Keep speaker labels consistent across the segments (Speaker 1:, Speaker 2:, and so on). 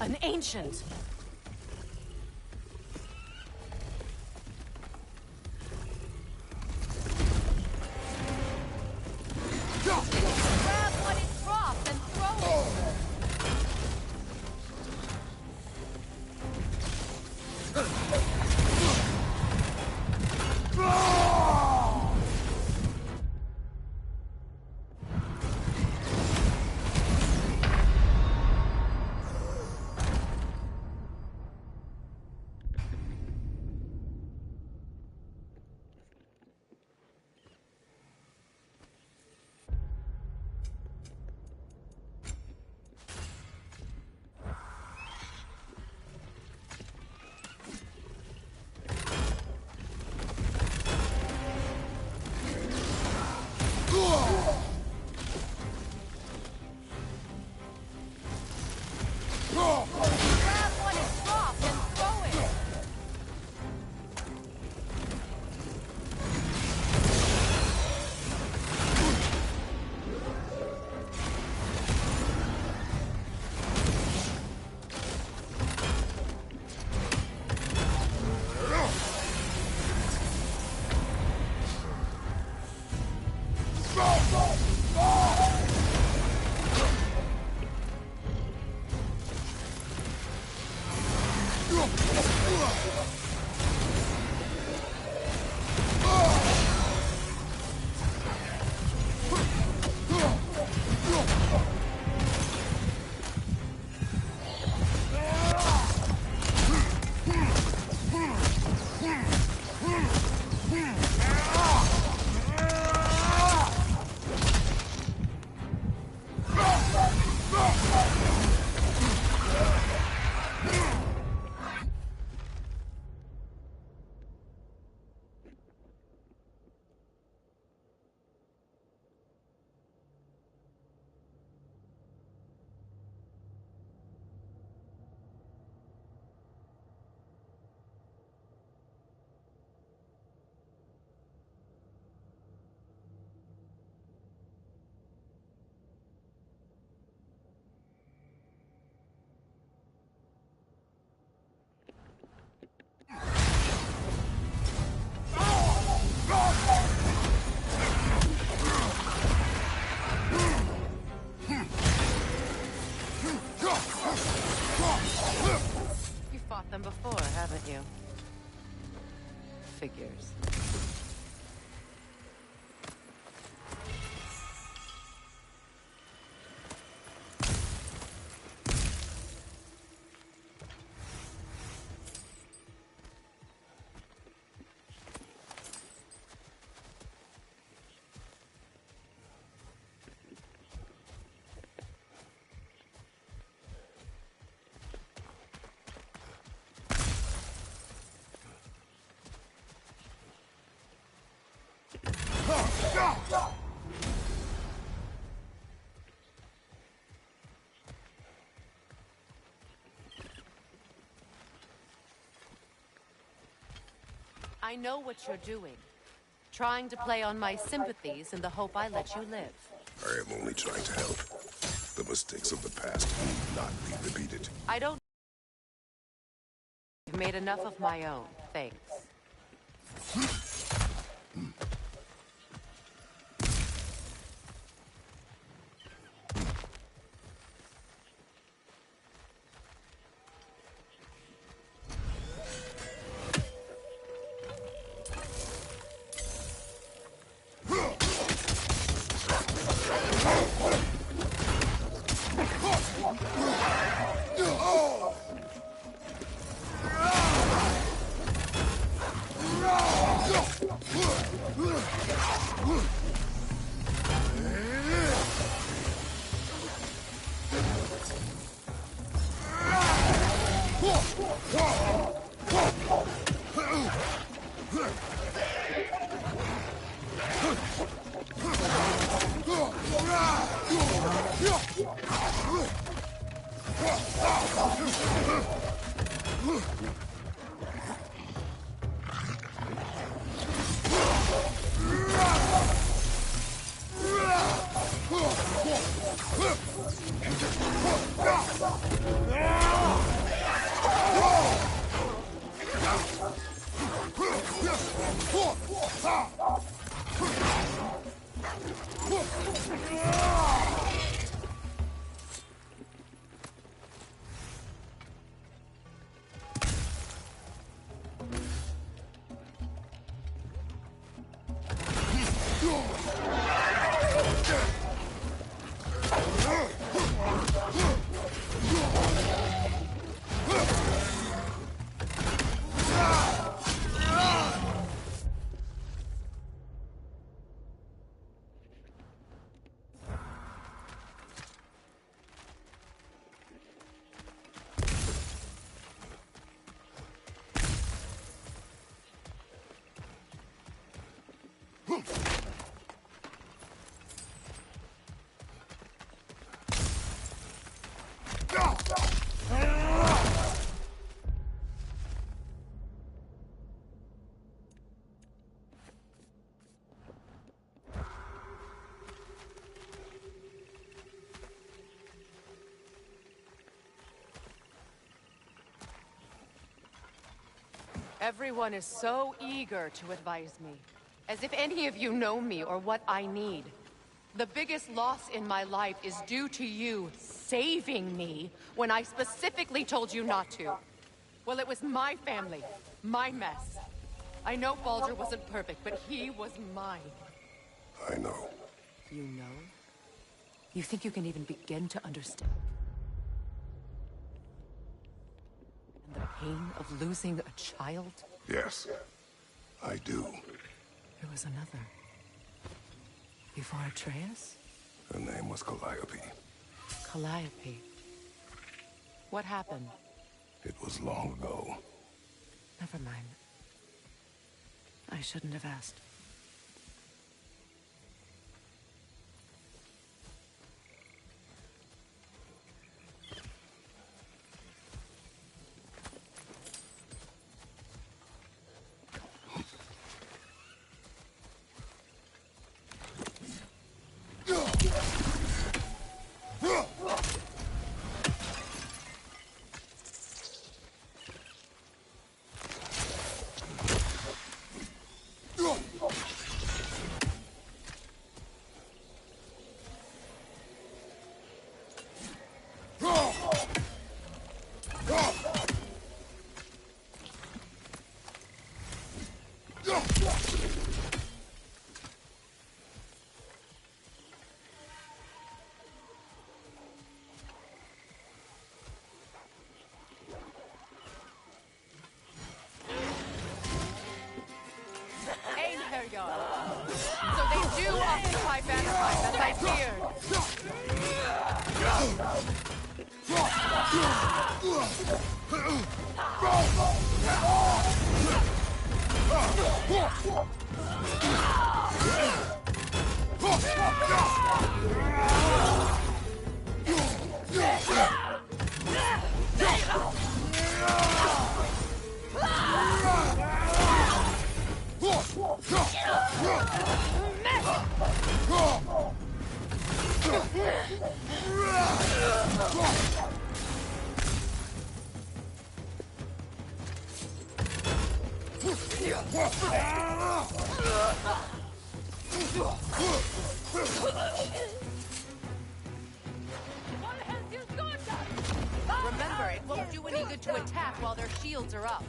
Speaker 1: An ancient! Grab what it drops and throw it! Them before, haven't you? Figures. I know what you're doing. Trying to play on my sympathies in the hope I let you live.
Speaker 2: I am only trying to help. The mistakes of the past need not be repeated.
Speaker 1: I don't... I've made enough of my own, thanks. Everyone is so eager to advise me, as if any of you know me or what I need. The biggest loss in my life is due to you saving me when I specifically told you not to. Well, it was my family, my mess. I know Baldur wasn't perfect, but he was mine.
Speaker 2: I know.
Speaker 1: You know? You think you can even begin to understand? And the pain of losing a child?
Speaker 2: Yes, I do.
Speaker 1: There was another. Before Atreus?
Speaker 2: Her name was Calliope.
Speaker 1: Calliope. What happened?
Speaker 2: It was long ago.
Speaker 1: Never mind. I shouldn't have asked. So they do occupy Vanderheim, as I feared. Remember, it won't do any good to attack while their shields are up.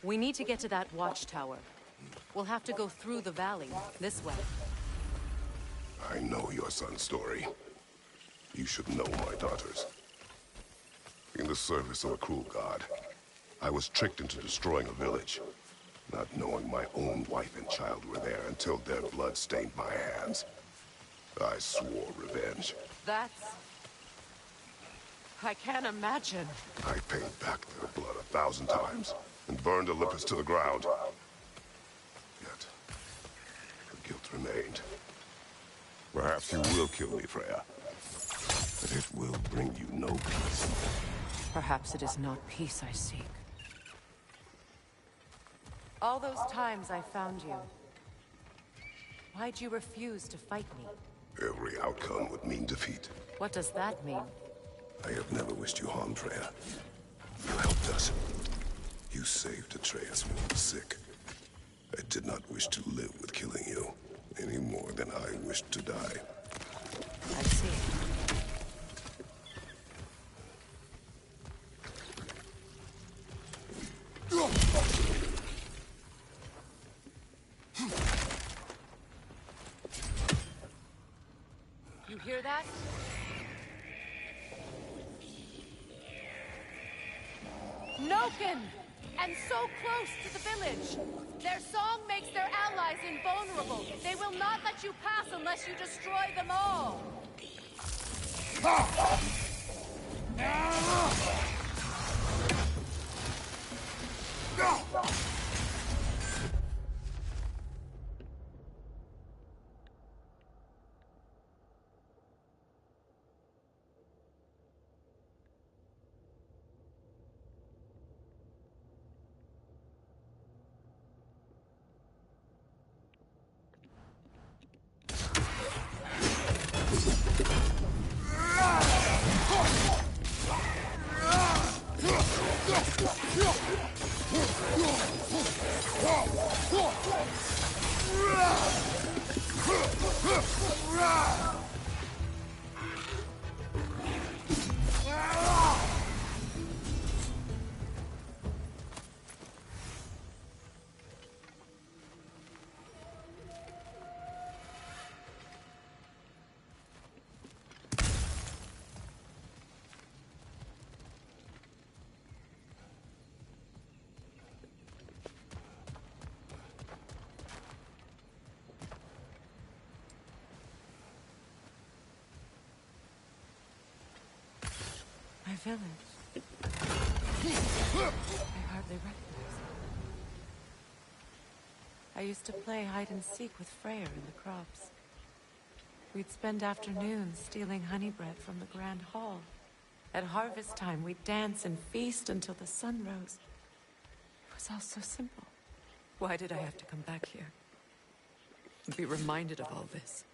Speaker 1: We need to get to that watchtower. We'll have to go through the valley, this way.
Speaker 2: I know your son's story. You should know my daughter's. In the service of a cruel god, I was tricked into destroying a village, not knowing my own wife and child were there until their blood stained my hands. I swore revenge.
Speaker 1: I can't imagine.
Speaker 2: I paid back their blood 1,000 times and burned Olympus to the ground. Yet, the guilt remained. Perhaps you will kill me, Freya. But it will bring you no peace.
Speaker 1: Perhaps it is not peace I seek. All those times I found you, why'd you refuse to fight me?
Speaker 2: Every outcome would mean defeat.
Speaker 1: What does that mean?
Speaker 2: I have never wished you harm, Freya. You helped us. You saved Atreus when he was sick. I did not wish to live with killing you, any more than I wished to die.
Speaker 1: I see. You hear that? Noken! And so close to the village! Their song makes their allies invulnerable. They will not let you pass unless you destroy them all! village. I hardly recognize it. I used to play hide and seek with Freyr in the crops. We'd spend afternoons stealing honey bread from the Grand Hall. At harvest time, we'd dance and feast until the sun rose. It was all so simple. Why did I have to come back here? And be reminded of all this?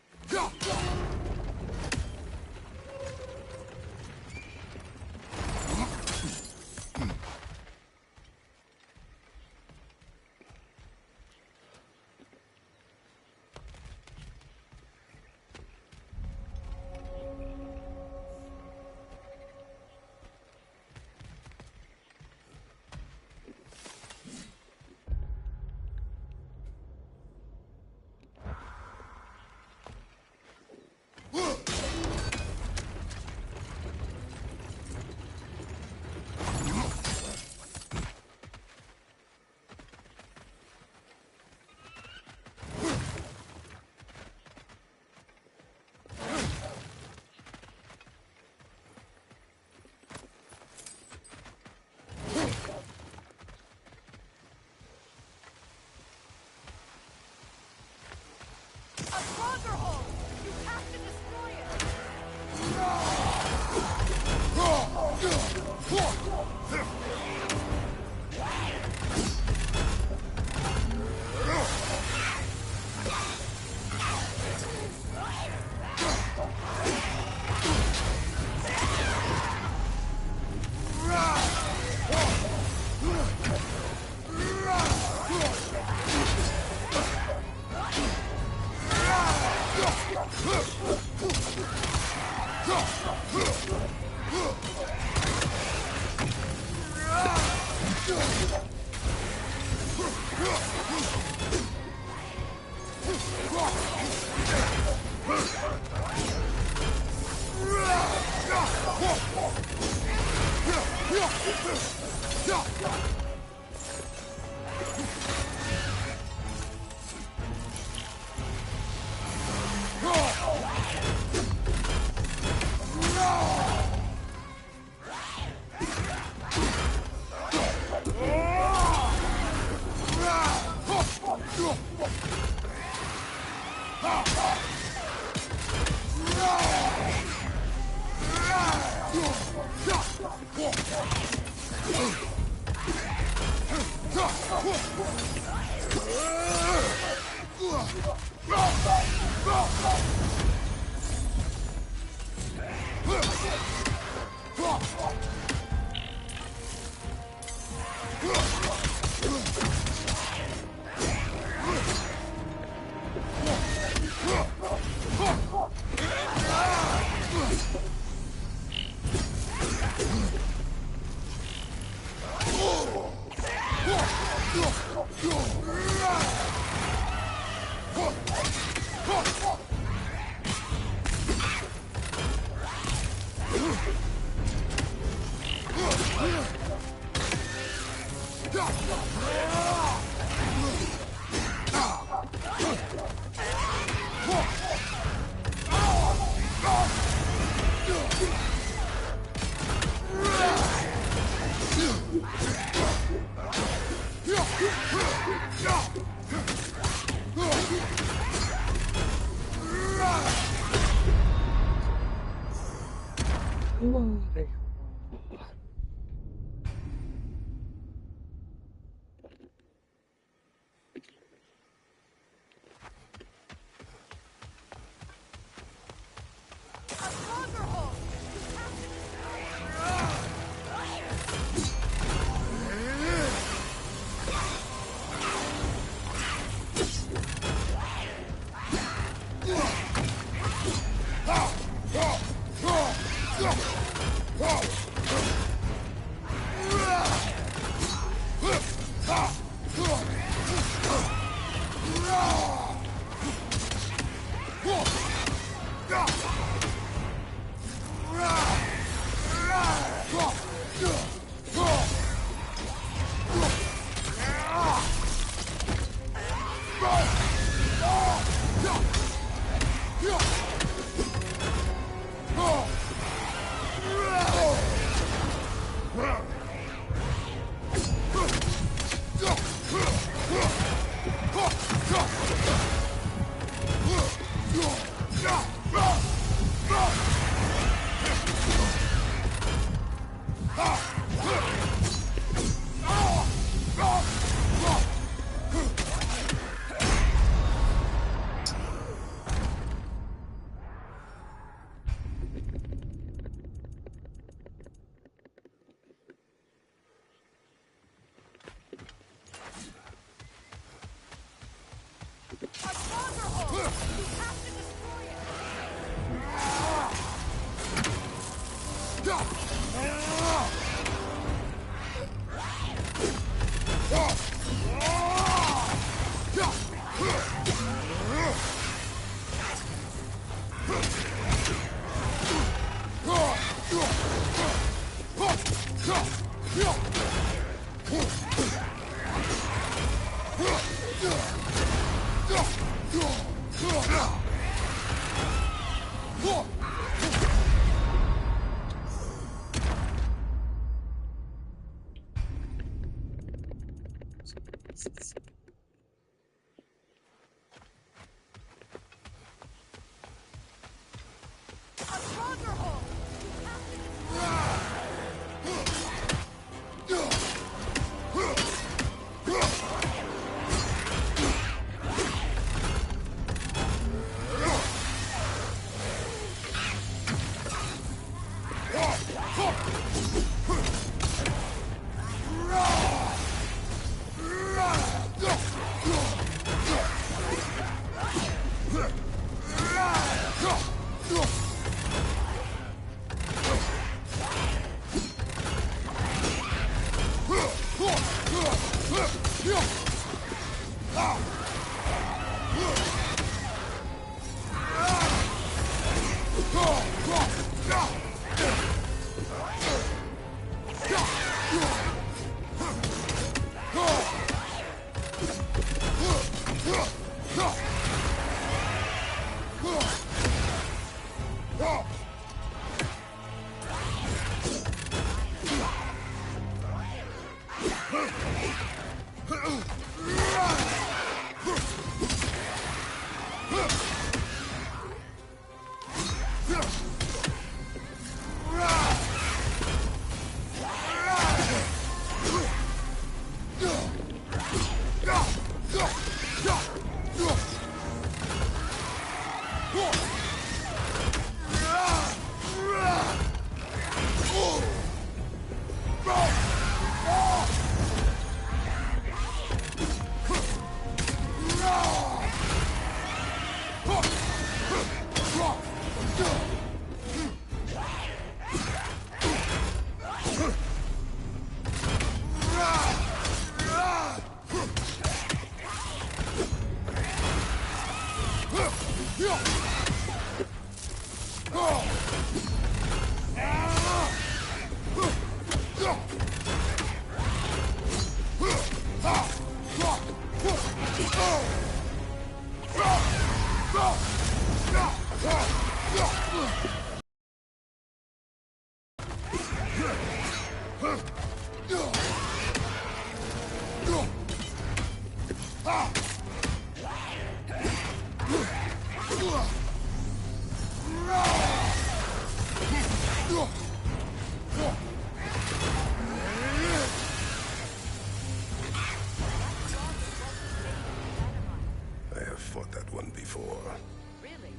Speaker 2: I have fought that one before.
Speaker 1: Really?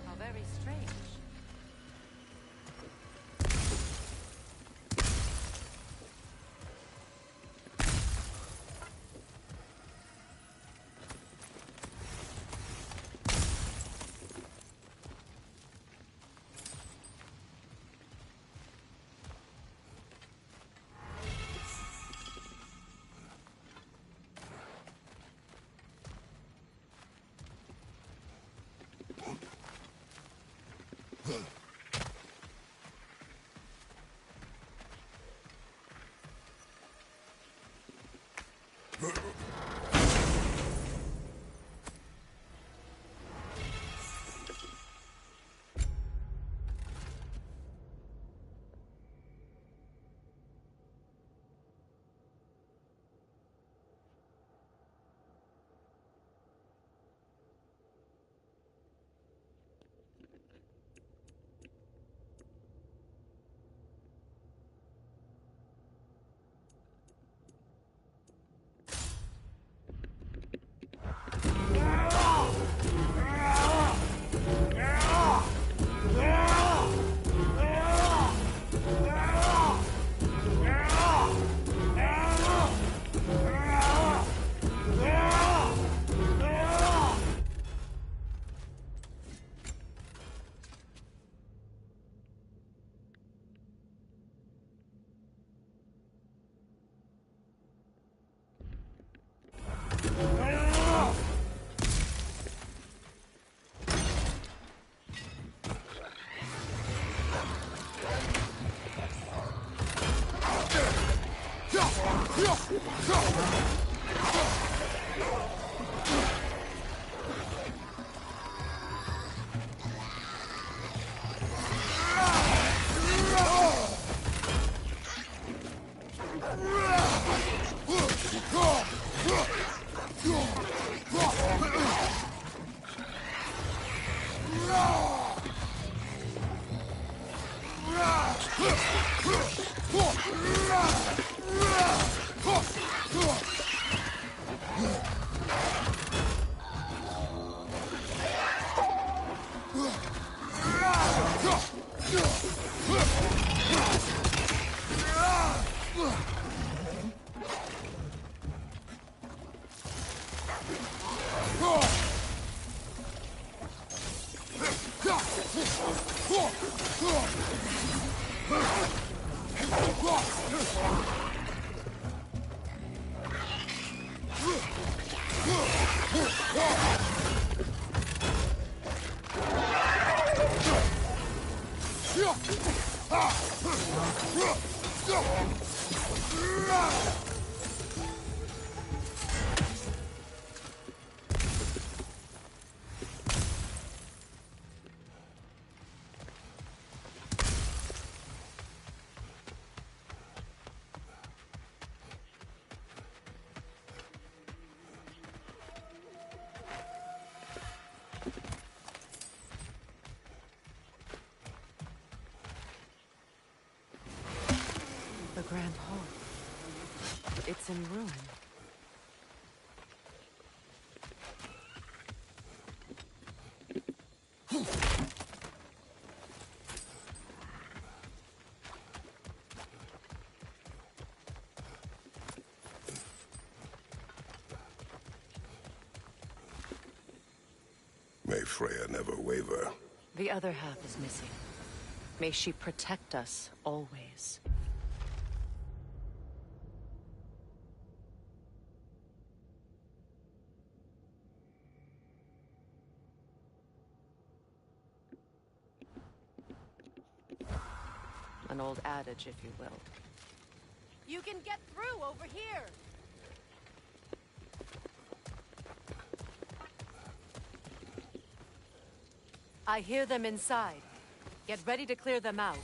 Speaker 1: How very strange. Grand Hall. It's in ruin.
Speaker 2: May Freya never waver.
Speaker 1: The other half is missing. May she protect us always. An old adage, if you will. You can get through over here! I hear them inside. Get ready to clear them out.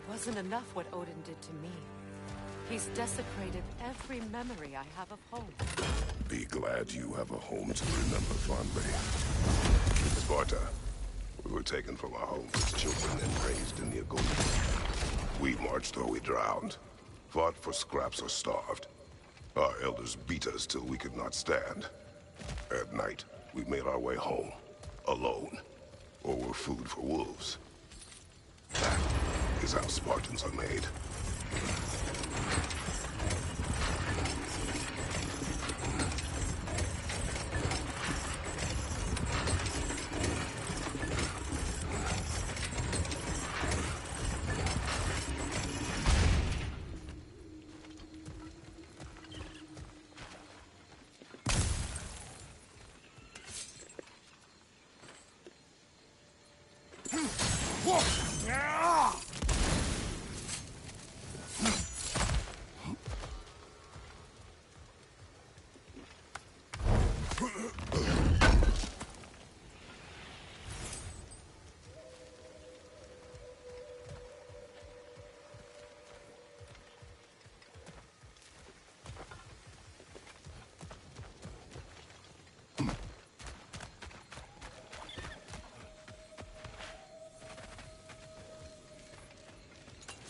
Speaker 1: Wasn't enough what Odin did to me. He's desecrated every memory I have of home.
Speaker 2: Be glad you have a home to remember fondly. Sparta, we were taken from our homes as children and raised in the Agoni. We marched or we drowned, fought for scraps or starved. Our elders beat us till we could not stand. At night, we made our way home, alone, or were food for wolves. That is how Spartans are made.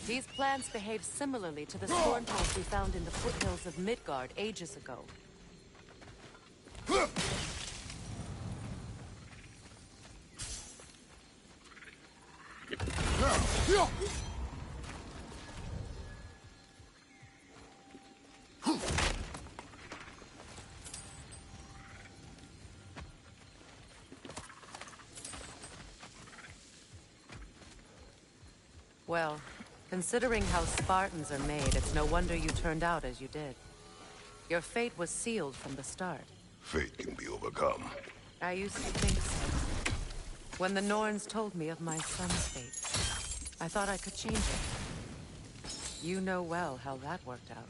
Speaker 1: These plants behave similarly to the stormholes we found in the foothills of Midgard ages ago. Well, considering how Spartans are made, it's no wonder you turned out as you did. Your fate was sealed from the start.
Speaker 2: Fate can be overcome.
Speaker 1: I used to think so. When the Norns told me of my son's fate, I thought I could change it. You know well how that worked out.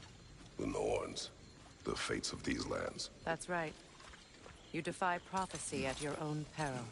Speaker 2: The Norns, the fates of these lands.
Speaker 1: That's right. You defy prophecy at your own peril.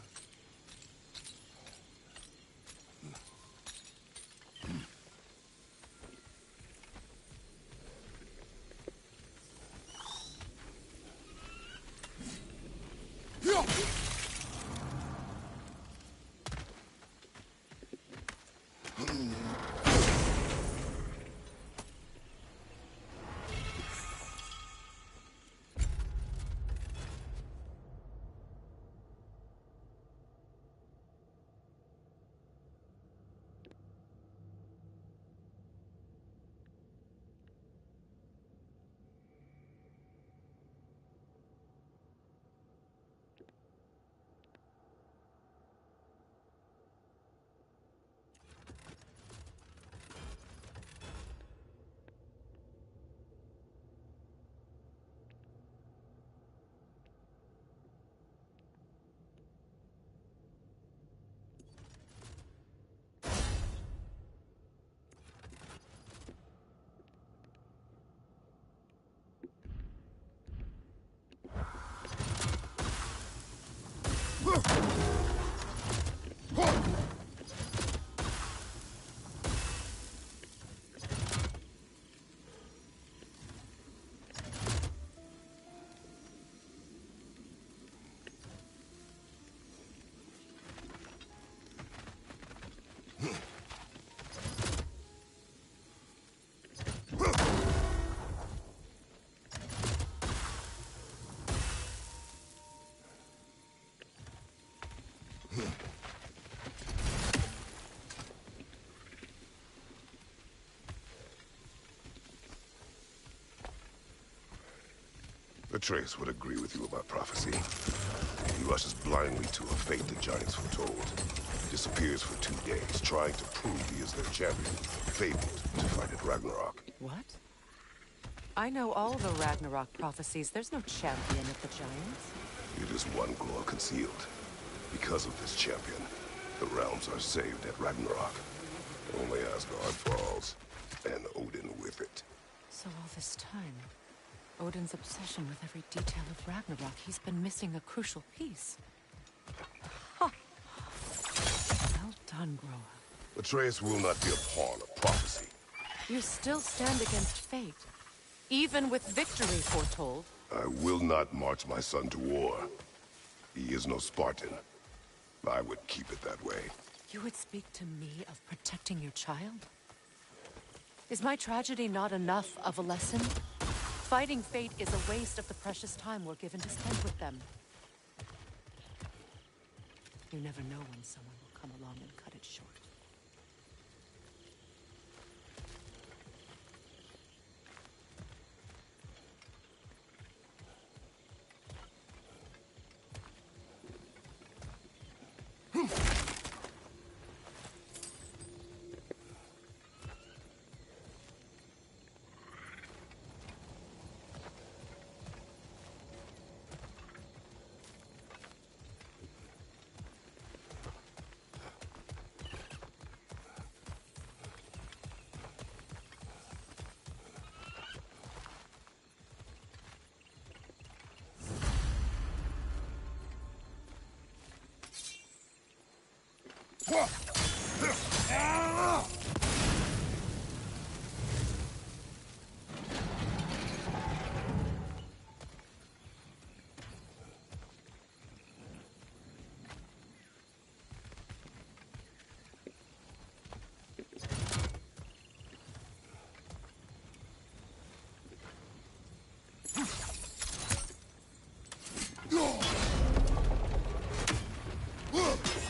Speaker 2: Atreus would agree with you about prophecy. He rushes blindly to a fate the giants foretold. Disappears for 2 days, trying to prove he is their champion. Fabled to fight at Ragnarok.
Speaker 1: What? I know all the Ragnarok prophecies. There's no champion of the giants.
Speaker 2: It is one glow concealed. Because of this champion, the realms are saved at Ragnarok. Only Asgard falls, and Odin with it.
Speaker 1: So all this time, Odin's obsession with every detail of Ragnarok, he's been missing a crucial piece. Ha! Well done, Groa.
Speaker 2: Atreus will not be a pawn of prophecy.
Speaker 1: You still stand against fate, even with victory foretold.
Speaker 2: I will not march my son to war. He is no Spartan. I would keep it that way.
Speaker 1: You would speak to me of protecting your child? Is my tragedy not enough of a lesson? Fighting fate is a waste of the precious time we're given to spend with them. You never know when someone will come along and cut it short.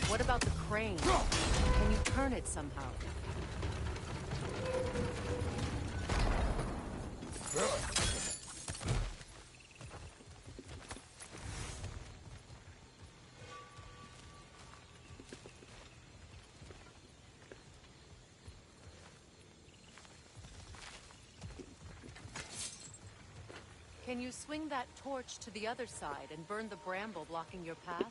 Speaker 1: What about the crane? Can you turn it somehow? Can you swing that torch to the other side and burn the bramble blocking your path?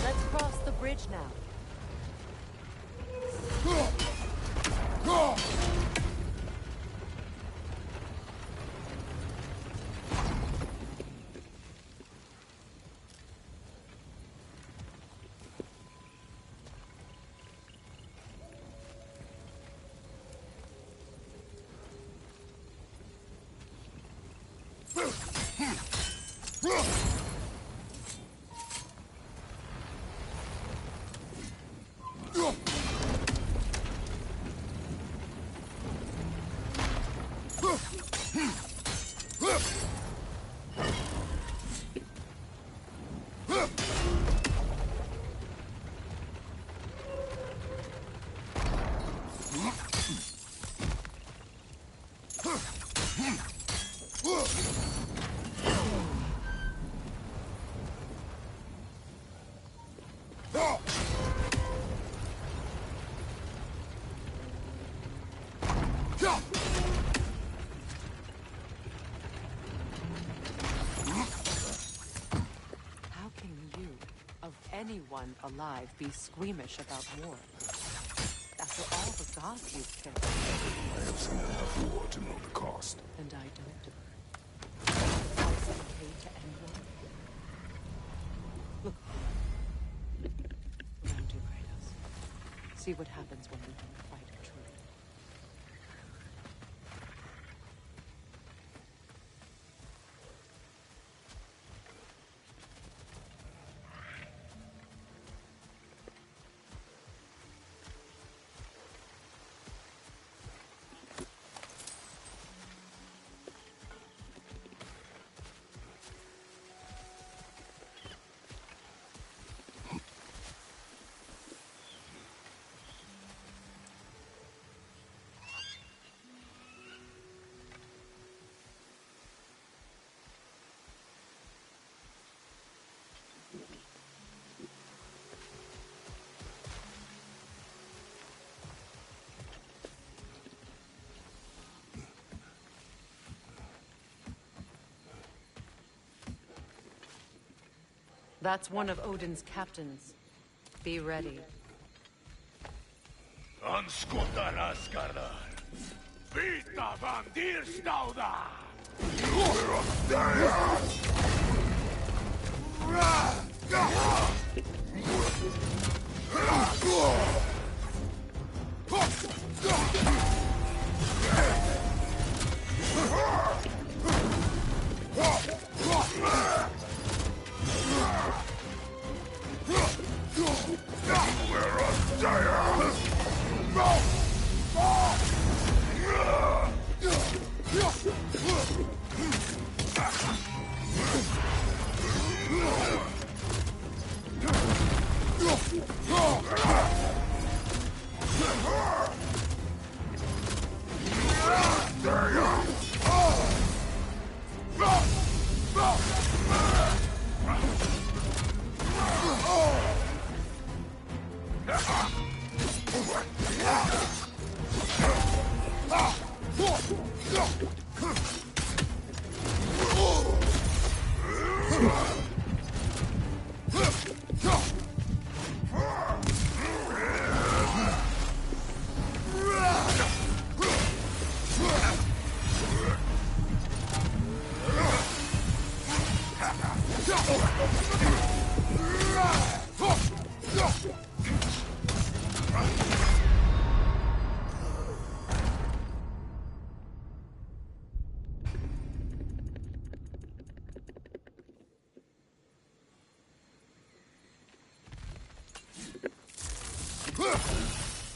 Speaker 1: Let's cross the bridge now. How can you, of anyone alive, be squeamish about war? After all the gods you've killed.
Speaker 2: I have seen enough war to know the cost.
Speaker 1: And I don't. Is it okay to end war? Look. Around you, Kratos. See what happens when we win the fight of truth. That's one of Odin's captains. Be ready.
Speaker 3: Anskutar Asgardar. Vita van Dyrstauda!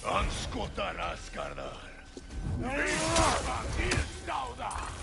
Speaker 3: Anskutar Asgardar. Vita van Dyrstauda!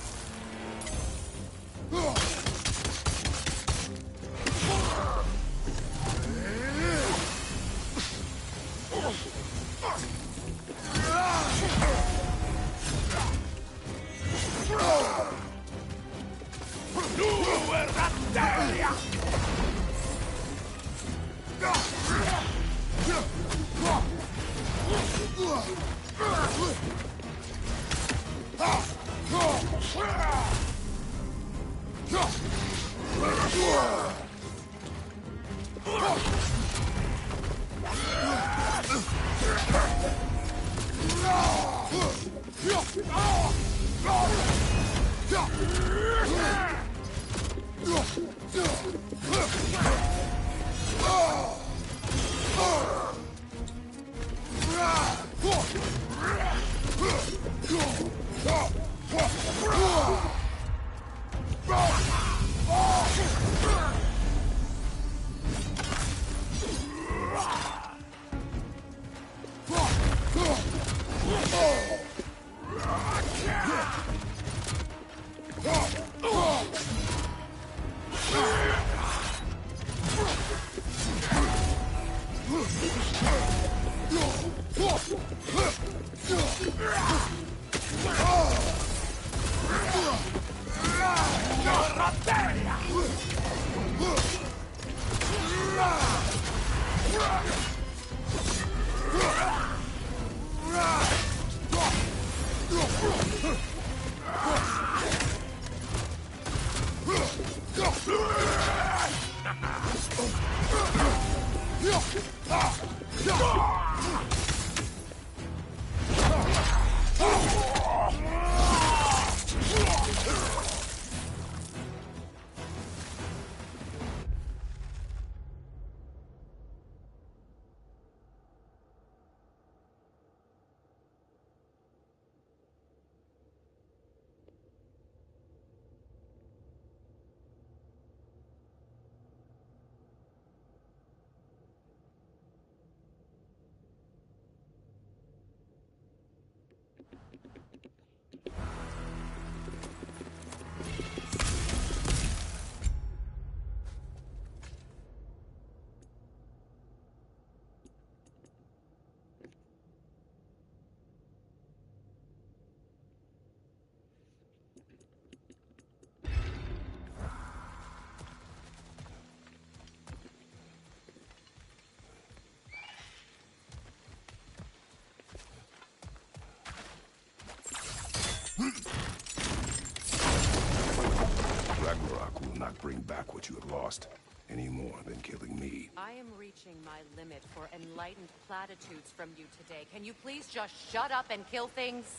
Speaker 2: Ragnarok will not bring back what you have lost. any more than killing me.
Speaker 1: I am reaching my limit for enlightened platitudes from you today. Can you please just shut up and kill things?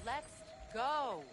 Speaker 1: Let's go!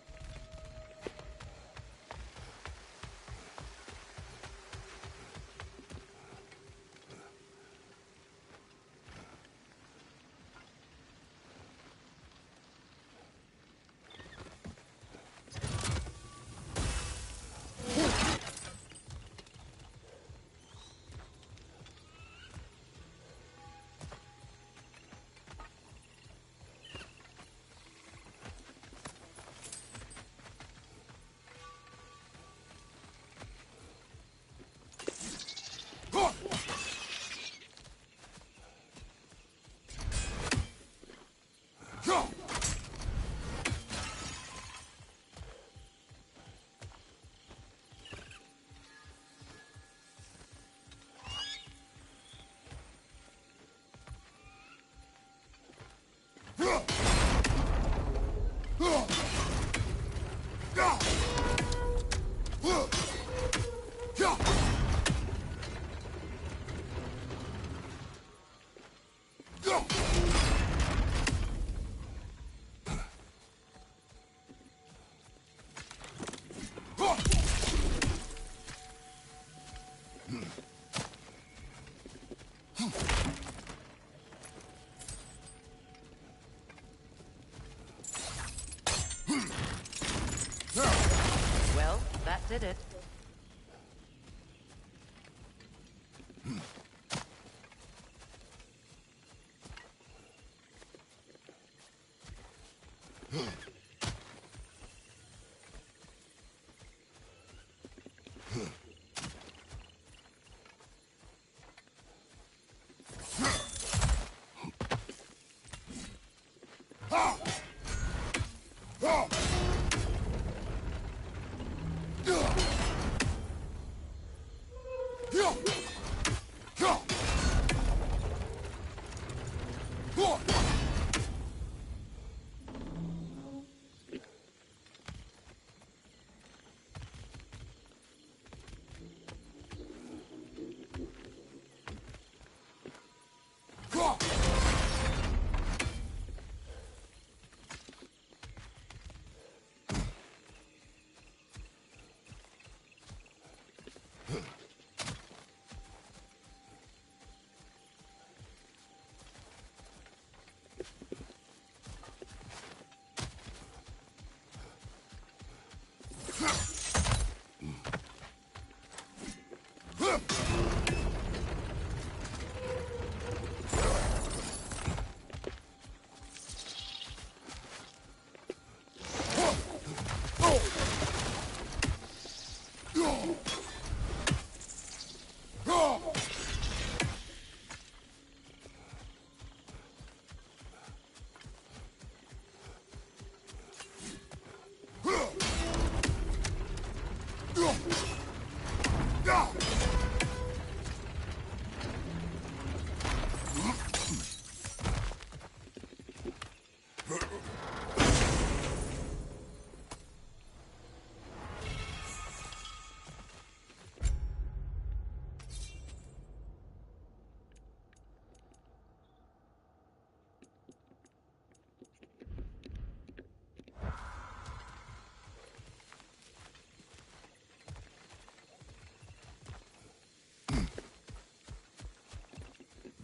Speaker 1: Well, that did it.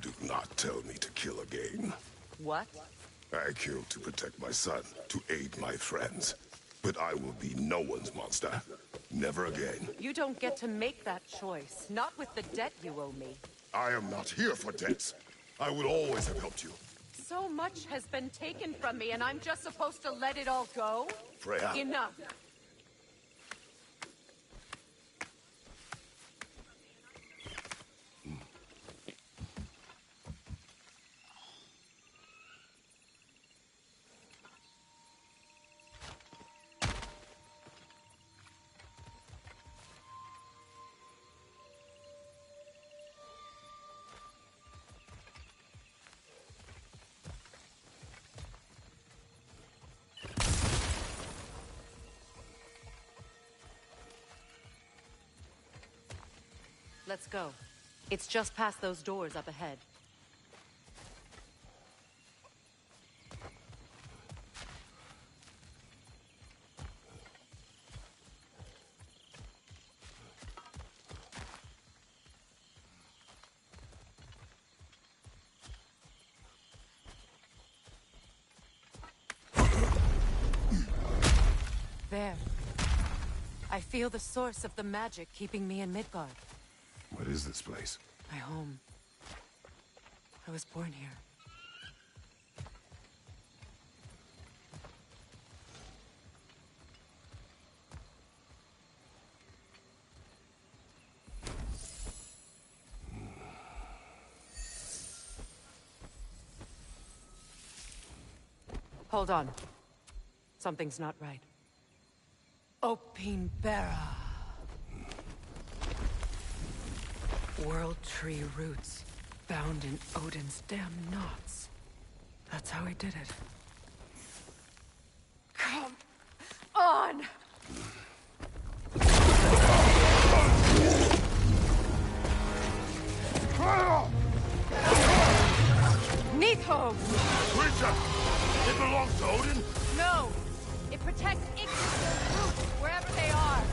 Speaker 2: Do not tell me to kill again.
Speaker 1: What?
Speaker 2: I killed to protect my son, to aid my friends. But I will be no one's monster. Never again.
Speaker 1: You don't get to make that choice. Not with the debt you owe me.
Speaker 2: I am not here for debts. I would always have helped you.
Speaker 1: So much has been taken from me, and I'm just supposed to let it all go?
Speaker 2: Freya.
Speaker 1: Enough. Let's go. It's just past those doors up ahead. There. I feel the source of the magic keeping me in Midgard.
Speaker 2: What is this place?
Speaker 1: My home. I was born here. Hold on. Something's not right. Opinbera. World Tree roots, bound in Odin's damn knots. That's how he did it. Come on! Nithog!
Speaker 3: Creature! It belongs to Odin?
Speaker 1: No! It protects Ignis' roots wherever they are.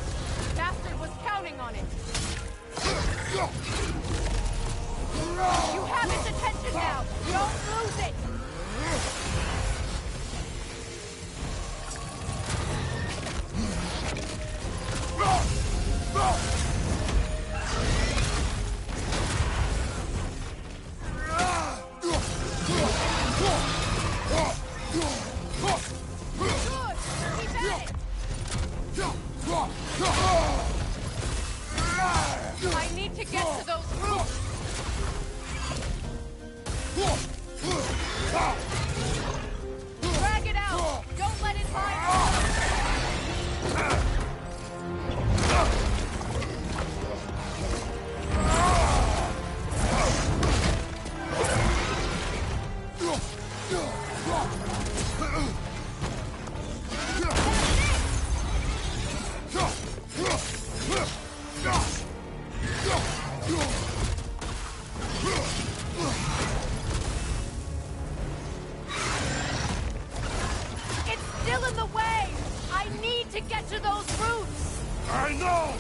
Speaker 1: Bastard was counting on it. You have its attention now! Don't lose it! I need to get to those roots! Drag it out! Don't let it hide! It's still in the way! I need to get to those roots!
Speaker 3: I know!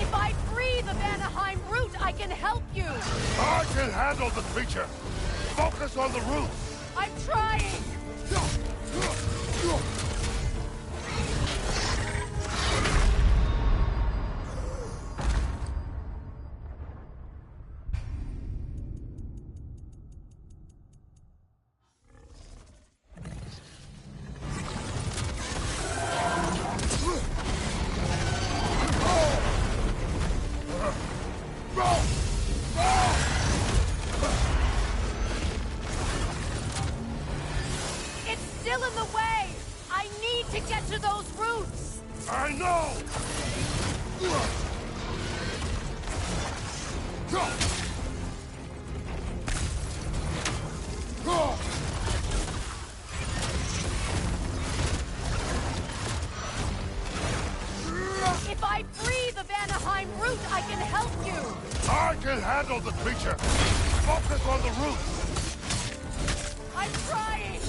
Speaker 1: If I free the Vanaheim root, I can help you!
Speaker 3: I can handle the creature! Focus on the roots!
Speaker 1: I'm trying! It's still in the way! I need to get to those roots!
Speaker 3: I know!
Speaker 1: If I free the Vanaheim root, I can help you!
Speaker 3: I can handle the creature! Focus on the roots!
Speaker 1: I'm trying!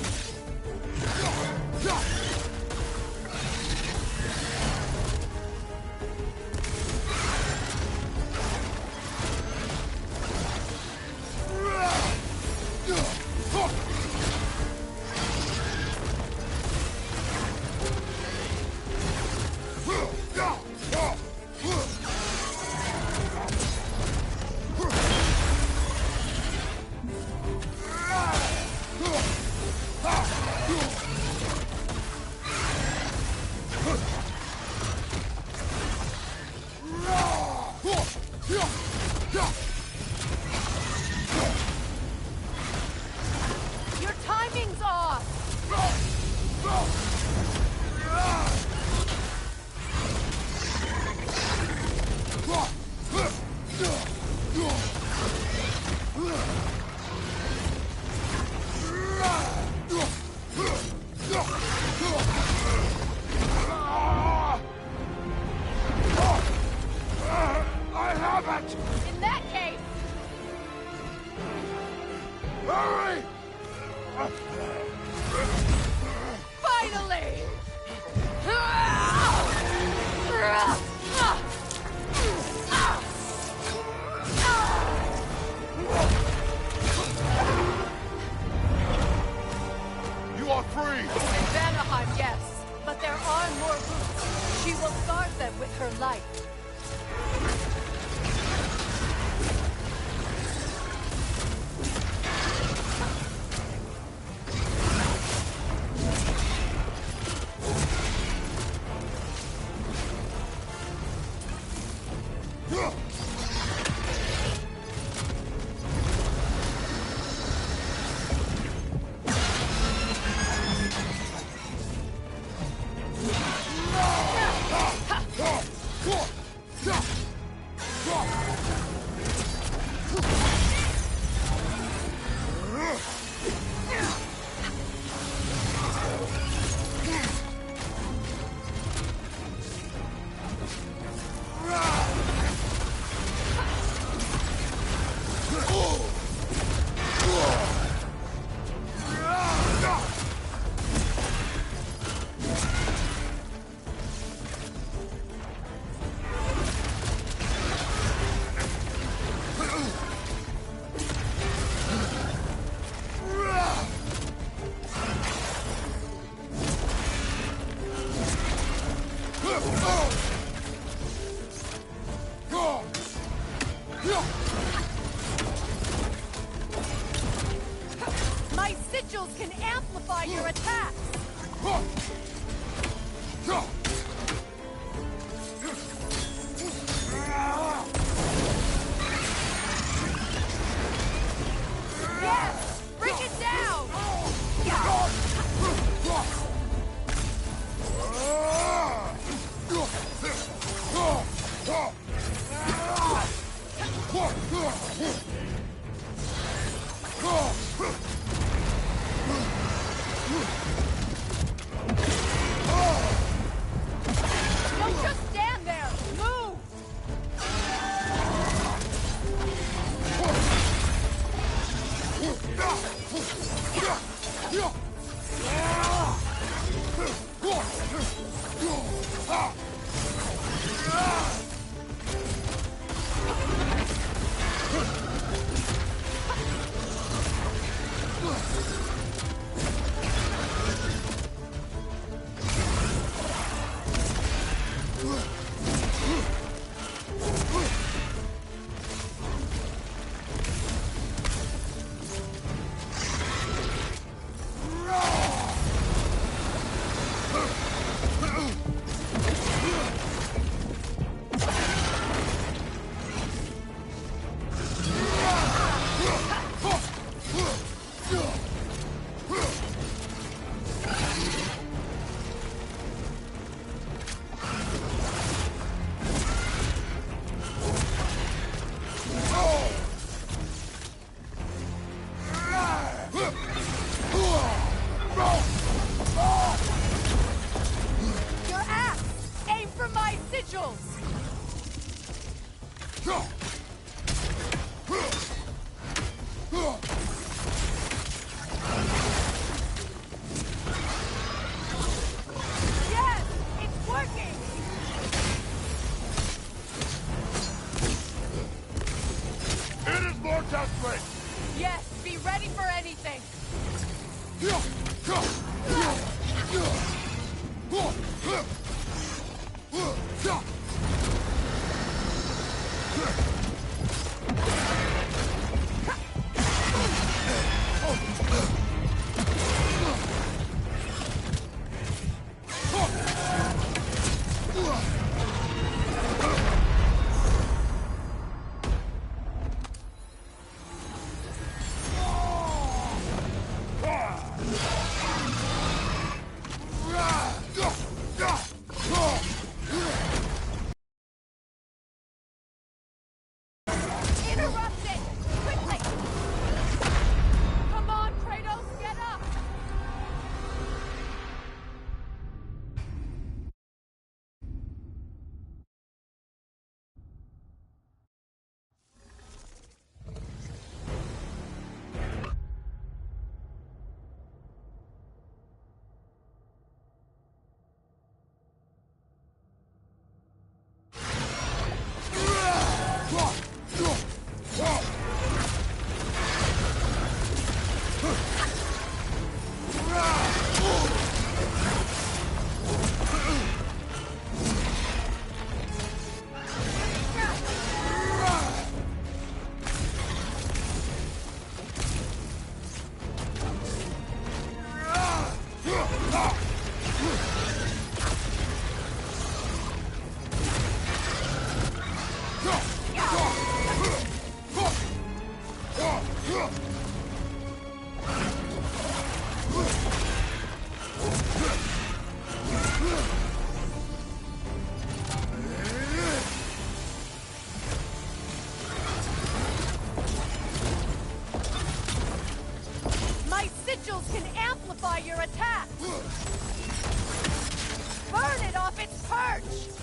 Speaker 3: Hurry!
Speaker 1: Finally!
Speaker 3: You are free!
Speaker 1: In Vanaheim, yes. But there are more routes. She will guard them with her life. My sigils can amplify your attacks! Yes! Bring it down! Don't just stand there! Move! Your axe! Aim for my sigils! Yes! It's working!
Speaker 3: It is more desperate!
Speaker 1: Yes, be ready for anything! sigils can amplify your attack! Burn it off its perch!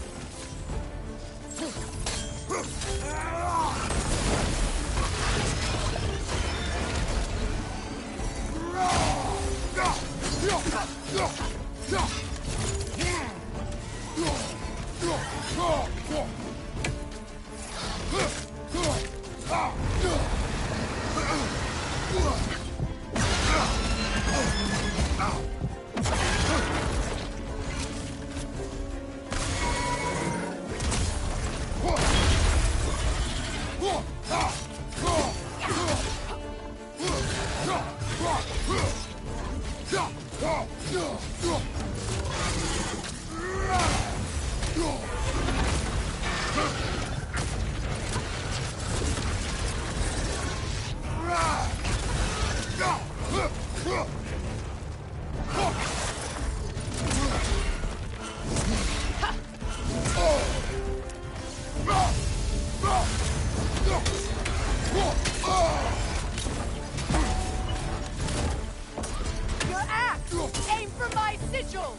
Speaker 1: Your axe! Aim for my sigils!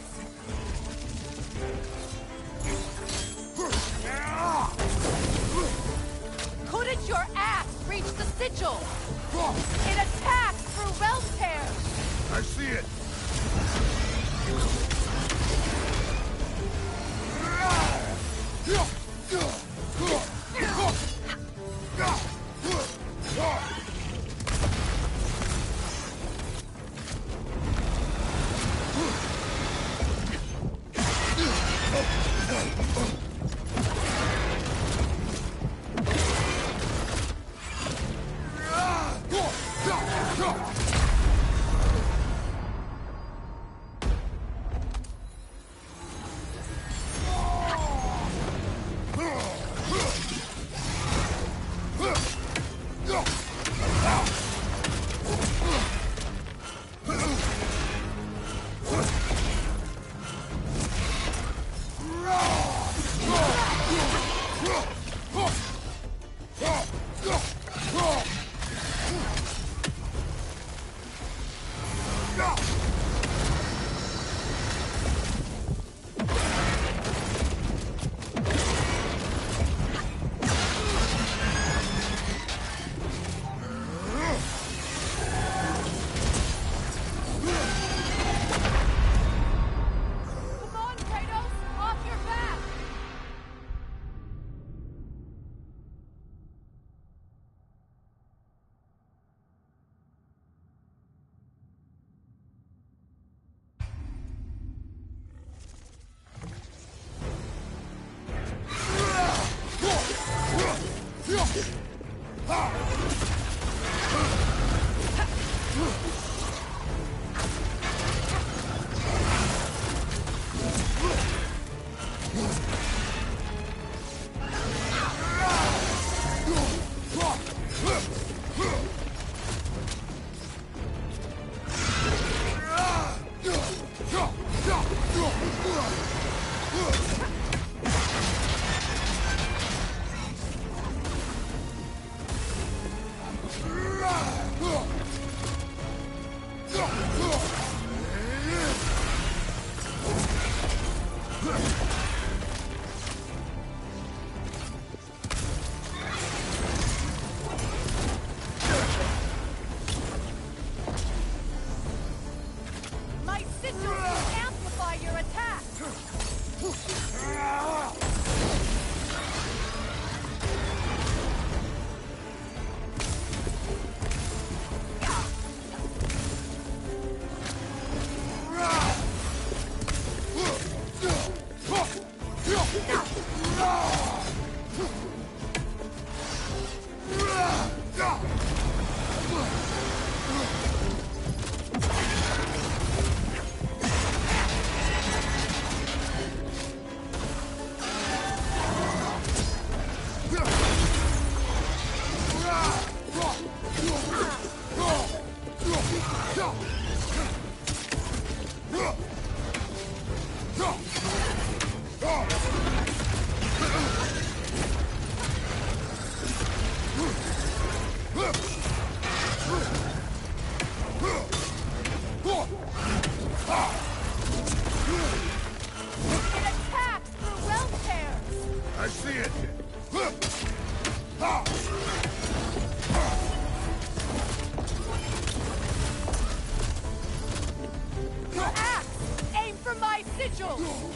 Speaker 1: Couldn't your axe reach the sigil? It attacks through realm tears!
Speaker 3: I see it!
Speaker 1: sigil!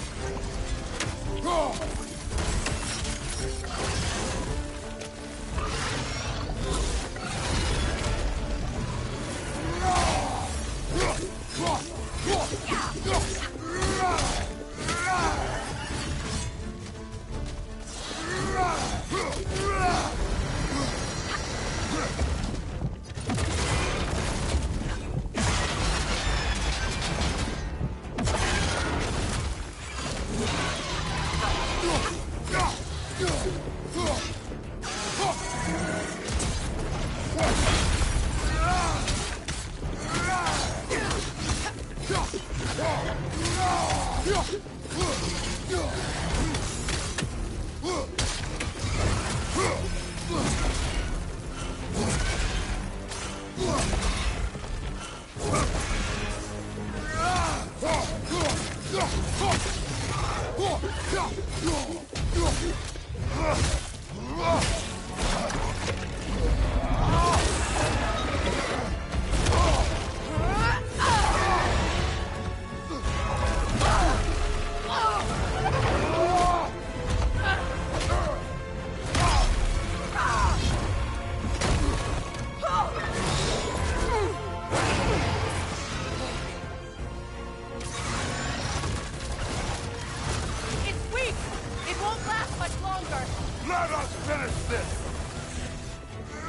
Speaker 3: Let us finish this!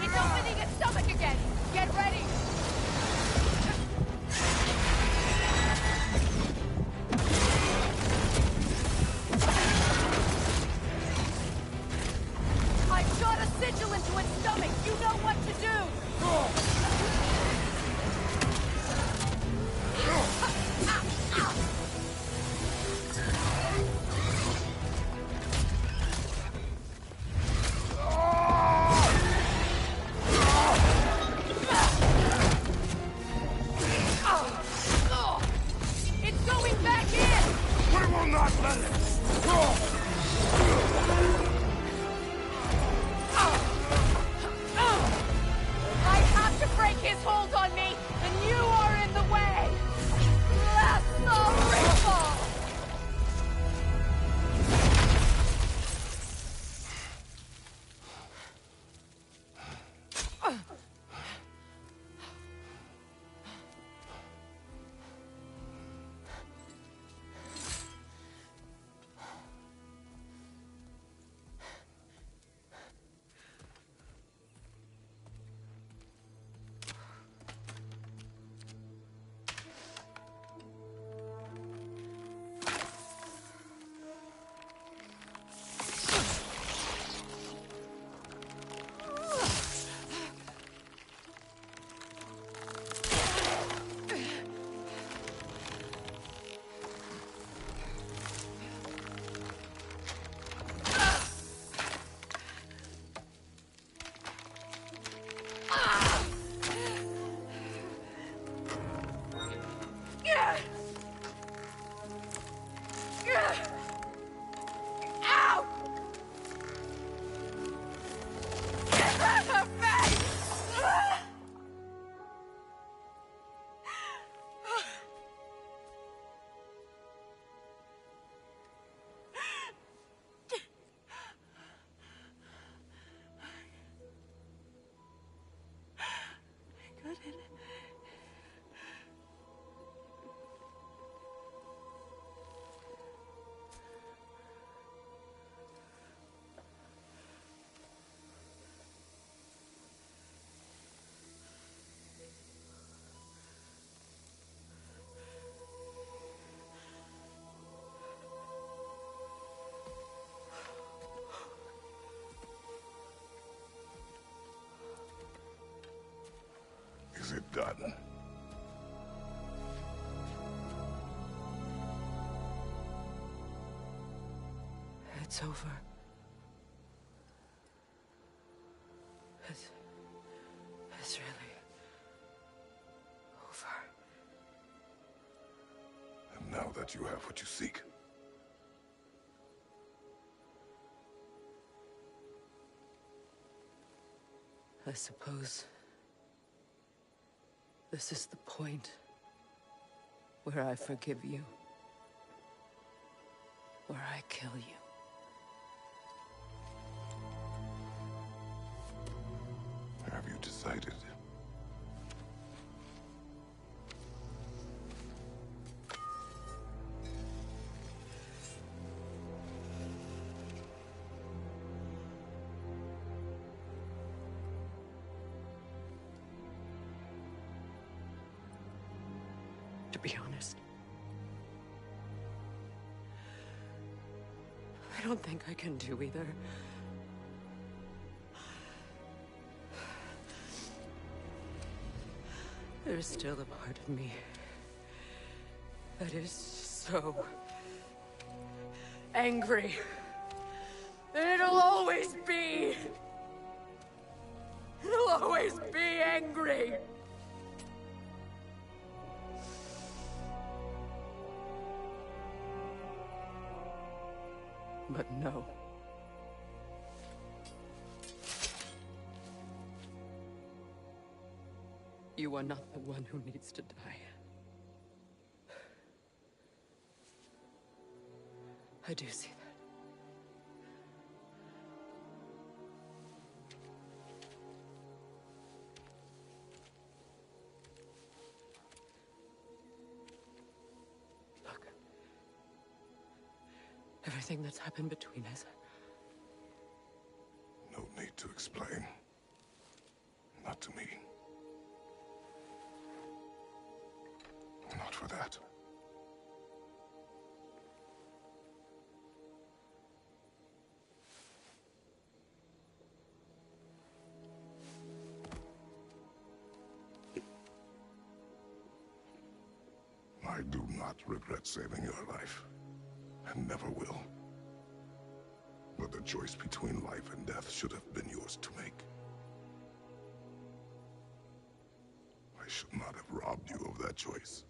Speaker 1: It's opening its stomach again! Get ready! I've shot a sigil into its stomach! You know what to do!
Speaker 2: Is it done?
Speaker 1: It's over. It's really over.
Speaker 2: And now that you have what you seek,
Speaker 1: I suppose this is the point where I forgive you. or I kill you.
Speaker 2: Have you decided?
Speaker 1: To be honest, I don't think I can do either. There's still a part of me that is so angry. And it'll always be. It'll always be angry. But no. You are not the one who needs to die. I do see that. Look. Everything that's happened between us.
Speaker 2: No need to explain. Not to me. Not for that. I do not regret saving your life, and never will. But the choice between life and death should have been yours to make. I should not have robbed you of that choice.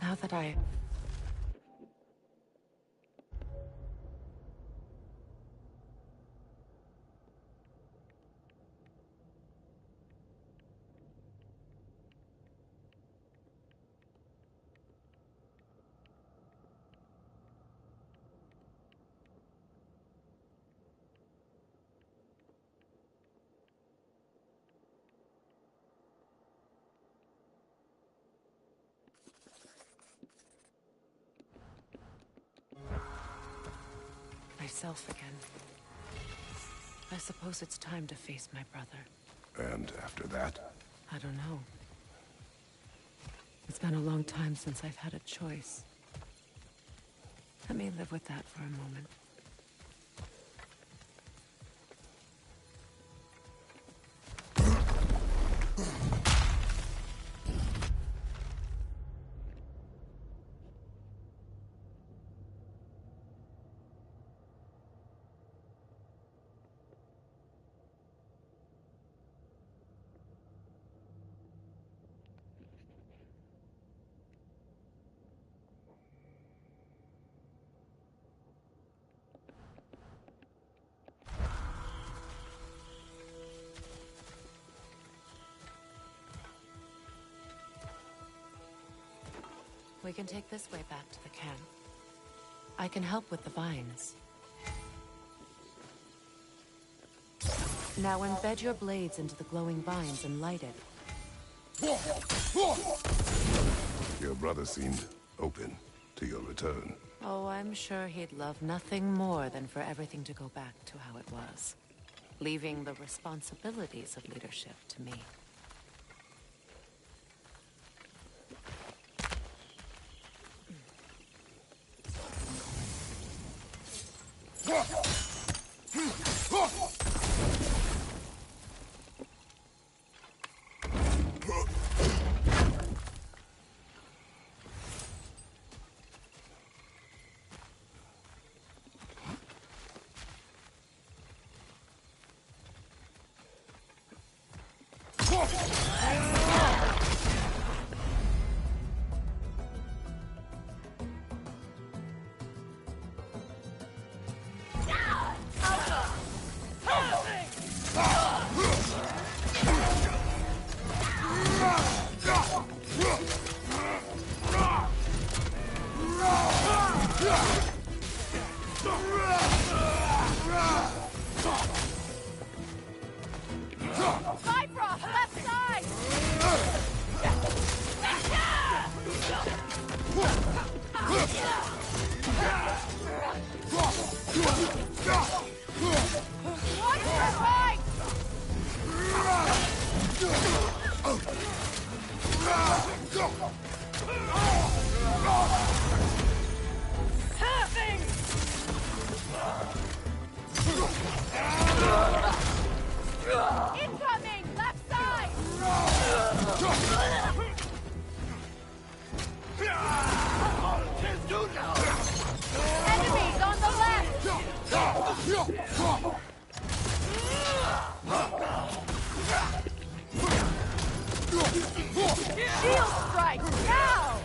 Speaker 1: Now that I... myself again. I suppose it's time to face my brother.
Speaker 2: And after that?
Speaker 1: I don't know. It's been a long time since I've had a choice. Let me live with that for a moment. We can take this way back to the camp. I can help with the vines. Now embed your blades into the glowing vines and light it.
Speaker 2: Your brother seemed open to your return.
Speaker 1: Oh, I'm sure he'd love nothing more than for everything to go back to how it was, leaving the responsibilities of leadership to me.
Speaker 4: Incoming! Left side! Enemies on the left! Shield strike! Now!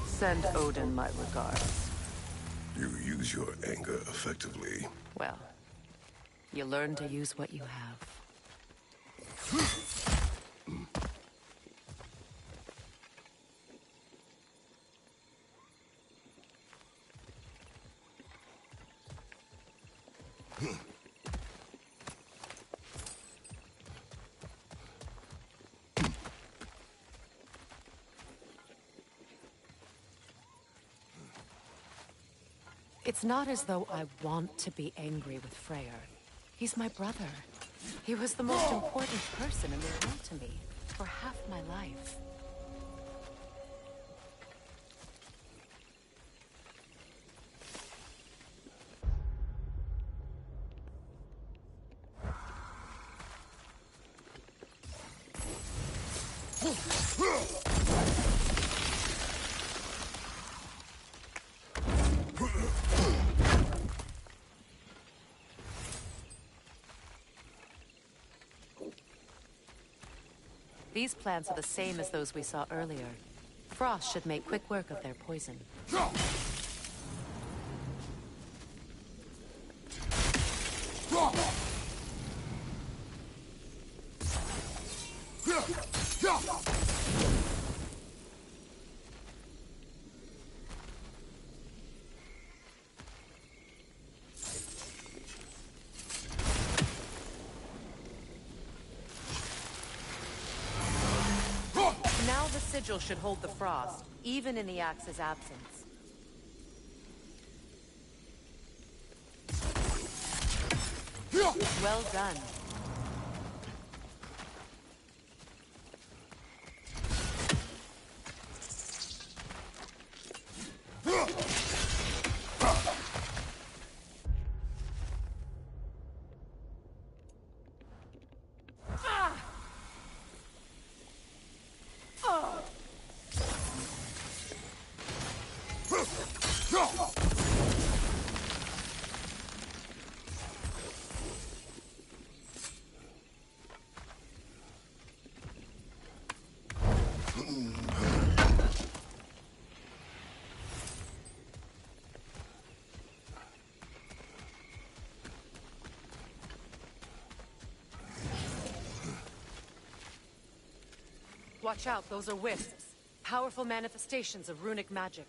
Speaker 1: Send Odin my regards.
Speaker 2: You use your anger effectively.
Speaker 1: Well, you learn to use what you have. It's not as though I want to be angry with Freyr. He's my brother. He was the most important person in the world to me for half my life. These plants are the same as those we saw earlier. Frost should make quick work of their poison. sigil should hold the frost, even in the axe's absence. Well done. Watch out, those are wisps. Powerful manifestations of runic magic.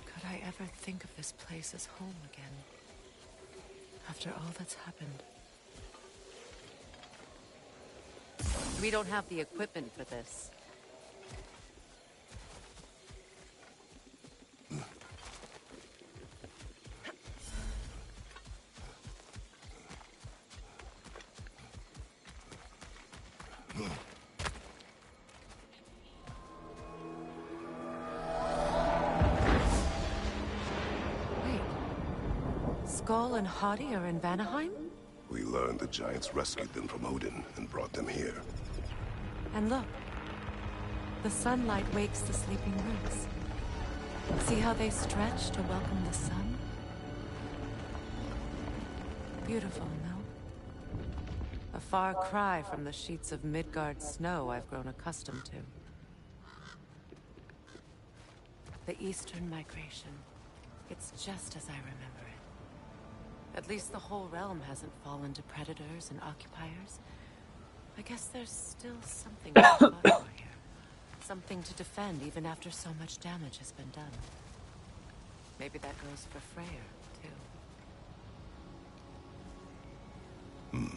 Speaker 1: Could I ever think of this place as home again? After all that's happened. We don't have the equipment for this. Skull and Hadi are in Vanaheim?
Speaker 2: We learned the giants rescued them from Odin and brought them here.
Speaker 1: And look. The sunlight wakes the sleeping roots. See how they stretch to welcome the sun? Beautiful, no? A far cry from the sheets of Midgard snow I've grown accustomed to. The Eastern Migration. It's just as I remember it. At least the whole realm hasn't fallen to predators and occupiers. I guess there's still something to fight for here. Something to defend even after so much damage has been done. Maybe that goes for Freyr, too.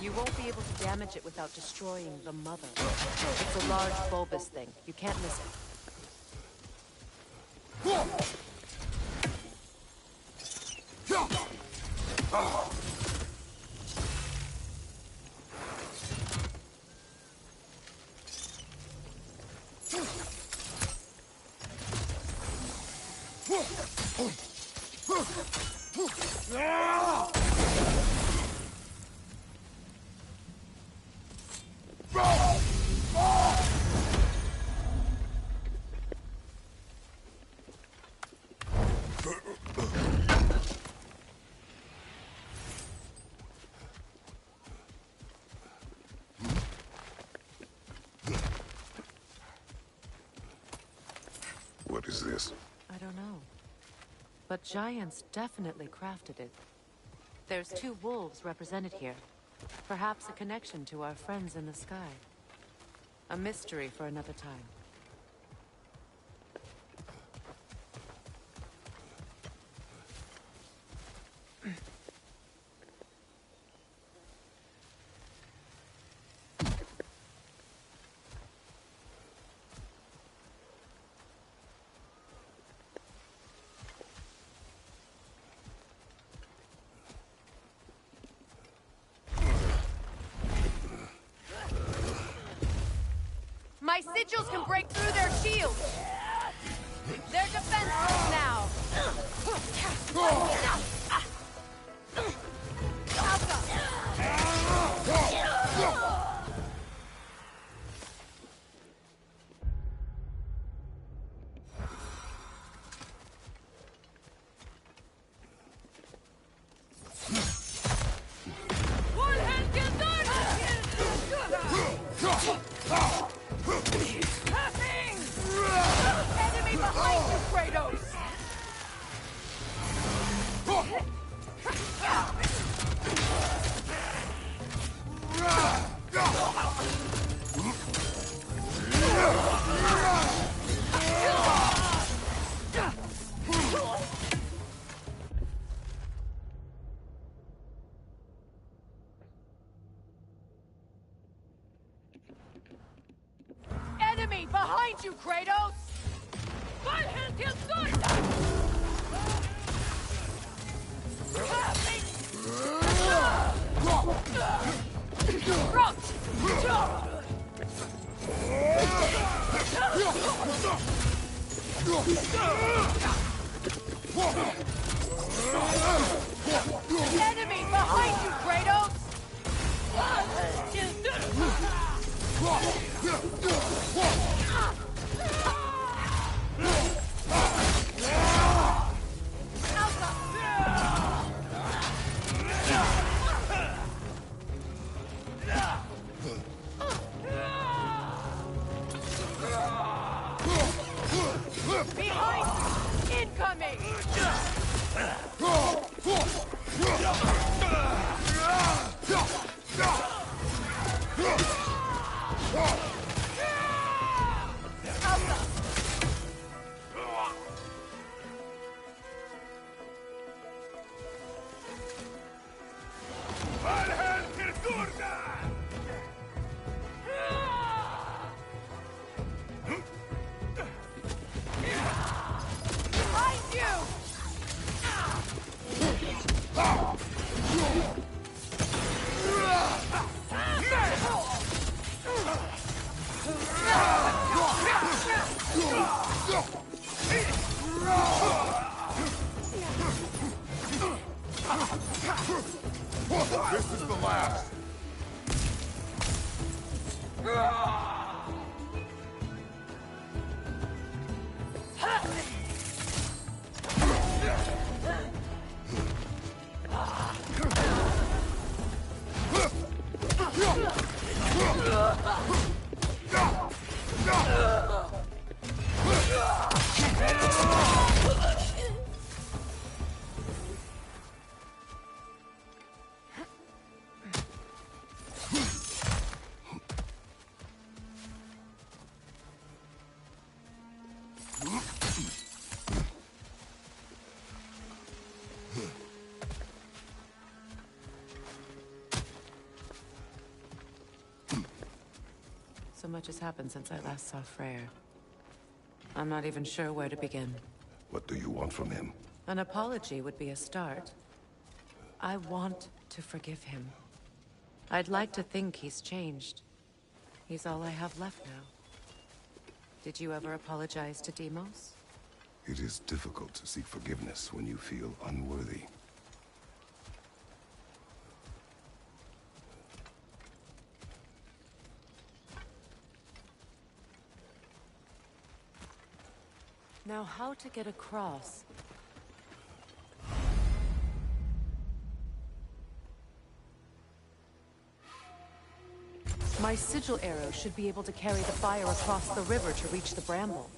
Speaker 1: You won't be able to damage it without destroying the mother. It's a large bulbous thing. You can't miss it.
Speaker 2: What is this?
Speaker 1: I don't know. But giants definitely crafted it. There's two wolves represented here. Perhaps a connection to our friends in the sky. A mystery for another time.
Speaker 4: My sigils can break through their shields! They're defenseless now! Enemy behind you, Kratos! Enemy behind you, Kratos! Enemy behind you, Kratos! Behind you! Incoming! Behind you!
Speaker 3: This is the last.
Speaker 1: much has happened since I last saw Freyr. I'm not even sure where to begin.
Speaker 2: What do you want from him?
Speaker 1: An apology would be a start. I want to forgive him. I'd like to think he's changed. He's all I have left now. Did you ever apologize to Deimos?
Speaker 2: It is difficult to seek forgiveness when you feel unworthy.
Speaker 1: Now, how to get across? My sigil arrow should be able to carry the fire across the river to reach the bramble.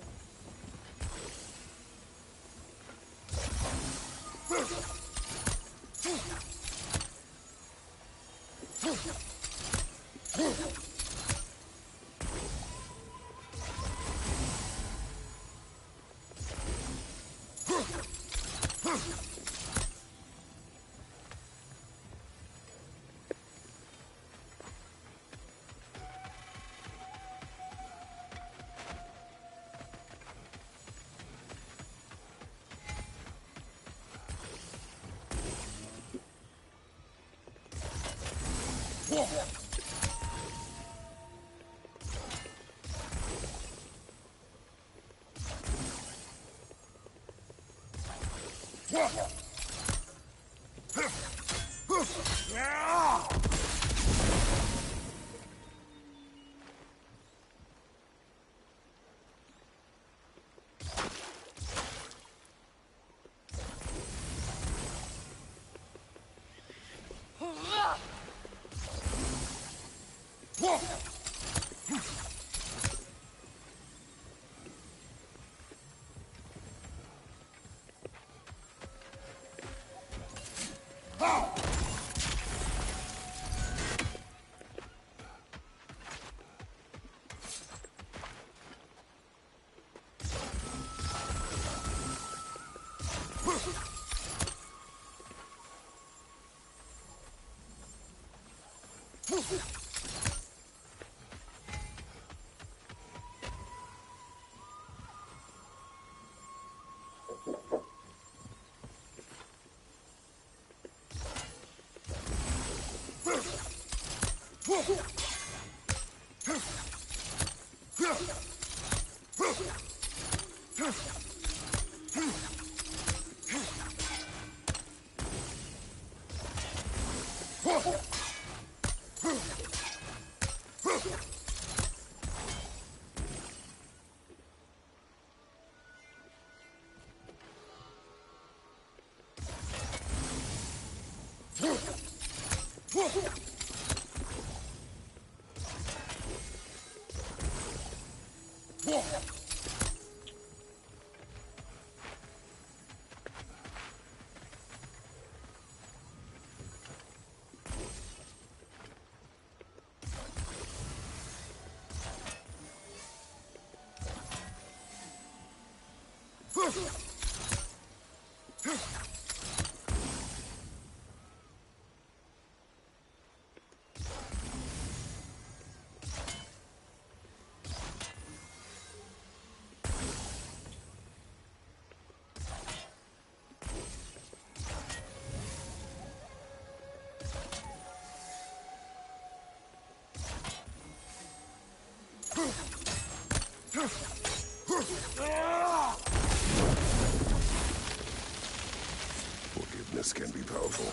Speaker 2: Forgiveness can be powerful,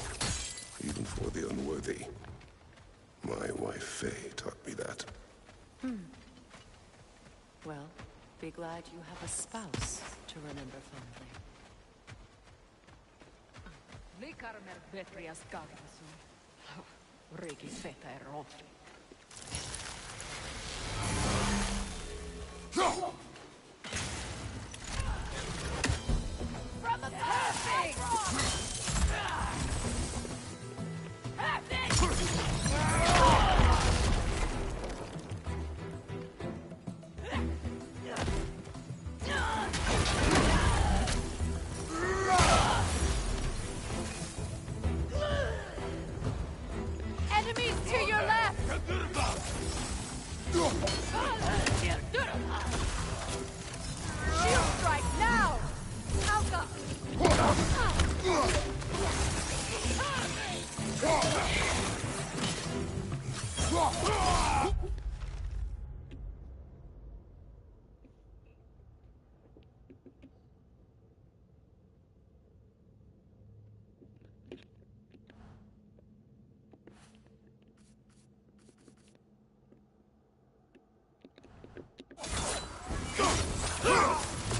Speaker 2: even for the unworthy. My wife, Faye, taught me that.
Speaker 1: Well, be glad you have a spouse to remember fondly.
Speaker 4: Likarmer Betrias Gardasun. Regi feta erotri. From the perfect! Enemies to your left!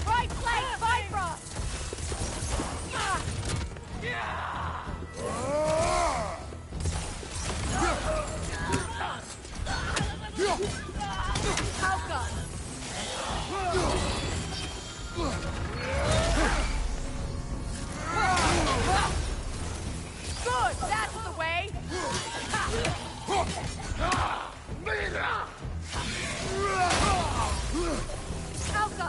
Speaker 4: Right flank, Bifrost! Halka! Good, that's the way! Halka!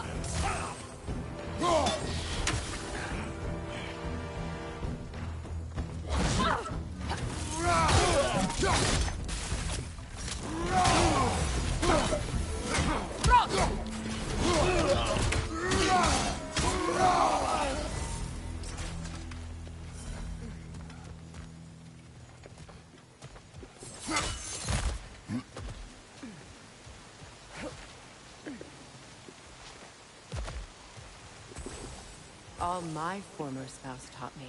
Speaker 1: All my former spouse taught me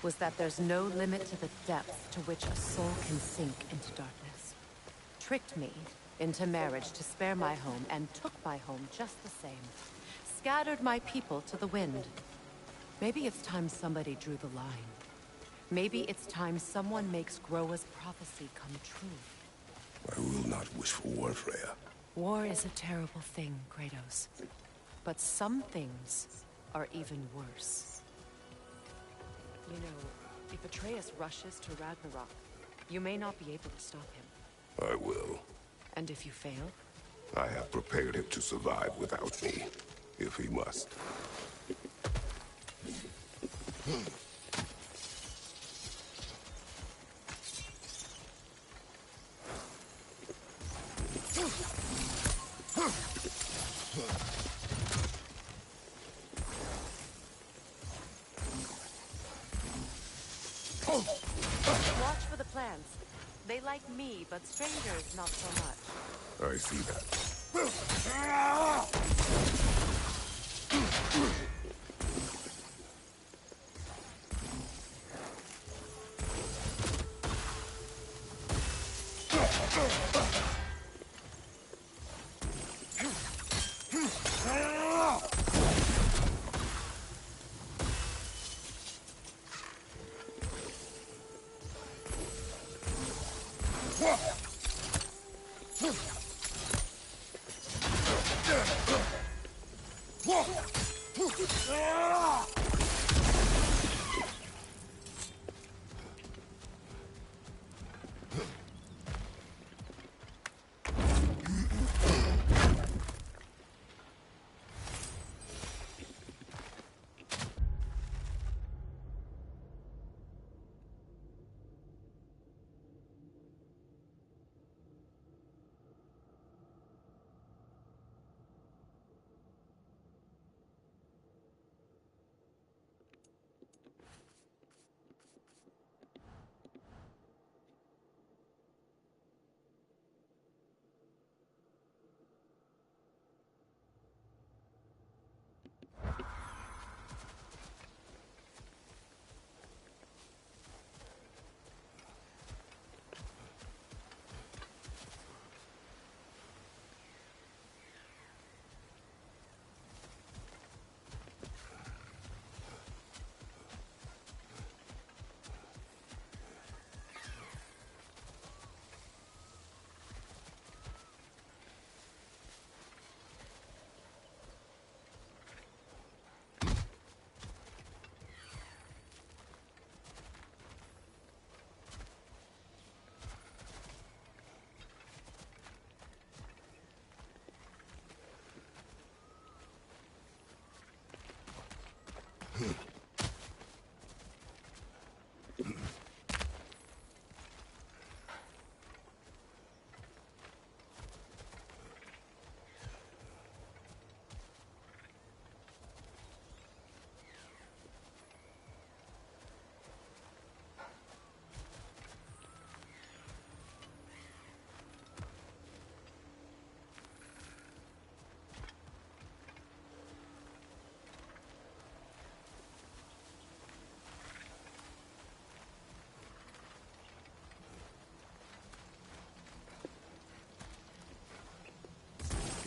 Speaker 1: was that there's no limit to the depth to which a soul can sink into darkness. Tricked me into marriage to spare my home and took my home just the same. Scattered my people to the wind. Maybe it's time somebody drew the line. Maybe it's time someone makes Groa's prophecy come true.
Speaker 2: I will not wish for war, Freya.
Speaker 1: War is a terrible thing, Kratos. But some things are even worse. You know, if Atreus rushes to Ragnarok, you may not be able to stop him.
Speaker 2: I will.
Speaker 1: And if you fail?
Speaker 2: I have prepared him to survive without me, if he must.
Speaker 1: Watch for the plants. They like me, but strangers not so much.
Speaker 2: I see that.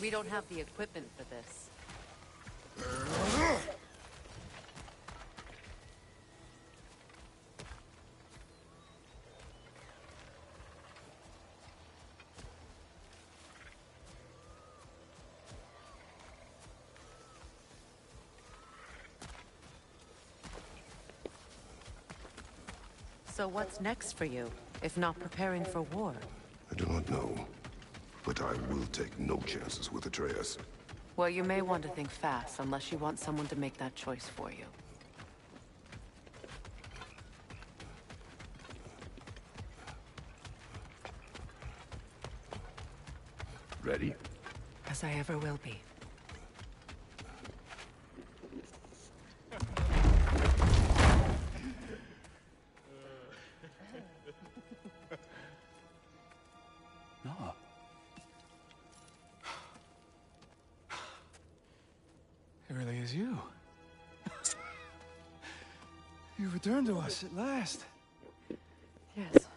Speaker 1: We don't have the equipment for this. So what's next for you, if not preparing for war?
Speaker 2: I do not know, but I will take no chances with Atreus.
Speaker 1: Well, you may want to think fast, unless you want someone to make that choice for you.
Speaker 3: Ready?
Speaker 1: As I ever will be.
Speaker 5: No. It really is you. You returned to us at last.
Speaker 1: Yes.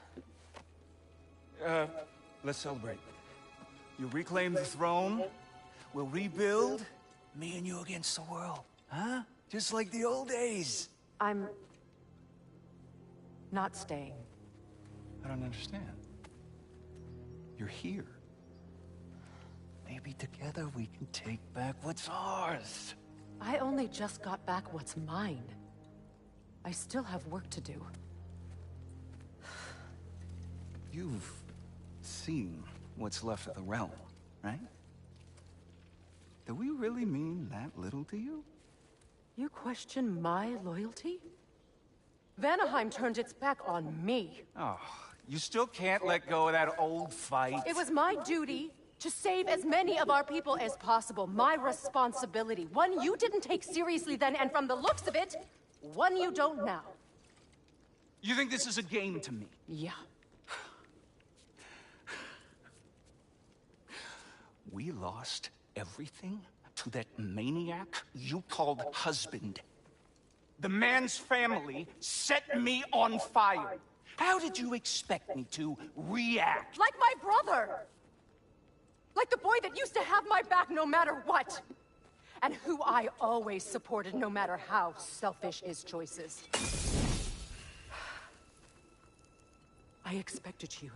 Speaker 5: Let's celebrate. You reclaim the throne. We'll rebuild. Me and you against the world. Huh? Just like the old days.
Speaker 1: I'm... not staying.
Speaker 5: I don't understand. You're here. Maybe together we can take back what's ours.
Speaker 1: I only just got back what's mine. I still have work to do.
Speaker 5: You've seen what's left of the realm, right? Do we really mean that little to you?
Speaker 1: You question my loyalty? Vanaheim turned its back on me.
Speaker 5: Oh, you still can't let go of that old fight?
Speaker 1: It was my duty to save as many of our people as possible. My responsibility. One you didn't take seriously then, and from the looks of it, one you don't now.
Speaker 5: You think this is a game to me?
Speaker 1: Yeah.
Speaker 5: We lost everything to that maniac you called husband. The man's family set me on fire. How did you expect me to react?
Speaker 1: Like my brother! Like the boy that used to have my back no matter what! And who I always supported no matter how selfish his choices. I expected you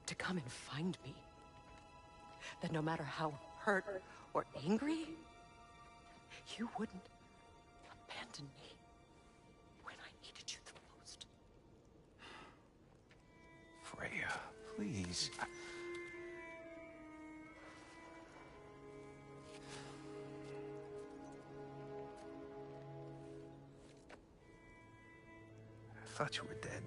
Speaker 1: to come and find me. That no matter how hurt or angry, you wouldn't abandon me when I needed you the most.
Speaker 5: Freya, please. I thought you were dead.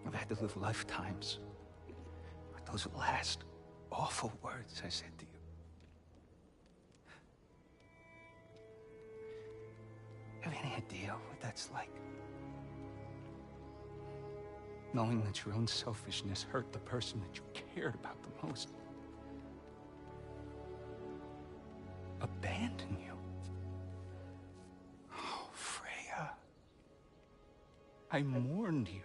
Speaker 5: I've had to live lifetimes with those last awful words I said to you. Have any idea what that's like? Knowing that your own selfishness hurt the person that you cared about the most. Abandon you. Oh, Freya. I mourned you.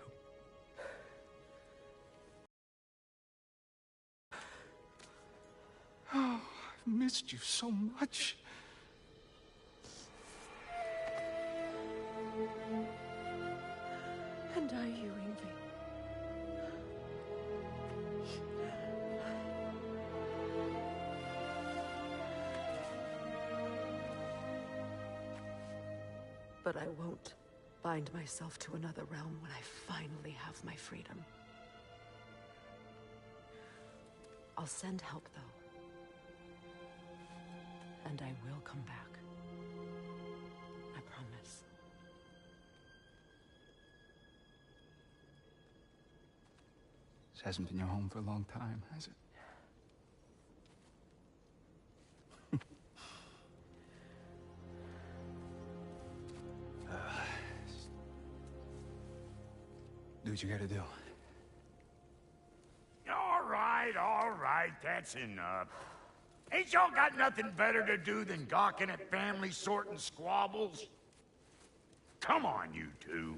Speaker 5: Oh, I've missed you so much.
Speaker 1: And are you, Ingvi? But I won't bind myself to another realm when I finally have my freedom. I'll send help, though. And I will come back. I promise.
Speaker 5: This hasn't been your home for a long time, has it? Do what you gotta do.
Speaker 3: All right, that's enough. Ain't y'all got nothing better to do than gawking at family sorting squabbles? Come on, you two.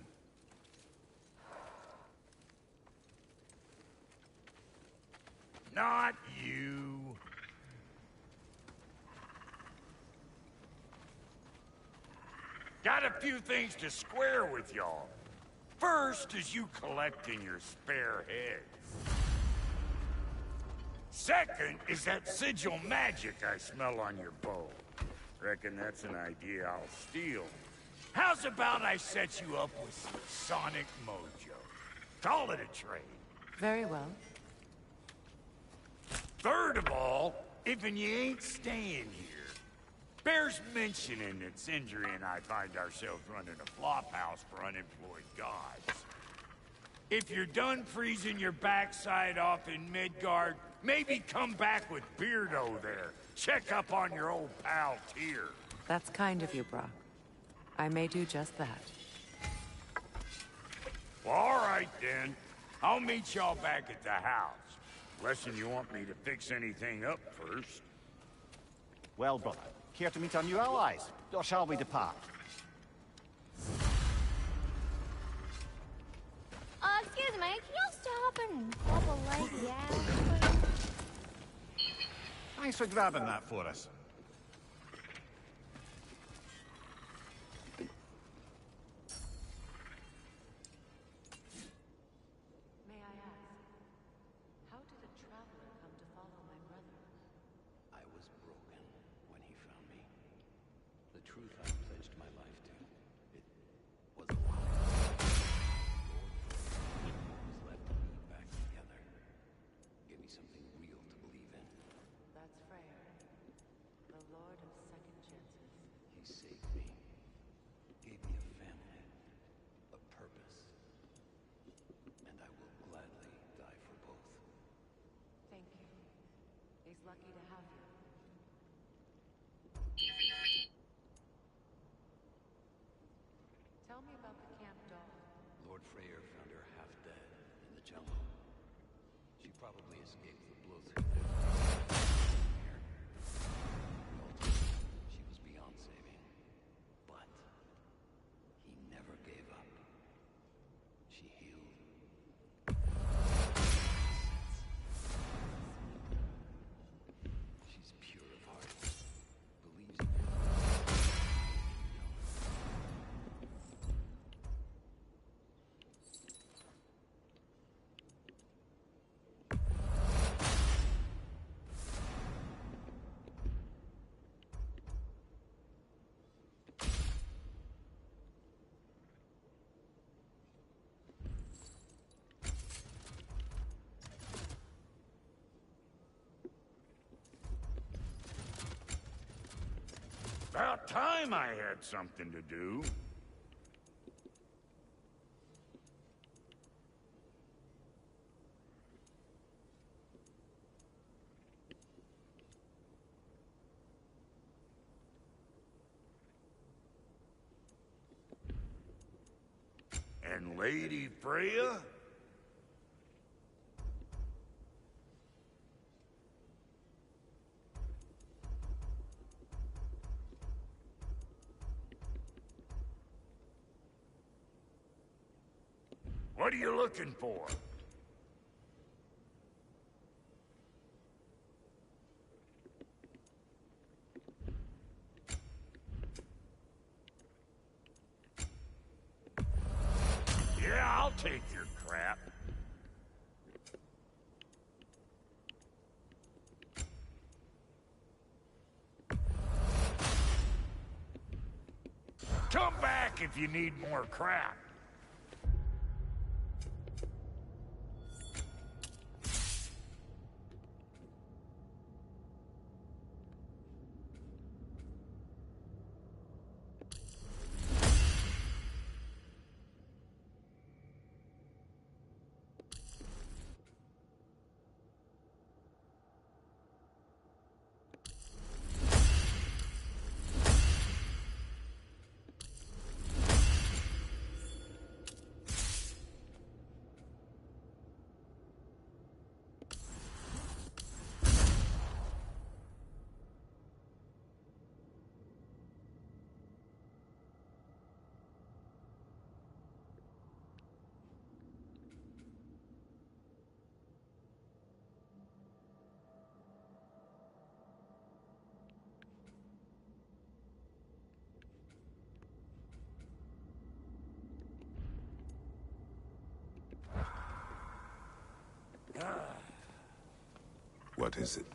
Speaker 3: Not you. Got a few things to square with y'all. First is you collecting your spare heads. Second is that sigil magic I smell on your bow. Reckon that's an idea I'll steal. How's about I set you up with some sonic mojo? Call it a trade.
Speaker 1: Very well.
Speaker 3: Third of all, if you ain't staying here, bears mentioning that Sindri and I find ourselves running a flop house for unemployed gods. If you're done freezing your backside off in Midgard, maybe come back with Beardo there. Check up on your old pal Tyr.
Speaker 1: That's kind of you, Brock. I may do just that.
Speaker 3: Well, all right then. I'll meet y'all back at the house. Unless you want me to fix anything up first.
Speaker 6: Well, brother, care to meet our new allies? Or shall we depart?
Speaker 4: Excuse me, can you stop and help a lady out?
Speaker 6: Thanks for grabbing that for us.
Speaker 1: May I ask, how did a traveler come to follow my brother?
Speaker 7: I was broken when he found me. The truth I pledged my life to, it was a lie. Lord was left to me back together. Give me something real to believe in.
Speaker 1: That's Freyr, the Lord of Second Chances.
Speaker 7: He saved me. Gave me a family. A purpose. And I will gladly die for both.
Speaker 1: Thank you. He's lucky to have you. Tell me about the camp dog.
Speaker 7: Lord Freyr found her half dead in the jungle. She probably escaped the blows here. She was beyond saving. But he never gave up. She healed. She's pure of heart. Believes in you.
Speaker 3: About time I had something to do. And Lady Freya? What are you looking for? Yeah, I'll take your crap. Come back if you need more crap.
Speaker 2: What is it?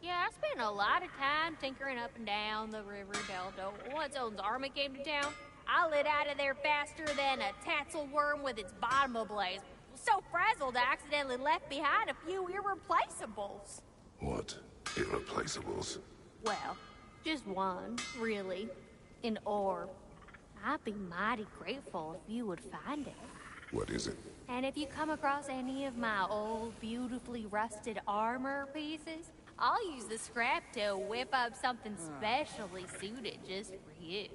Speaker 8: Yeah, I spent a lot of time tinkering up and down the river delta. Once Odin's army came to town, I lit out of there faster than a tassel worm with its bottom ablaze. So frazzled, I accidentally left behind a few irreplaceables.
Speaker 2: What? Irreplaceables?
Speaker 8: Well, just one, really. An orb. I'd be mighty grateful if you would find it.
Speaker 2: What is it?
Speaker 8: And if you come across any of my old, beautifully rusted armor pieces, I'll use the scrap to whip up something specially suited just for you.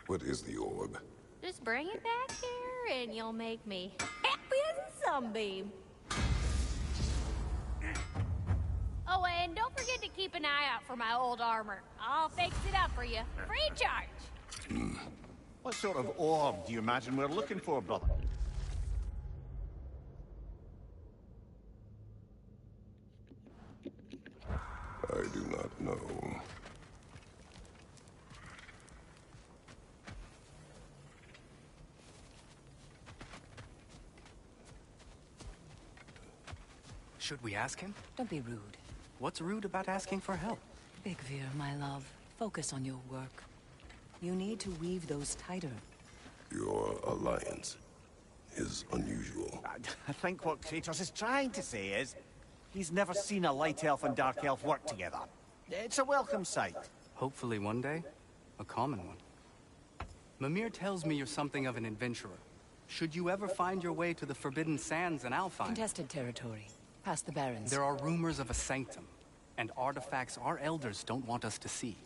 Speaker 2: What is the orb?
Speaker 8: Just bring it back here and you'll make me happy as a sunbeam. Oh, and don't forget to keep an eye out for my old armor. I'll fix it up for you, free of charge.
Speaker 6: What sort of orb do you imagine we're looking for, brother?
Speaker 2: I do not know.
Speaker 9: Should we ask him?
Speaker 10: Don't be rude.
Speaker 9: What's rude about asking for help?
Speaker 10: Big Veer, my love, focus on your work. You need to weave those tighter.
Speaker 2: Your alliance is unusual.
Speaker 6: I think what Kratos is trying to say is, he's never seen a light elf and dark elf work together. It's a welcome sight.
Speaker 9: Hopefully one day, a common one. Mimir tells me you're something of an adventurer. Should you ever find your way to the Forbidden Sands in Alfheim...
Speaker 10: Contested territory. Past the Barrens.
Speaker 9: There are rumors of a sanctum, and artifacts our elders don't want us to see.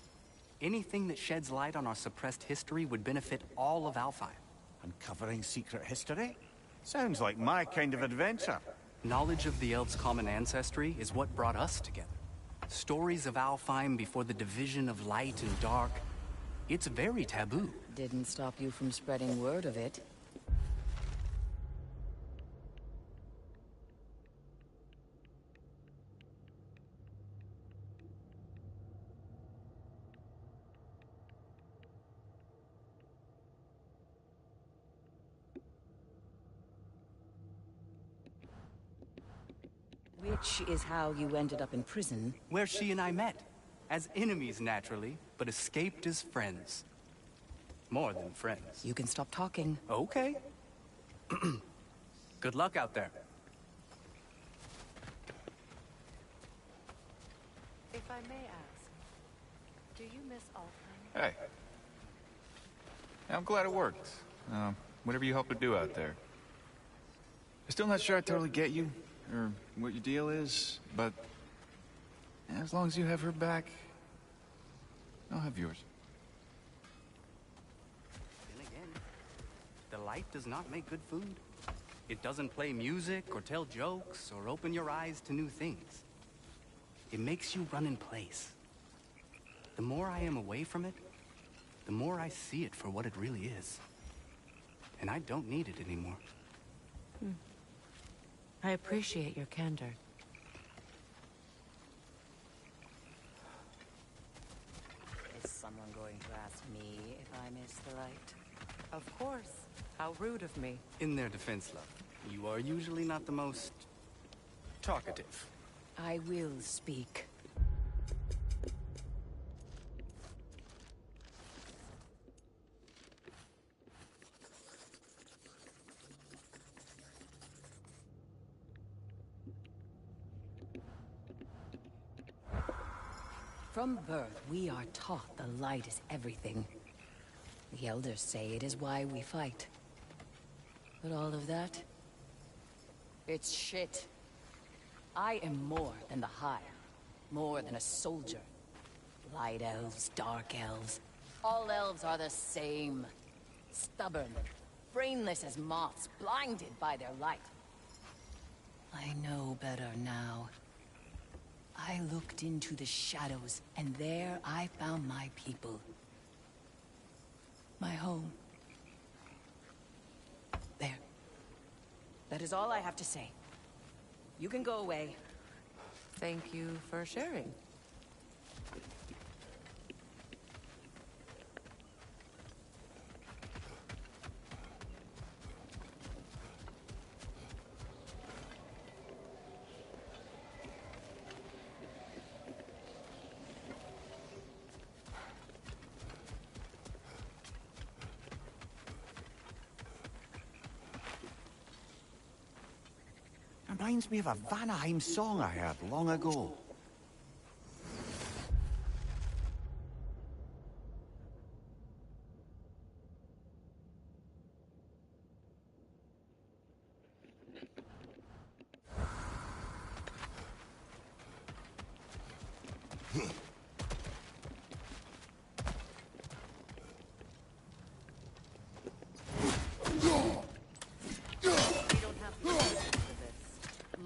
Speaker 9: Anything that sheds light on our suppressed history would benefit all of Alfheim.
Speaker 6: Uncovering secret history? Sounds like my kind of adventure.
Speaker 9: Knowledge of the elves' common ancestry is what brought us together. Stories of Alfheim before the division of light and dark. It's very taboo.
Speaker 10: Didn't stop you from spreading word of it. Which is how you ended up in prison.
Speaker 9: Where she and I met. As enemies, naturally, but escaped as friends. More than friends.
Speaker 10: You can stop talking.
Speaker 9: Okay. Good luck out there.
Speaker 1: If I may ask, do you miss Alfheim?
Speaker 11: Hey. I'm glad it worked. Whatever you helped her do out there. I'm still not sure I totally get you, or what your deal is, but as long as you have her back, I'll have yours.
Speaker 9: Then again, the light does not make good food. It doesn't play music or tell jokes or open your eyes to new things. It makes you run in place. The more I am away from it, the more I see it for what it really is. And I don't need it anymore.
Speaker 1: I appreciate your candor.
Speaker 10: Is someone going to ask me if I miss the light?
Speaker 1: Of course. How rude of me.
Speaker 9: In their defense, love, you are usually not the most talkative.
Speaker 10: I will speak. From birth, we are taught the light is everything. The elders say it is why we fight. But all of that? It's shit. I am more than the High. More than a soldier. Light elves, dark elves. All elves are the same. Stubborn. Brainless as moths, blinded by their light. I know better now. I looked into the shadows, and there I found my people. My home. There. That is all I have to say. You can go away.
Speaker 1: Thank you for sharing.
Speaker 6: reminds me of a Vanaheim song I heard long ago.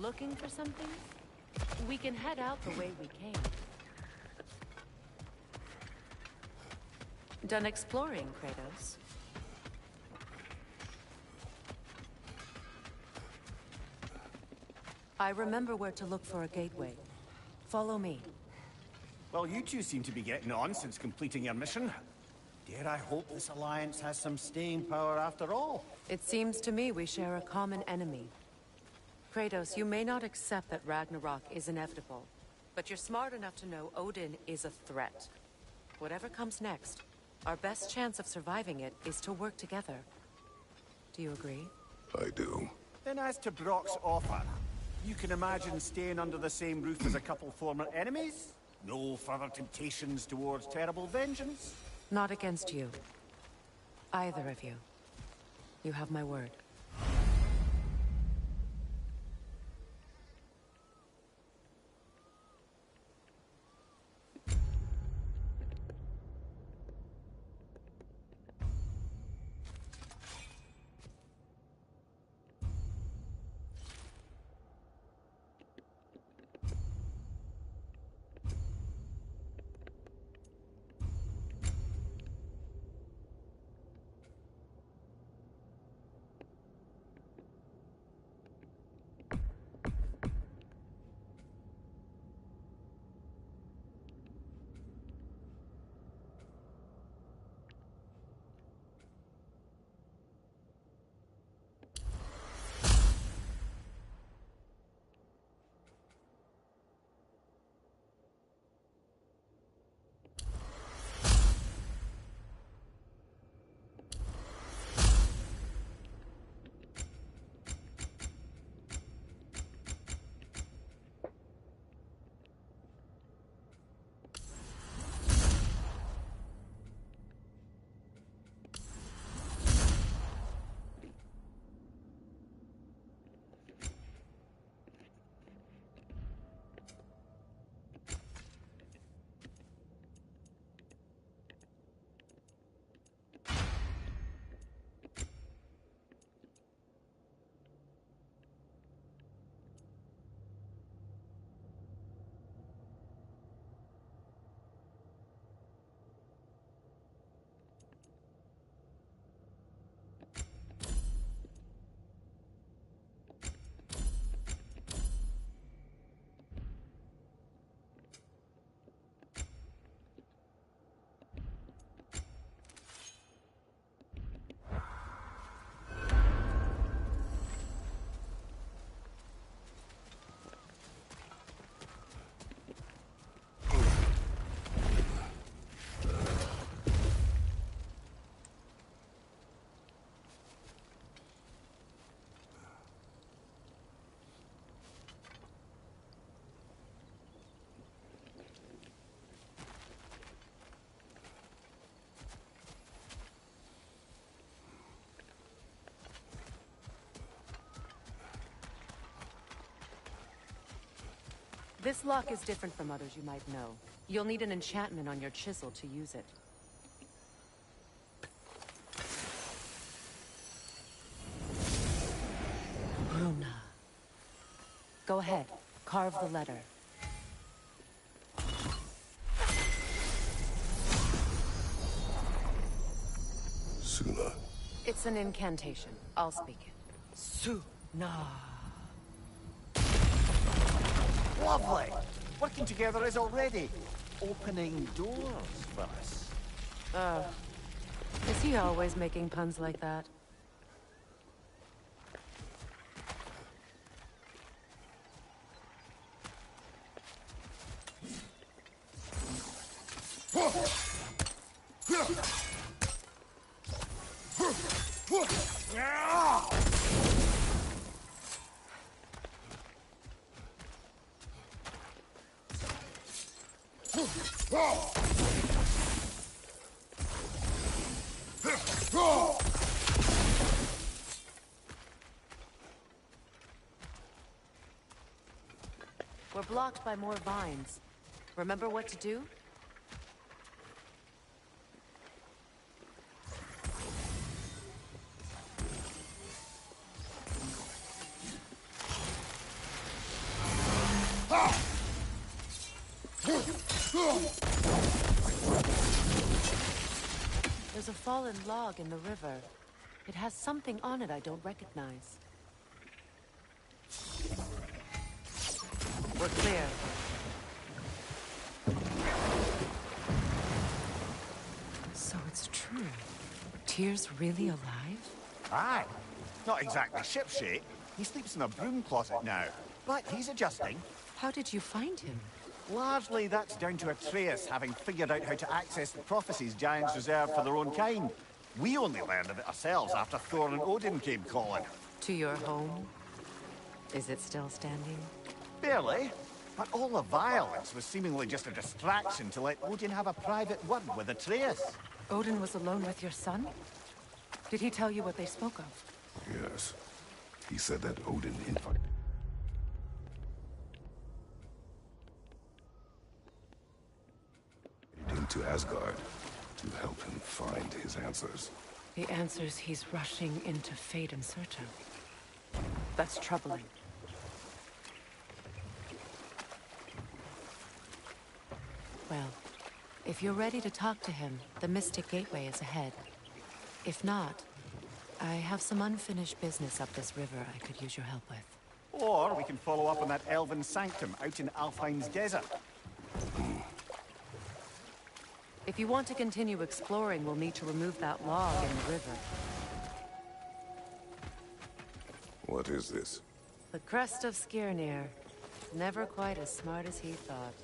Speaker 1: Looking for something? We can head out the way we came. Done exploring, Kratos? I remember where to look for a gateway. Follow me.
Speaker 6: Well, you two seem to be getting on since completing your mission. Dare I hope this alliance has some staying power after all?
Speaker 1: It seems to me we share a common enemy. Kratos, you may not accept that Ragnarok is inevitable, but you're smart enough to know Odin is a threat. Whatever comes next, our best chance of surviving it is to work together. Do you agree?
Speaker 2: I do.
Speaker 6: Then as to Brock's offer, you can imagine staying under the same roof as a couple former enemies? No further temptations towards terrible vengeance?
Speaker 1: Not against you. Either of you. You have my word. This lock is different from others you might know. You'll need an enchantment on your chisel to use it. Bruna. Go ahead. Carve the letter.
Speaker 2: Suna.
Speaker 1: It's an incantation. I'll speak it. Suna.
Speaker 6: Lovely! Working together is already opening doors for us.
Speaker 1: Is he always making puns like that? We're blocked by more vines. Remember what to do? There's a fallen log in the river. It has something on it I don't recognize. We're clear. So it's true. Tyr's really alive?
Speaker 6: Aye. Not exactly shipshape. He sleeps in a broom closet now. But he's adjusting.
Speaker 1: How did you find him?
Speaker 6: Largely, that's down to Atreus having figured out how to access the prophecies giants reserved for their own kind. We only learned of it ourselves after Thor and Odin came calling.
Speaker 1: To your home? Is it still standing?
Speaker 6: Barely. But all the violence was seemingly just a distraction to let Odin have a private word with Atreus.
Speaker 1: Odin was alone with your son? Did he tell you what they spoke of?
Speaker 2: Yes. He said that Odin invited him to Asgard to help him find his answers.
Speaker 1: The answers he's rushing into fate in search of. That's troubling. Well, if you're ready to talk to him, the Mystic Gateway is ahead. If not, I have some unfinished business up this river I could use your help with.
Speaker 6: Or we can follow up on that elven sanctum out in Alfheim's desert.
Speaker 1: If you want to continue exploring, we'll need to remove that log in the river.
Speaker 2: What is this?
Speaker 1: The crest of Skirnir. Never quite as smart as he thought.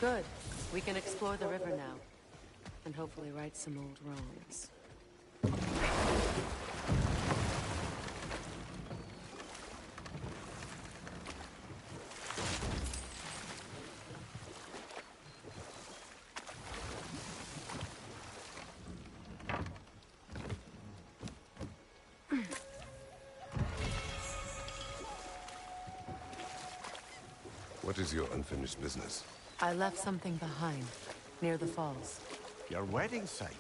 Speaker 1: Good. We can explore the river now. And hopefully right some old wrongs.
Speaker 2: What is your unfinished business?
Speaker 1: I left something behind, near the falls.
Speaker 6: Your wedding site.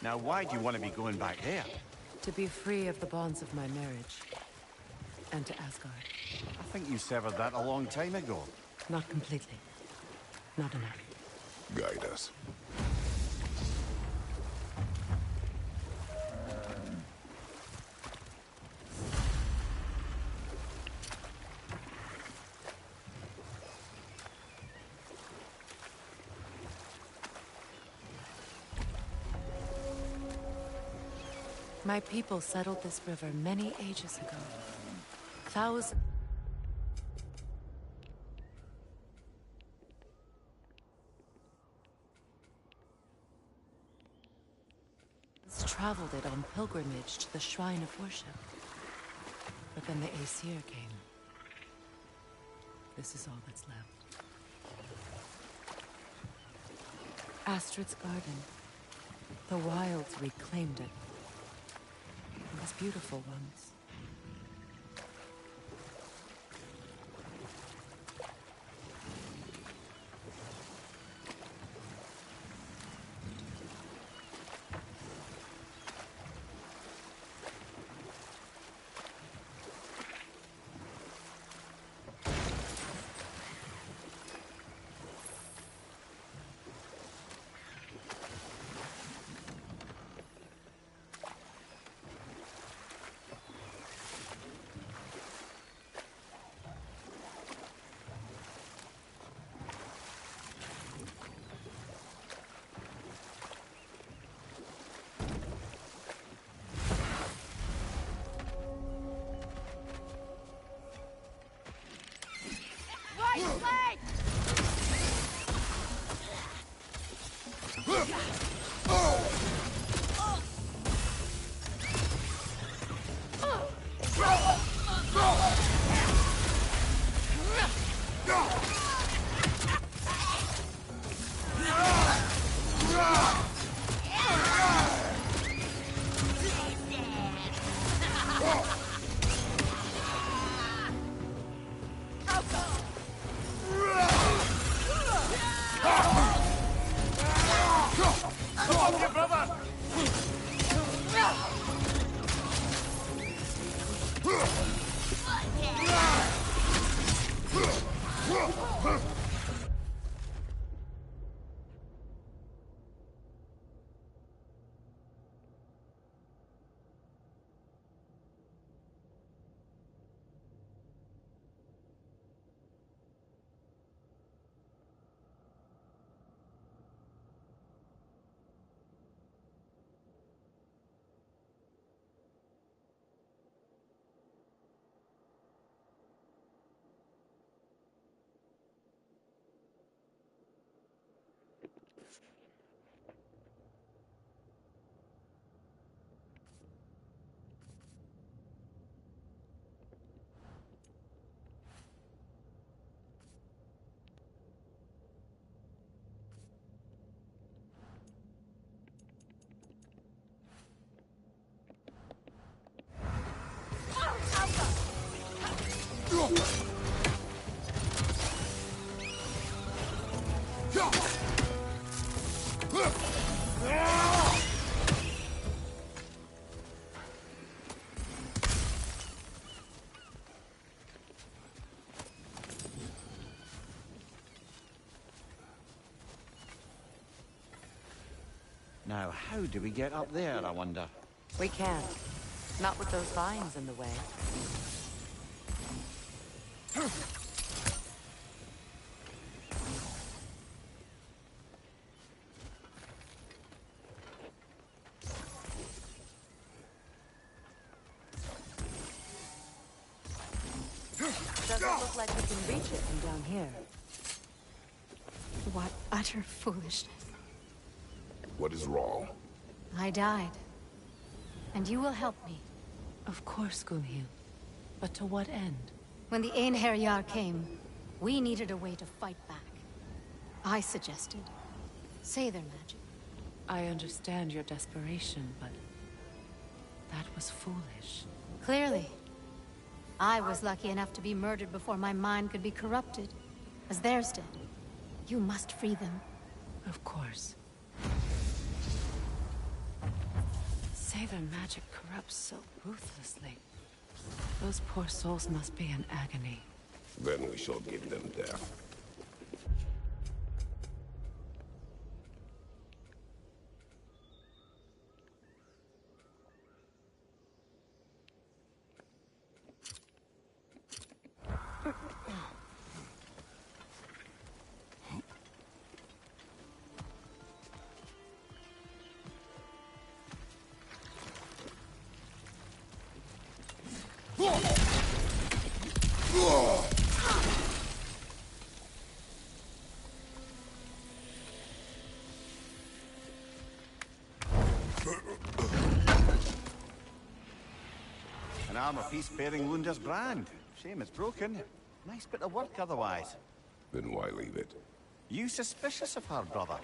Speaker 6: Now why do you want to be going back there?
Speaker 1: To be free of the bonds of my marriage. And to Asgard.
Speaker 6: I think you severed that a long time ago.
Speaker 1: Not completely. Not enough.
Speaker 2: Guide us.
Speaker 1: My people settled this river many ages ago. Thousands traveled it on pilgrimage to the shrine of worship. But then the Aesir came. This is all that's left. Astrid's garden. The wilds reclaimed it. It was beautiful once.
Speaker 6: Now, how do we get up there, I wonder?
Speaker 1: We can't. Not with those vines in the way. Doesn't look like we can reach it from down here.
Speaker 12: What utter foolishness.
Speaker 2: What is wrong?
Speaker 12: I died. And you will help me.
Speaker 1: Of course, Gunhild. But to what end?
Speaker 12: When the Einherjar came, we needed a way to fight back. I suggested Say their magic.
Speaker 1: I understand your desperation, but that was foolish.
Speaker 12: Clearly. I was lucky enough to be murdered before my mind could be corrupted, as theirs did. You must free them.
Speaker 1: Of course. Say their magic corrupts so ruthlessly. Those poor souls must be in agony.
Speaker 2: Then we shall give them death.
Speaker 6: An armor piece bearing Lunda's brand. Shame it's broken. Nice bit of work otherwise.
Speaker 2: Then why leave it?
Speaker 6: You suspicious of her, brother?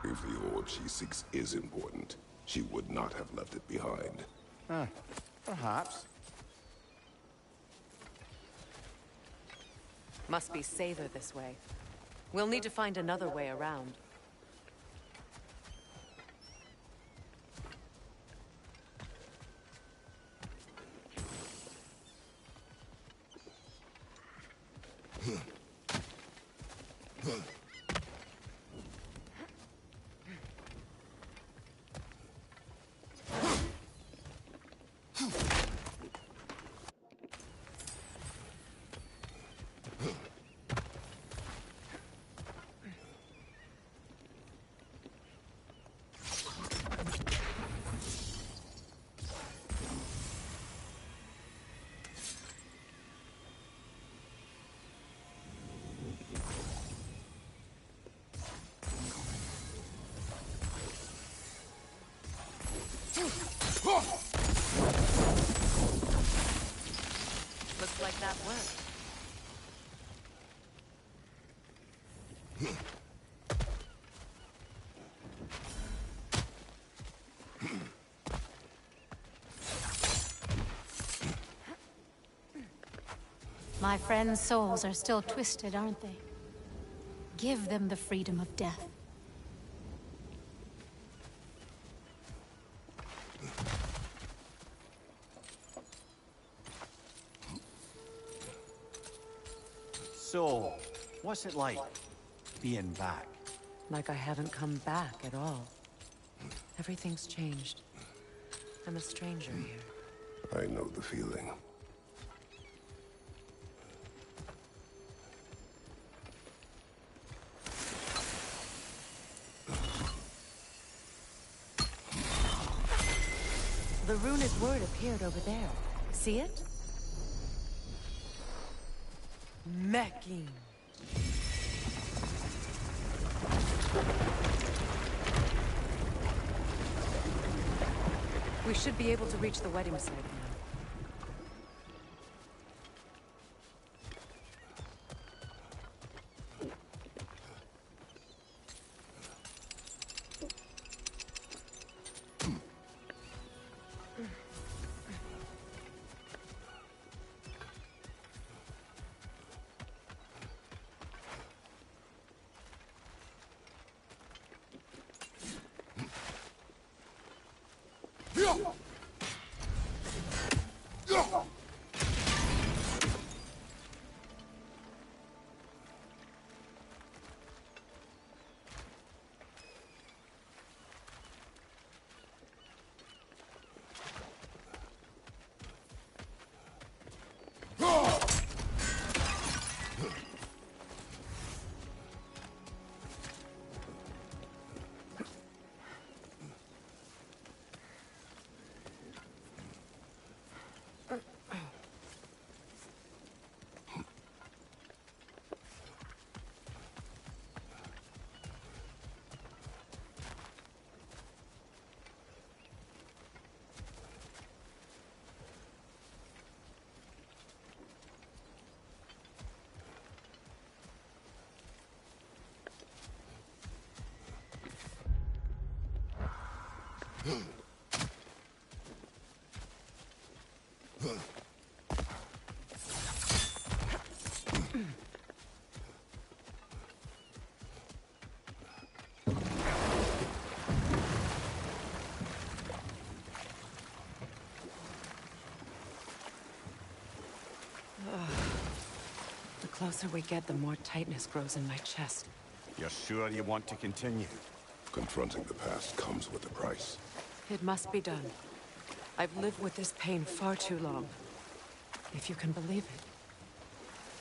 Speaker 2: If the orb she seeks is important, she would not have left it behind.
Speaker 6: Perhaps.
Speaker 1: Must be safer this way. We'll need to find another way around. Looks like that worked.
Speaker 12: My friends' souls are still twisted, aren't they? Give them the freedom of death.
Speaker 6: So, what's it like, being back?
Speaker 1: Like I haven't come back at all. Everything's changed. I'm a stranger here.
Speaker 2: I know the feeling.
Speaker 1: The runic word appeared over there. See it? Mecking. We should be able to reach the wedding site now. The closer we get, the more tightness grows in my chest.
Speaker 6: You're sure you want to continue?
Speaker 2: Confronting the past comes with a price.
Speaker 1: It must be done. I've lived with this pain far too long. If you can believe it.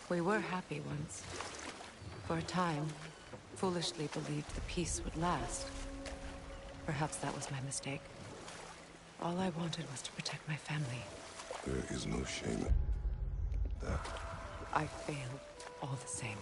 Speaker 1: We were happy once. For a time, foolishly believed the peace would last. Perhaps that was my mistake. All I wanted was to protect my family.
Speaker 2: There is no shame in that.
Speaker 1: I failed, all the same.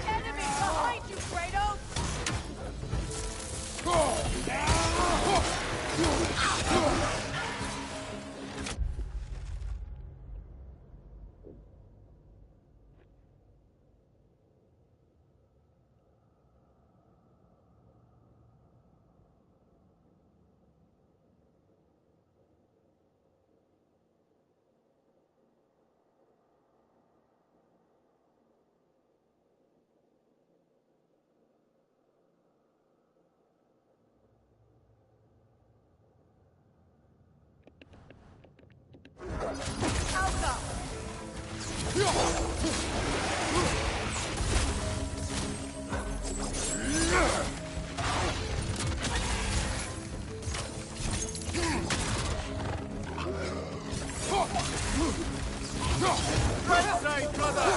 Speaker 4: Enemy behind you, Kratos!
Speaker 6: Right side, brother!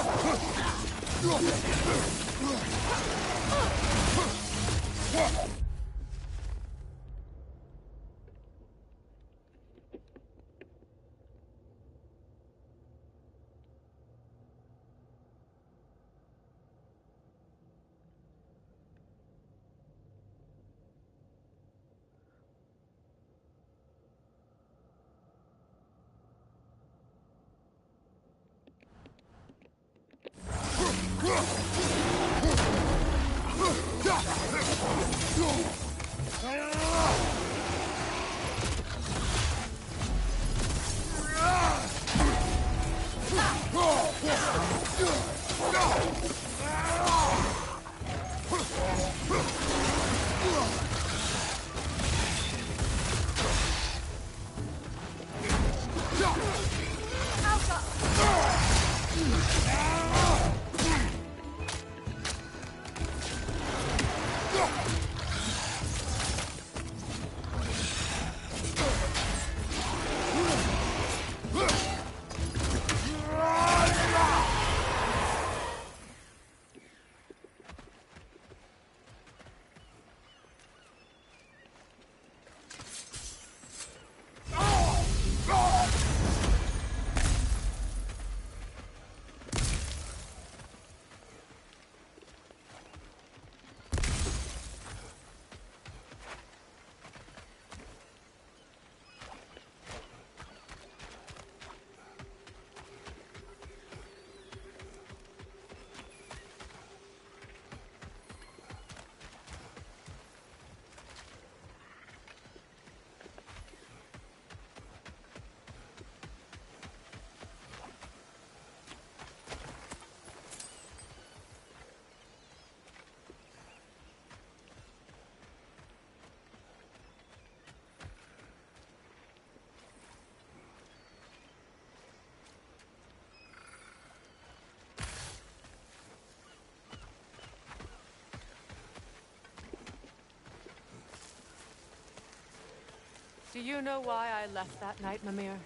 Speaker 1: Do you know why I left that night, Mimir?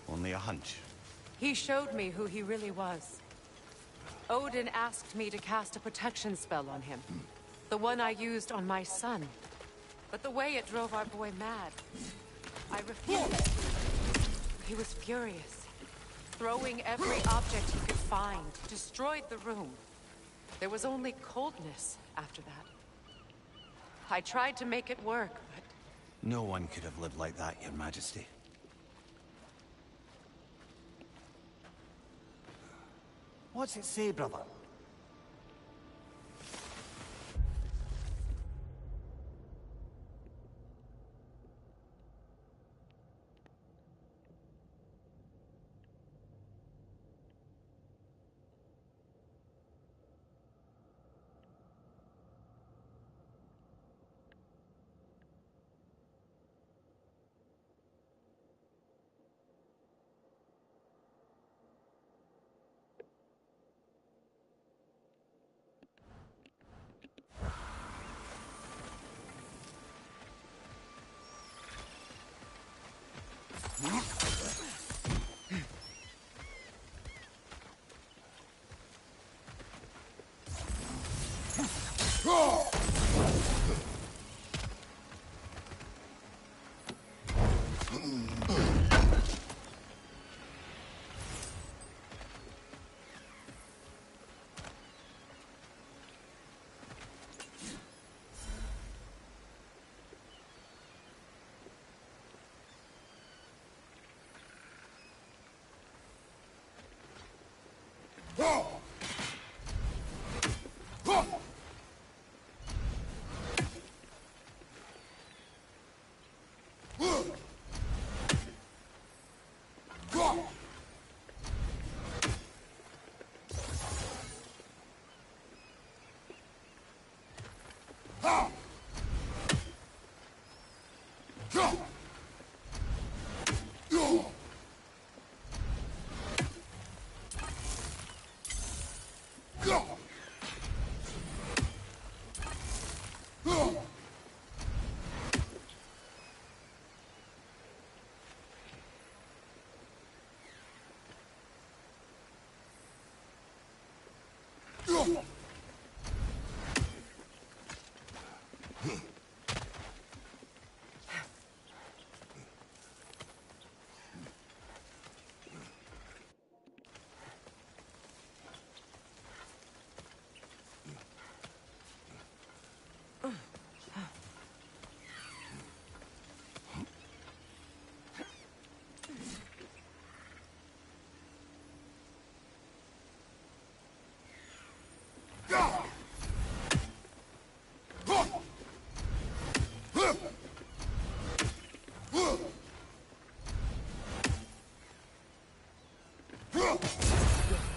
Speaker 6: Only a hunch.
Speaker 1: He showed me who he really was. Odin asked me to cast a protection spell on him. The one I used on my son. But the way it drove our boy mad, I refused. He was furious, throwing every object he could find, destroyed the room. There was only coldness after that. I tried to make it work, but...
Speaker 6: No one could have lived like that, Your Majesty. What's it say, brother?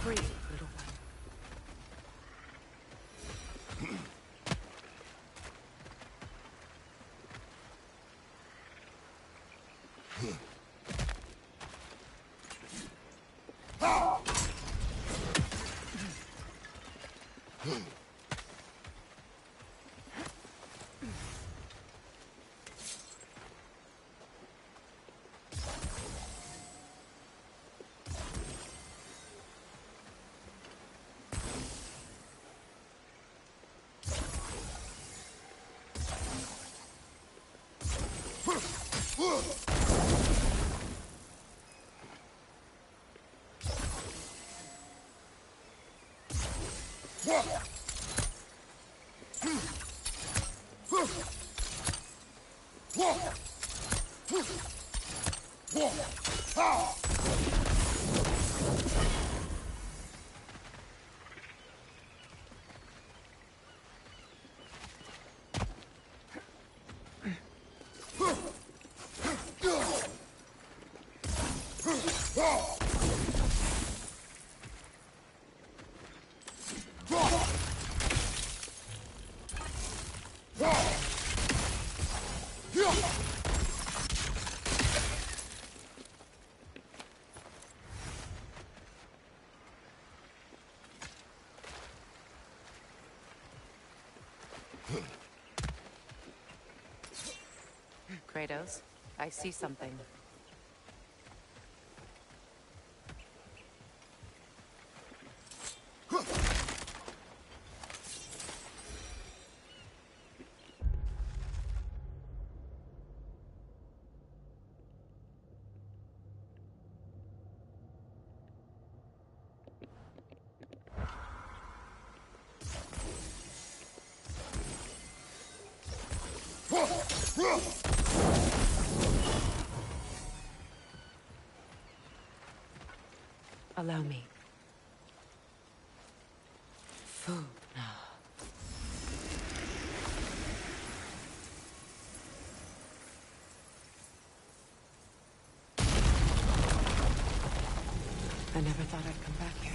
Speaker 1: Free, little one. Kratos? I see something. Allow me. Food. I never thought I'd come back here.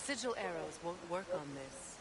Speaker 1: Sigil arrows won't work on this.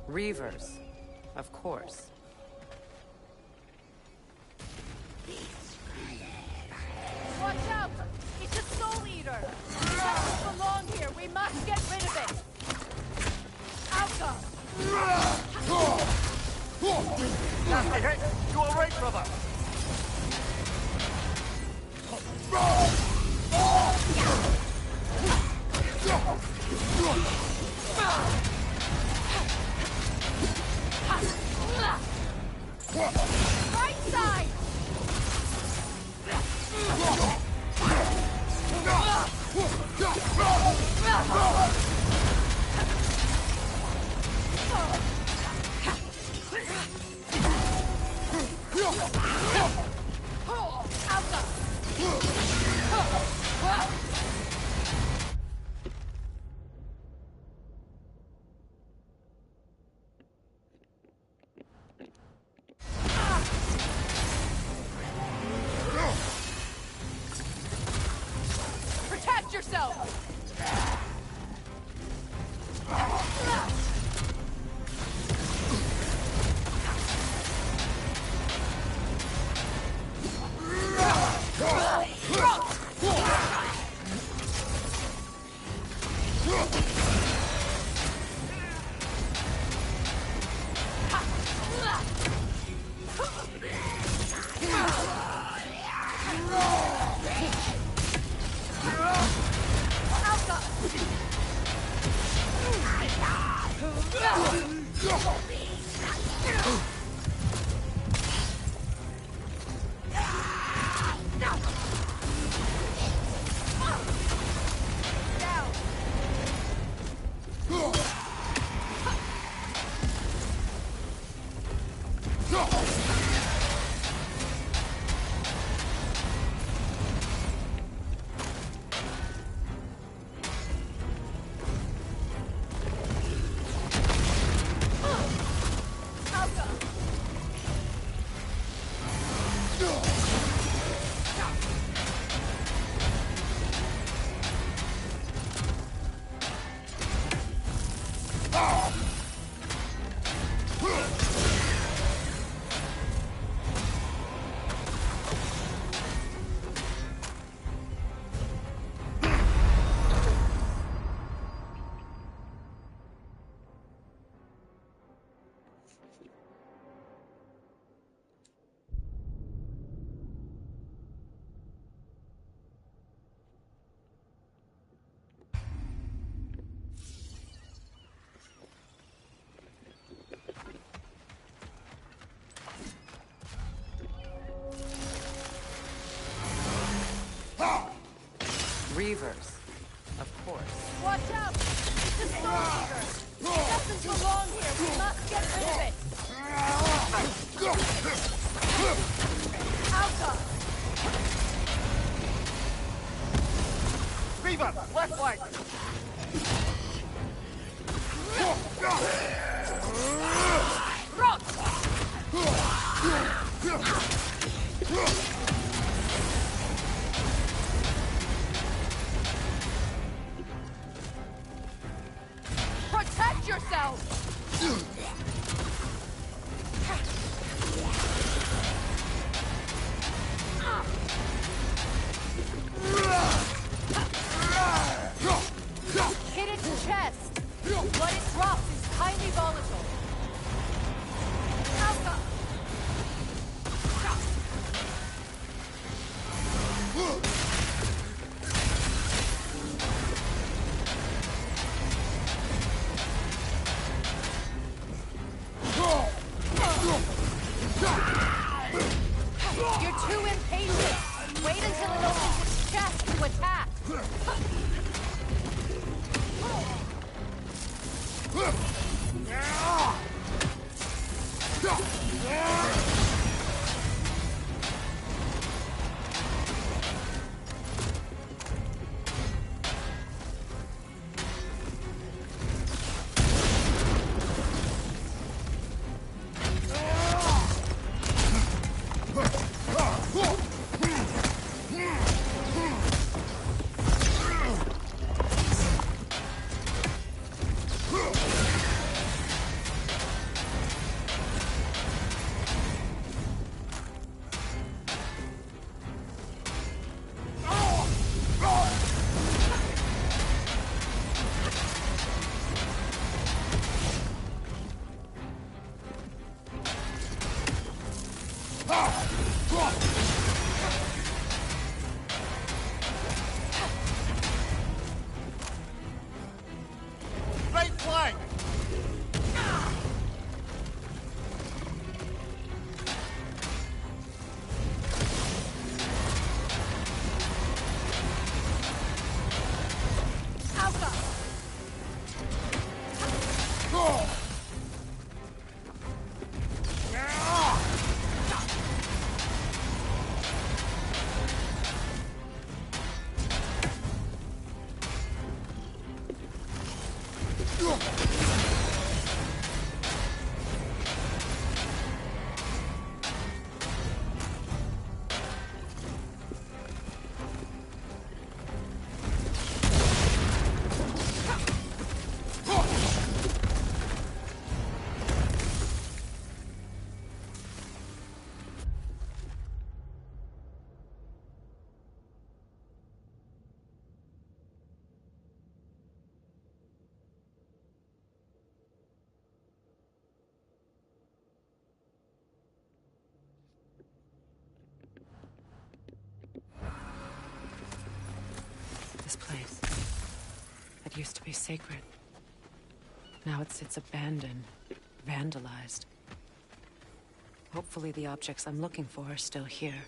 Speaker 1: Reavers, of course.
Speaker 4: Watch out! It's a soul eater! It doesn't belong here! We must get rid of it! Alka!
Speaker 6: Nasty hit! You alright, brother?
Speaker 4: Right side! Protect yourself!
Speaker 1: Reavers, of course.
Speaker 4: Watch out! It's a Stormweaver! It doesn't belong here! We must get rid of it! Alka!
Speaker 6: Reaver, left flank!
Speaker 4: Rot! Protect yourself! Hit its chest! What it drops is highly volatile. Alpha! You're too impatient! Wait until it opens its chest to attack!
Speaker 6: Right flank!
Speaker 1: This place. It used to be sacred. Now it sits abandoned, vandalized. Hopefully the objects I'm looking for are still here.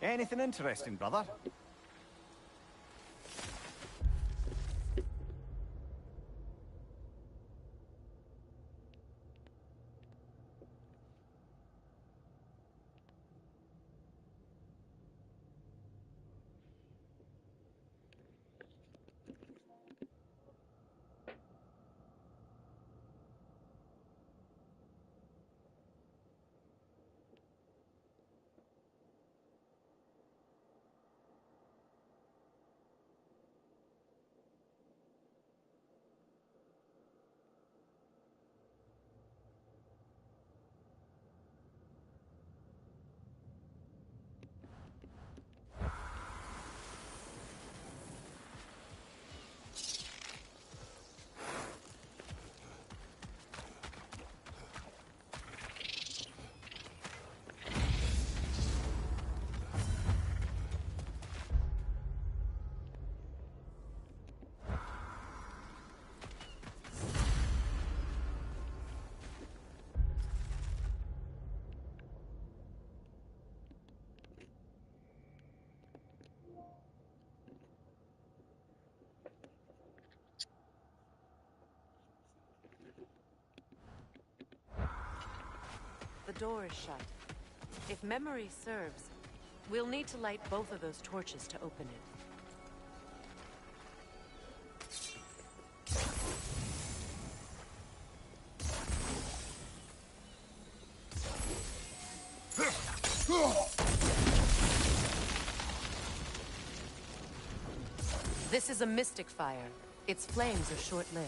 Speaker 6: Anything interesting, brother?
Speaker 1: The door is shut. If memory serves, we'll need to light both of those torches to open it. This is a mystic fire. Its flames are short-lived.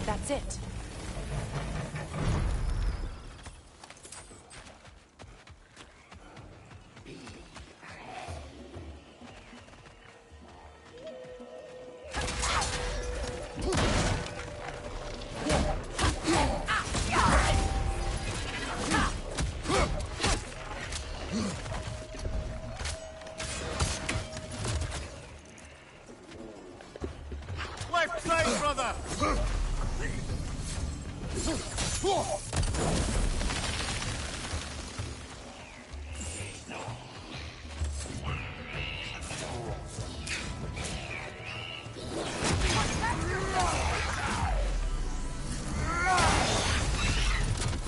Speaker 1: That's it.
Speaker 6: Left side, brother!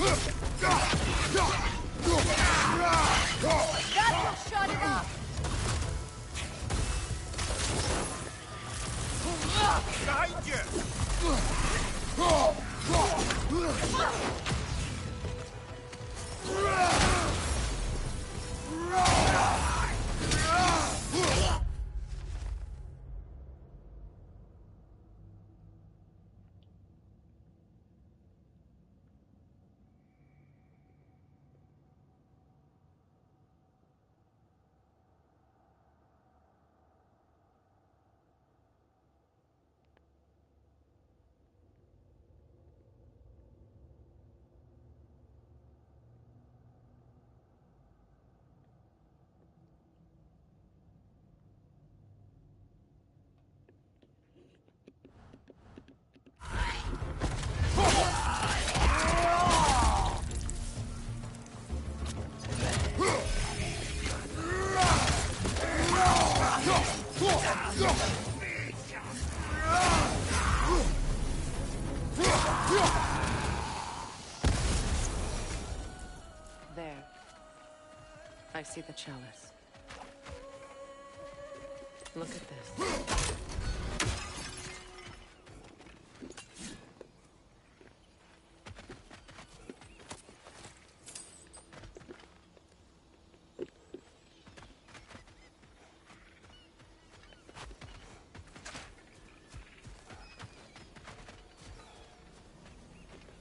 Speaker 4: That will shut it up!
Speaker 6: Behind you!
Speaker 1: There. I see the chalice. Look at this.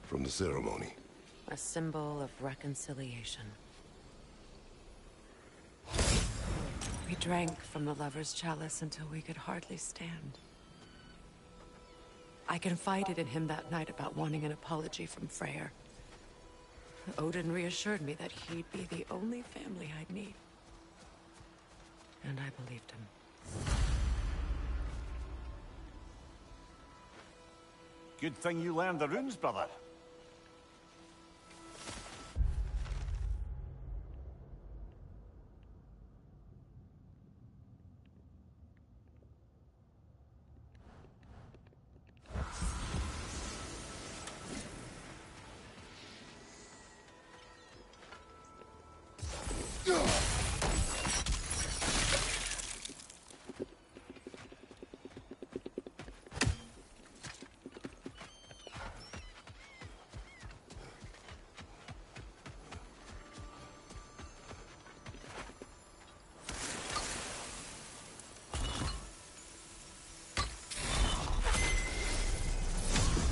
Speaker 2: From the ceremony.
Speaker 1: A symbol of reconciliation. We drank from the lover's chalice until we could hardly stand. I confided in him that night about wanting an apology from Freyr. Odin reassured me that he'd be the only family I'd need. And I believed him.
Speaker 6: Good thing you learned the runes, brother.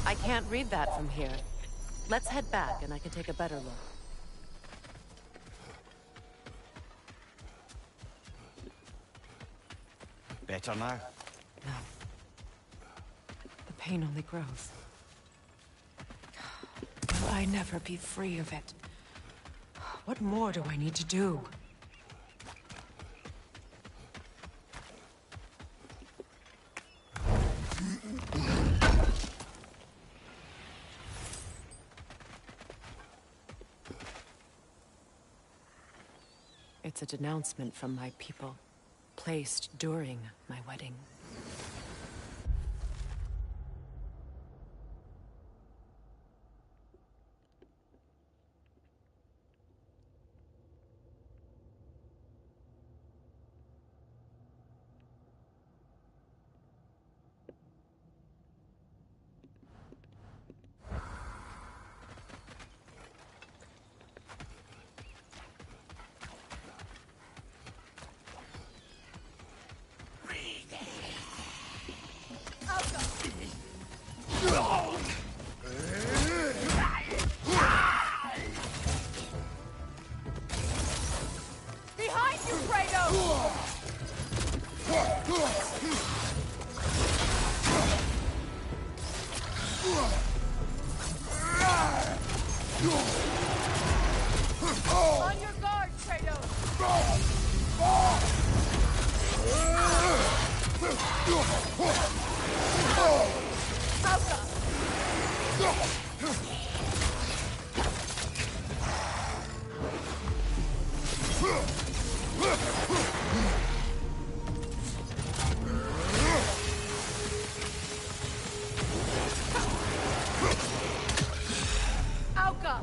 Speaker 1: I can't read that from here. Let's head back and I can take a better look.
Speaker 6: Better now?
Speaker 1: No. The pain only grows. Will I never be free of it? What more do I need to do? It's a denouncement from my people, placed during my wedding.
Speaker 4: Behind you, Kratos! On your guard, Alka!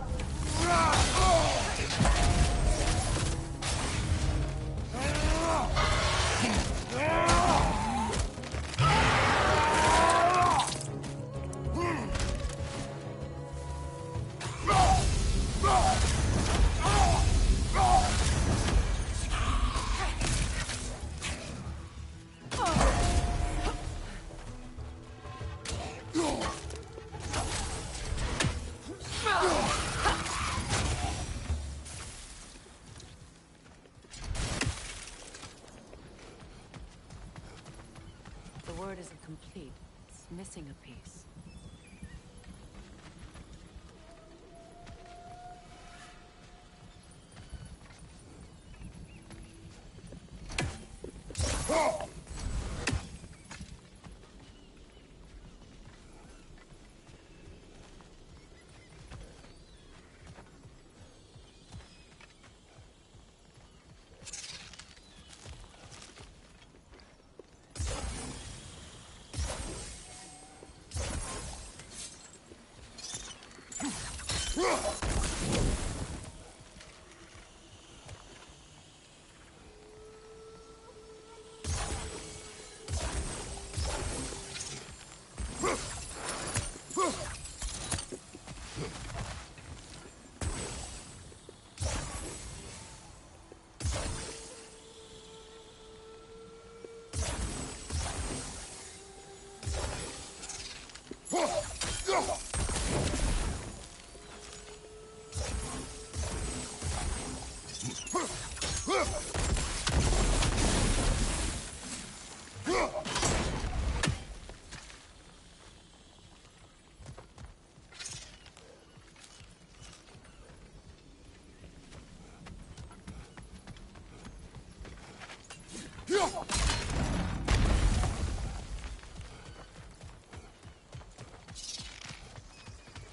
Speaker 1: just missing a piece.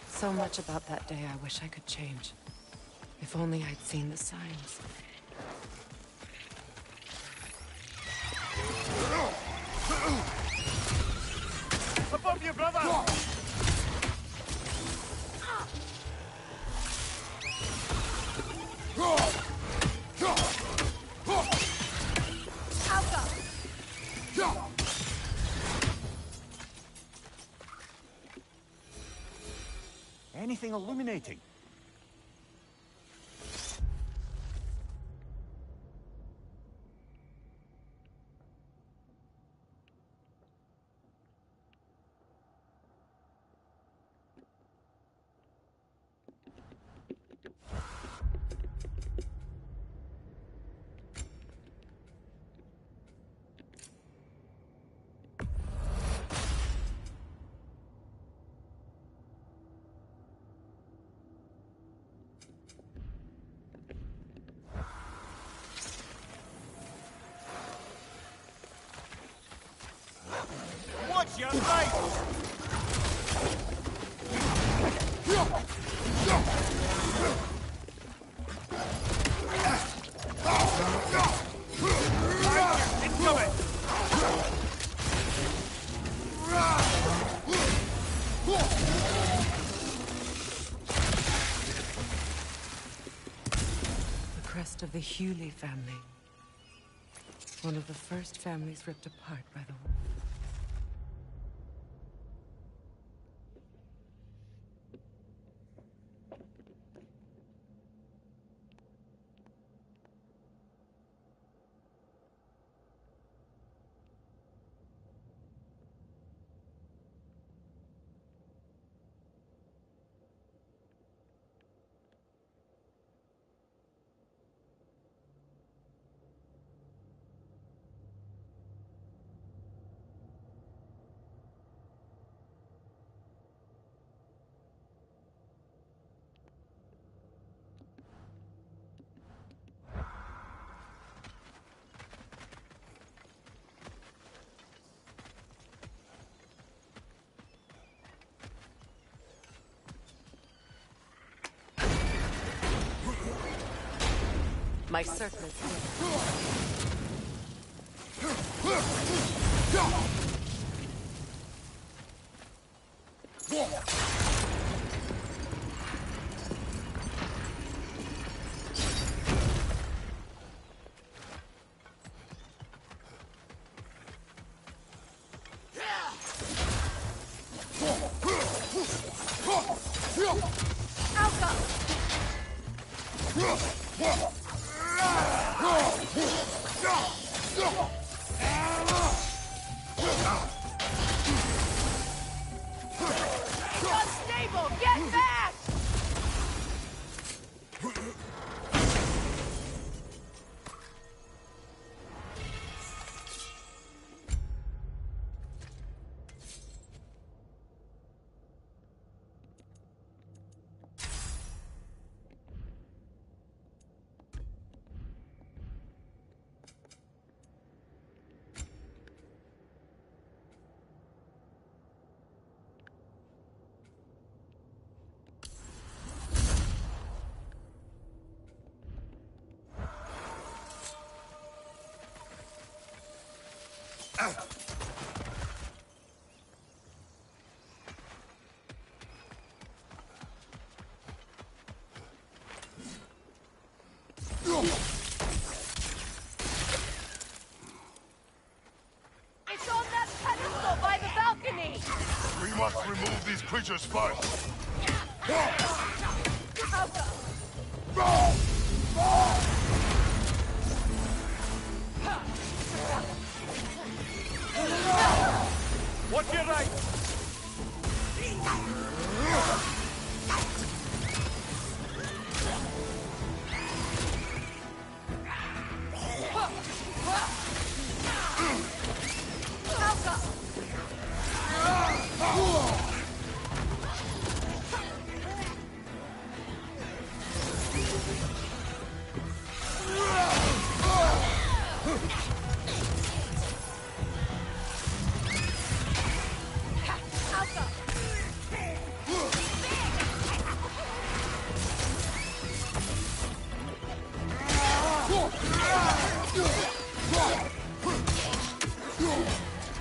Speaker 1: So much about that day I wish I could change. If only I'd seen the signs.
Speaker 6: Above you, brother! Anything illuminating? Watch your right!
Speaker 1: The crest of the Hewley family. One of the first families ripped apart by the war. My circlet.
Speaker 4: Unstable! Get back!
Speaker 2: archers first!
Speaker 3: Watch your right!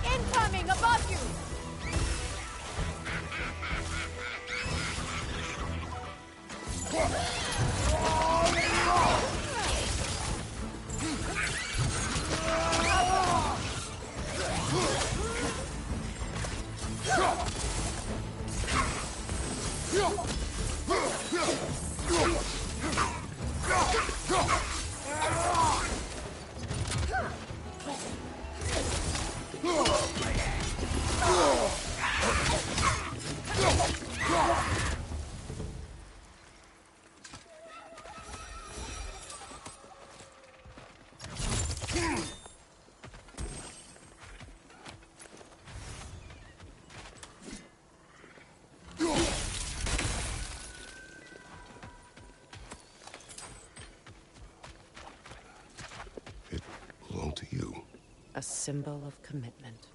Speaker 4: Incoming above you!
Speaker 2: It belonged to you.
Speaker 1: A symbol of commitment.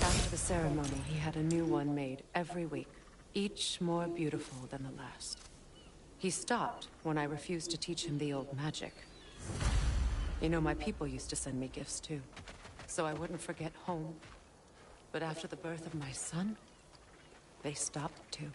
Speaker 1: After the ceremony, he had a new one made every week, each more beautiful than the last. He stopped when I refused to teach him the old magic. You know, my people used to send me gifts too, so I wouldn't forget home. But after the birth of my son, they stopped too.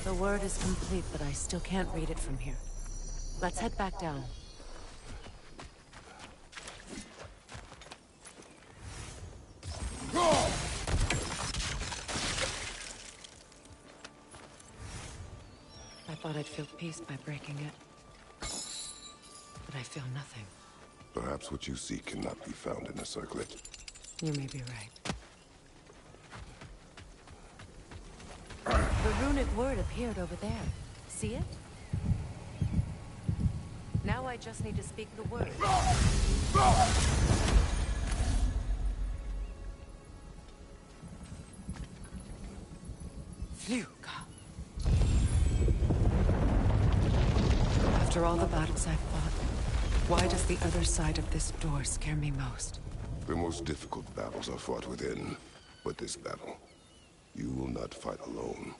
Speaker 1: The word is complete, but I still can't read it from here. Let's head back down. I thought I'd feel peace by breaking it. But I feel nothing.
Speaker 2: Perhaps what you seek cannot be found in a circlet.
Speaker 1: You may be right. The runic word appeared over there. See it? Now I just need to speak the word. Phew, God. After all the battles I've fought, why does the other side of this door scare me most?
Speaker 2: The most difficult battles are fought within. But this battle, you will not fight alone.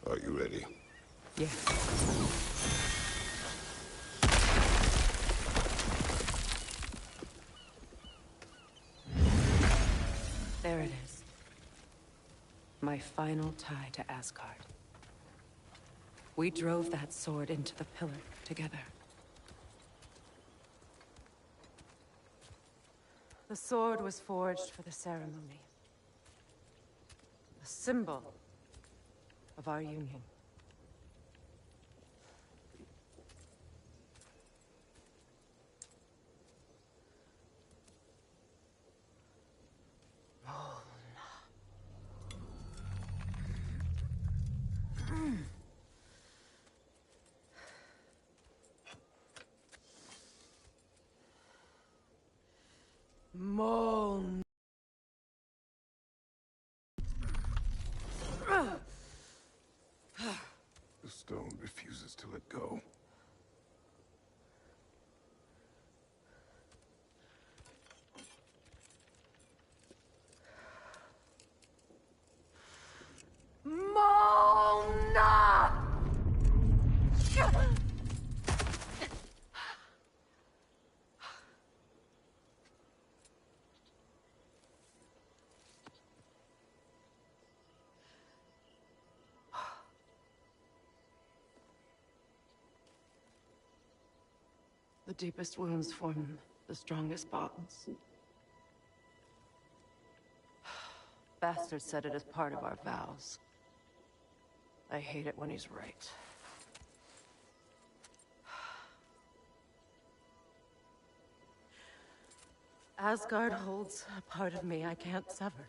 Speaker 2: Are you ready?
Speaker 1: Yes. There it is. My final tie to Asgard. We drove that sword into the pillar together. The sword was forged for the ceremony. A symbol of our union. Moan.
Speaker 2: The stone refuses to let go.
Speaker 1: Mona! The deepest wounds form the strongest bonds. Bastard said it as part of our vows. I hate it when he's right. Asgard holds a part of me I can't sever.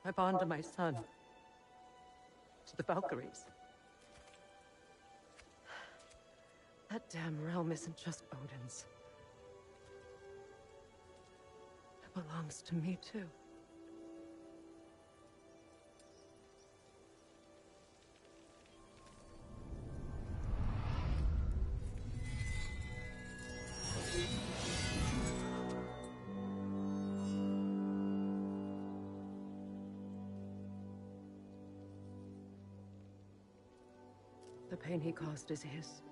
Speaker 1: I bond to my son. To the Valkyries. That damn realm isn't just Odin's. It belongs to me, too. The pain he caused is his.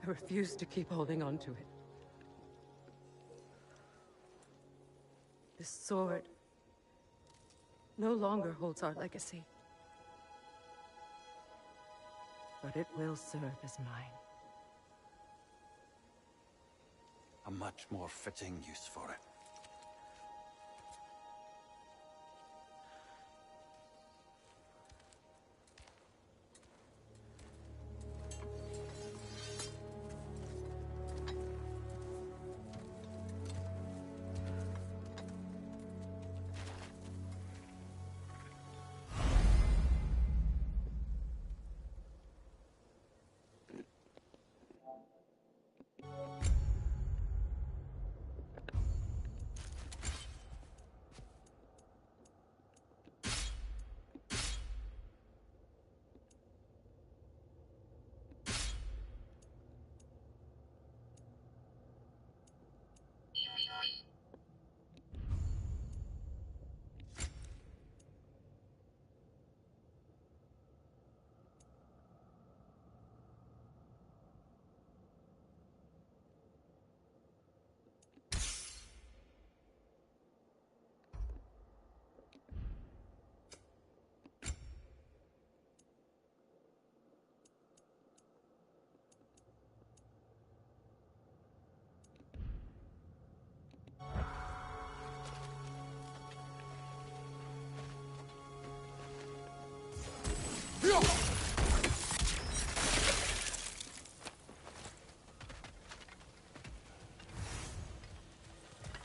Speaker 1: I refuse to keep holding on to it. This sword no longer holds our legacy. But it will serve as mine.
Speaker 7: A much more fitting use for it.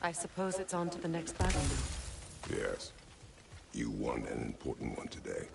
Speaker 1: I suppose it's on to the next battle now.
Speaker 2: Yes. You won an important one today.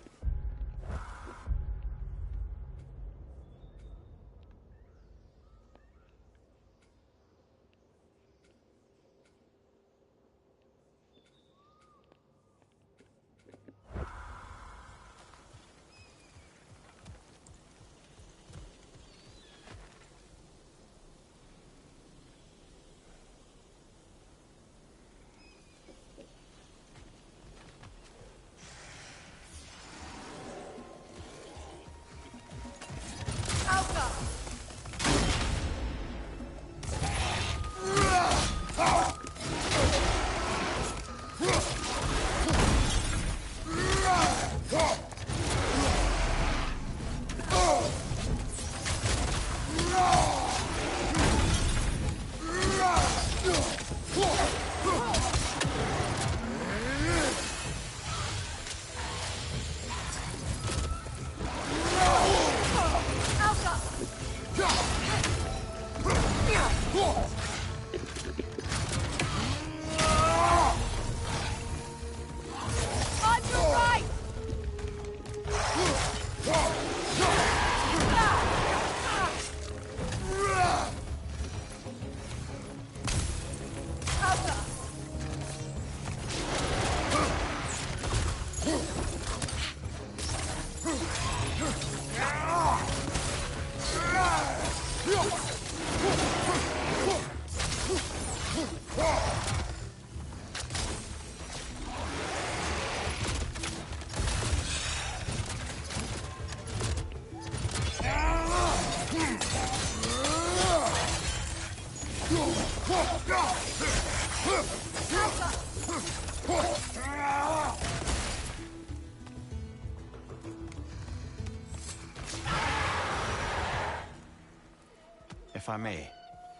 Speaker 6: If I may.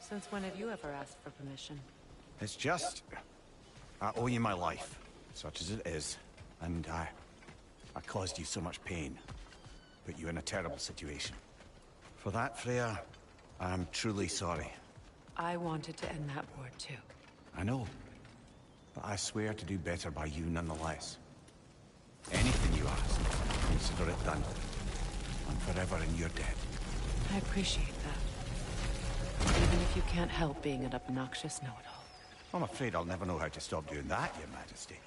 Speaker 1: Since when have you ever asked for permission?
Speaker 6: It's just... I owe you my life, such as it is. And I caused you so much pain. Put you in a terrible situation. For that, Freya, I'm truly sorry.
Speaker 1: I wanted to end that war too.
Speaker 6: I know. But I swear to do better by you nonetheless. Anything you ask, consider it done. I'm forever in your debt.
Speaker 1: I appreciate that. Even if you can't help being an obnoxious know-it-all.
Speaker 6: I'm afraid I'll never know how to stop doing that, Your Majesty.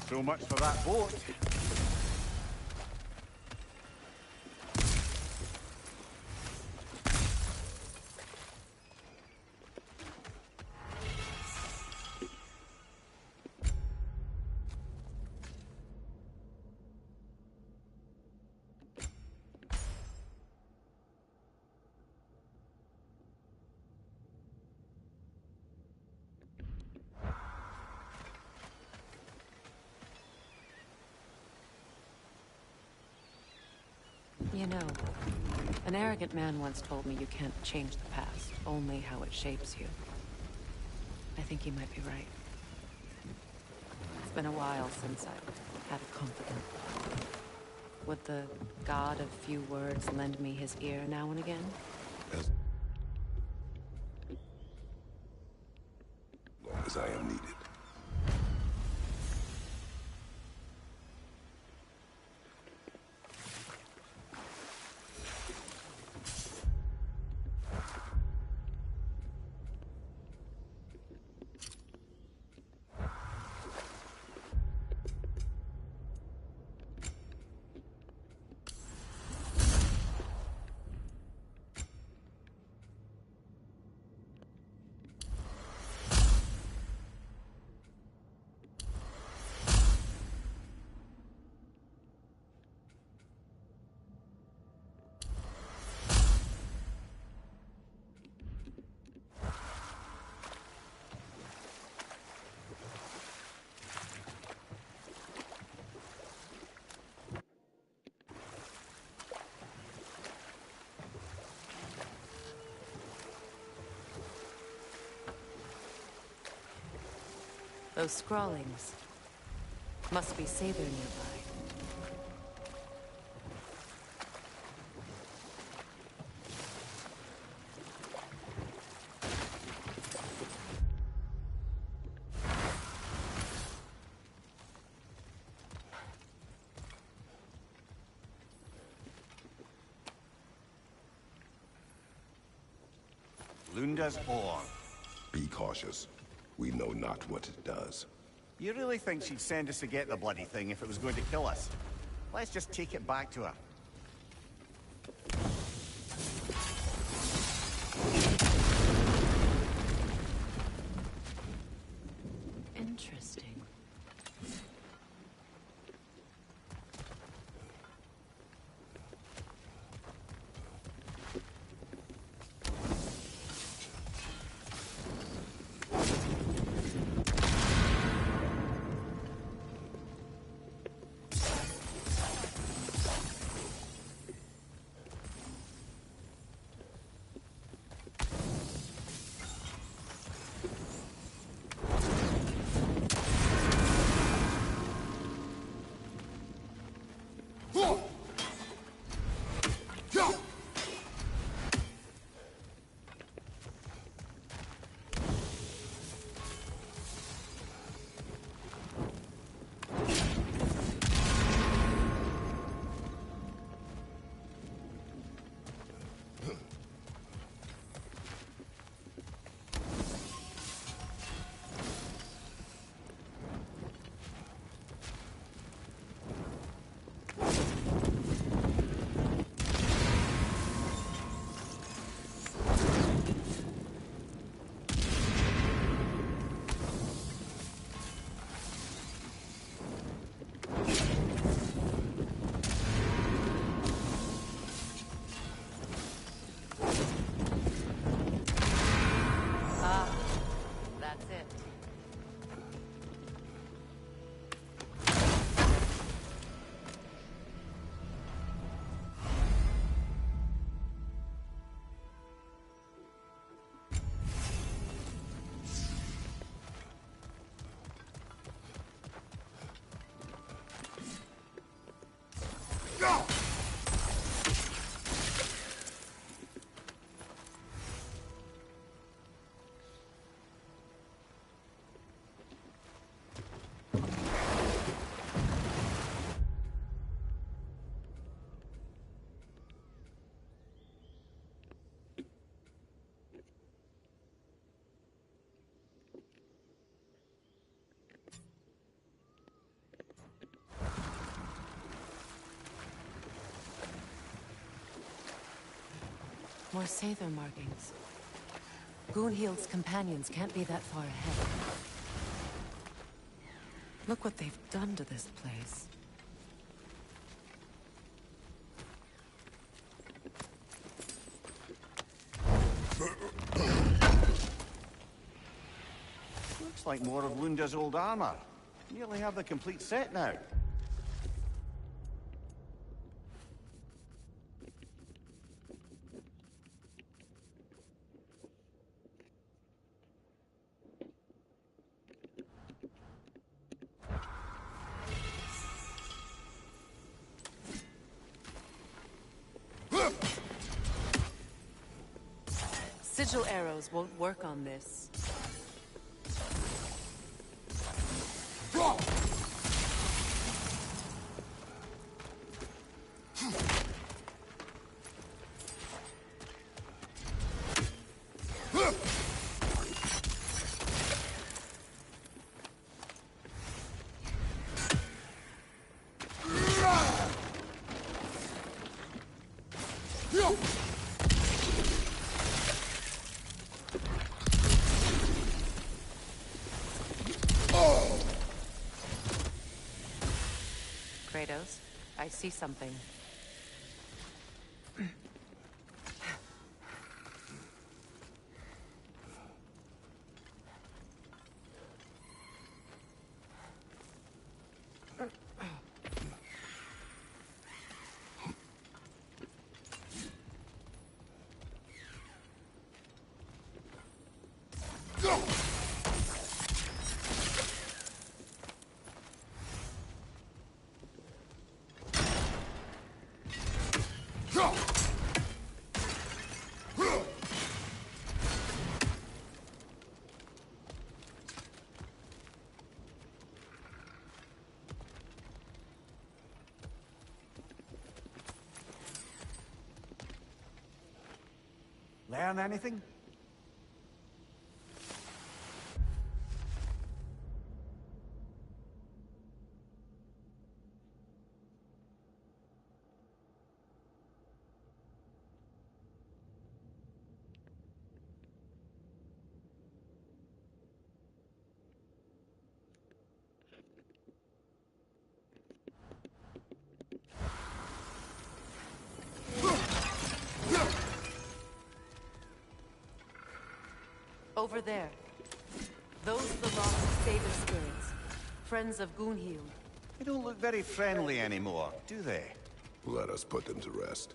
Speaker 6: So much for that boat.
Speaker 1: You know, an arrogant man once told me you can't change the past, only how it shapes you. I think he might be right. It's been a while since I've had a confidant. Would the god of few words lend me his ear now and again?
Speaker 2: As long as I am needed.
Speaker 10: Those scrawlings. Must be Sather nearby.
Speaker 6: Lunda's ore.
Speaker 2: Be cautious. We know not what it does.
Speaker 6: You really think she'd send us to get the bloody thing if it was going to kill us? Let's just take it back to her.
Speaker 10: Interesting. That's it. More Sather markings. Gunhild's companions can't be that far ahead. Look what they've done to this place.
Speaker 6: Looks like more of Lunda's old armor. Nearly have the complete set now.
Speaker 10: Sigil arrows won't work on this. Kratos, I see something.
Speaker 6: Learn anything?
Speaker 1: Over there. Those are the lost Saber spirits. Friends of Gunhild.
Speaker 6: They don't look very friendly anymore, do they?
Speaker 2: Let us put them to rest.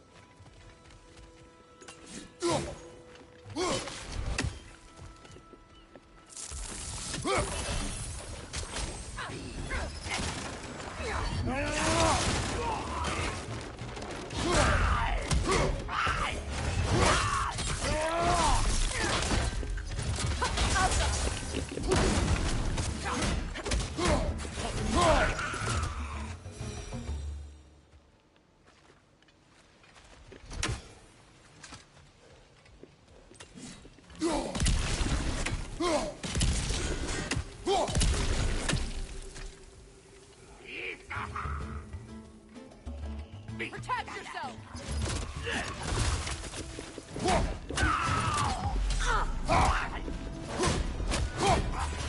Speaker 4: Protect yourself!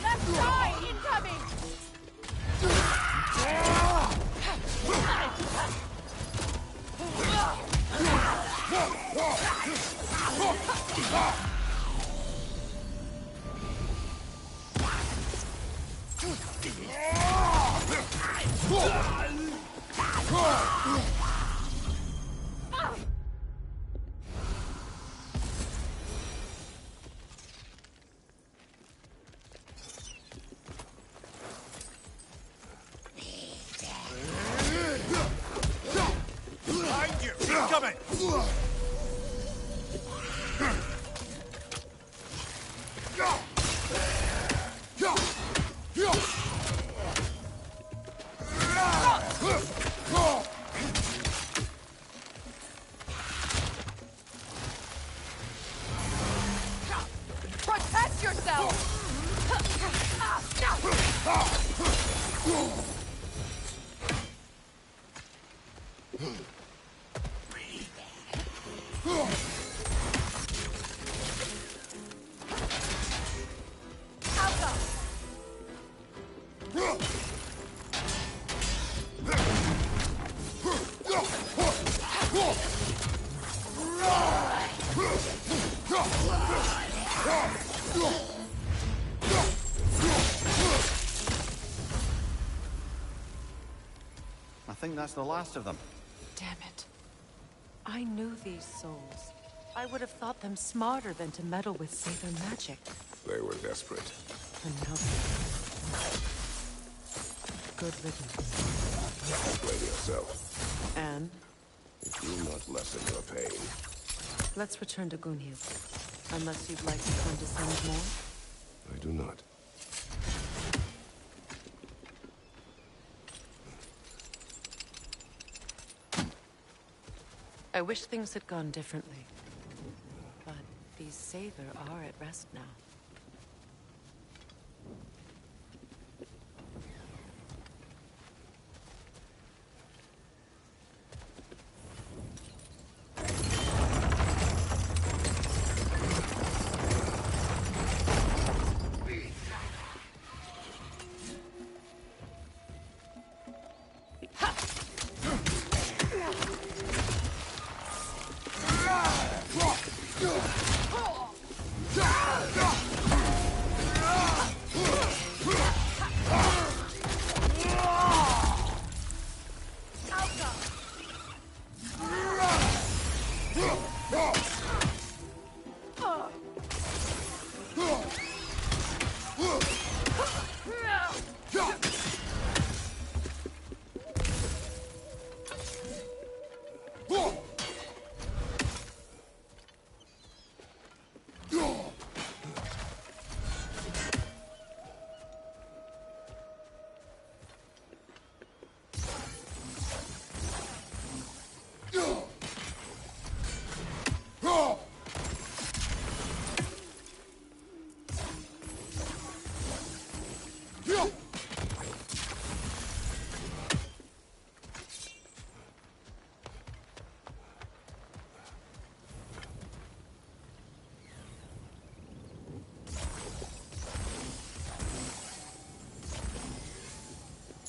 Speaker 4: Left side incoming!
Speaker 3: Behind you! Incoming!
Speaker 4: Protect yourself!
Speaker 6: I think that's the last of them.
Speaker 1: Damn it. I knew these souls. I would have thought them smarter than to meddle with Saber magic.
Speaker 2: They were desperate.
Speaker 1: And now... Good riddance.
Speaker 2: Blame yourself.
Speaker 1: And
Speaker 2: It will not lessen your pain.
Speaker 1: let's return to Gunhild. Unless you'd like to condescend more?
Speaker 2: I do not.
Speaker 1: I wish things had gone differently. But these Saber are at rest now.
Speaker 4: Ha!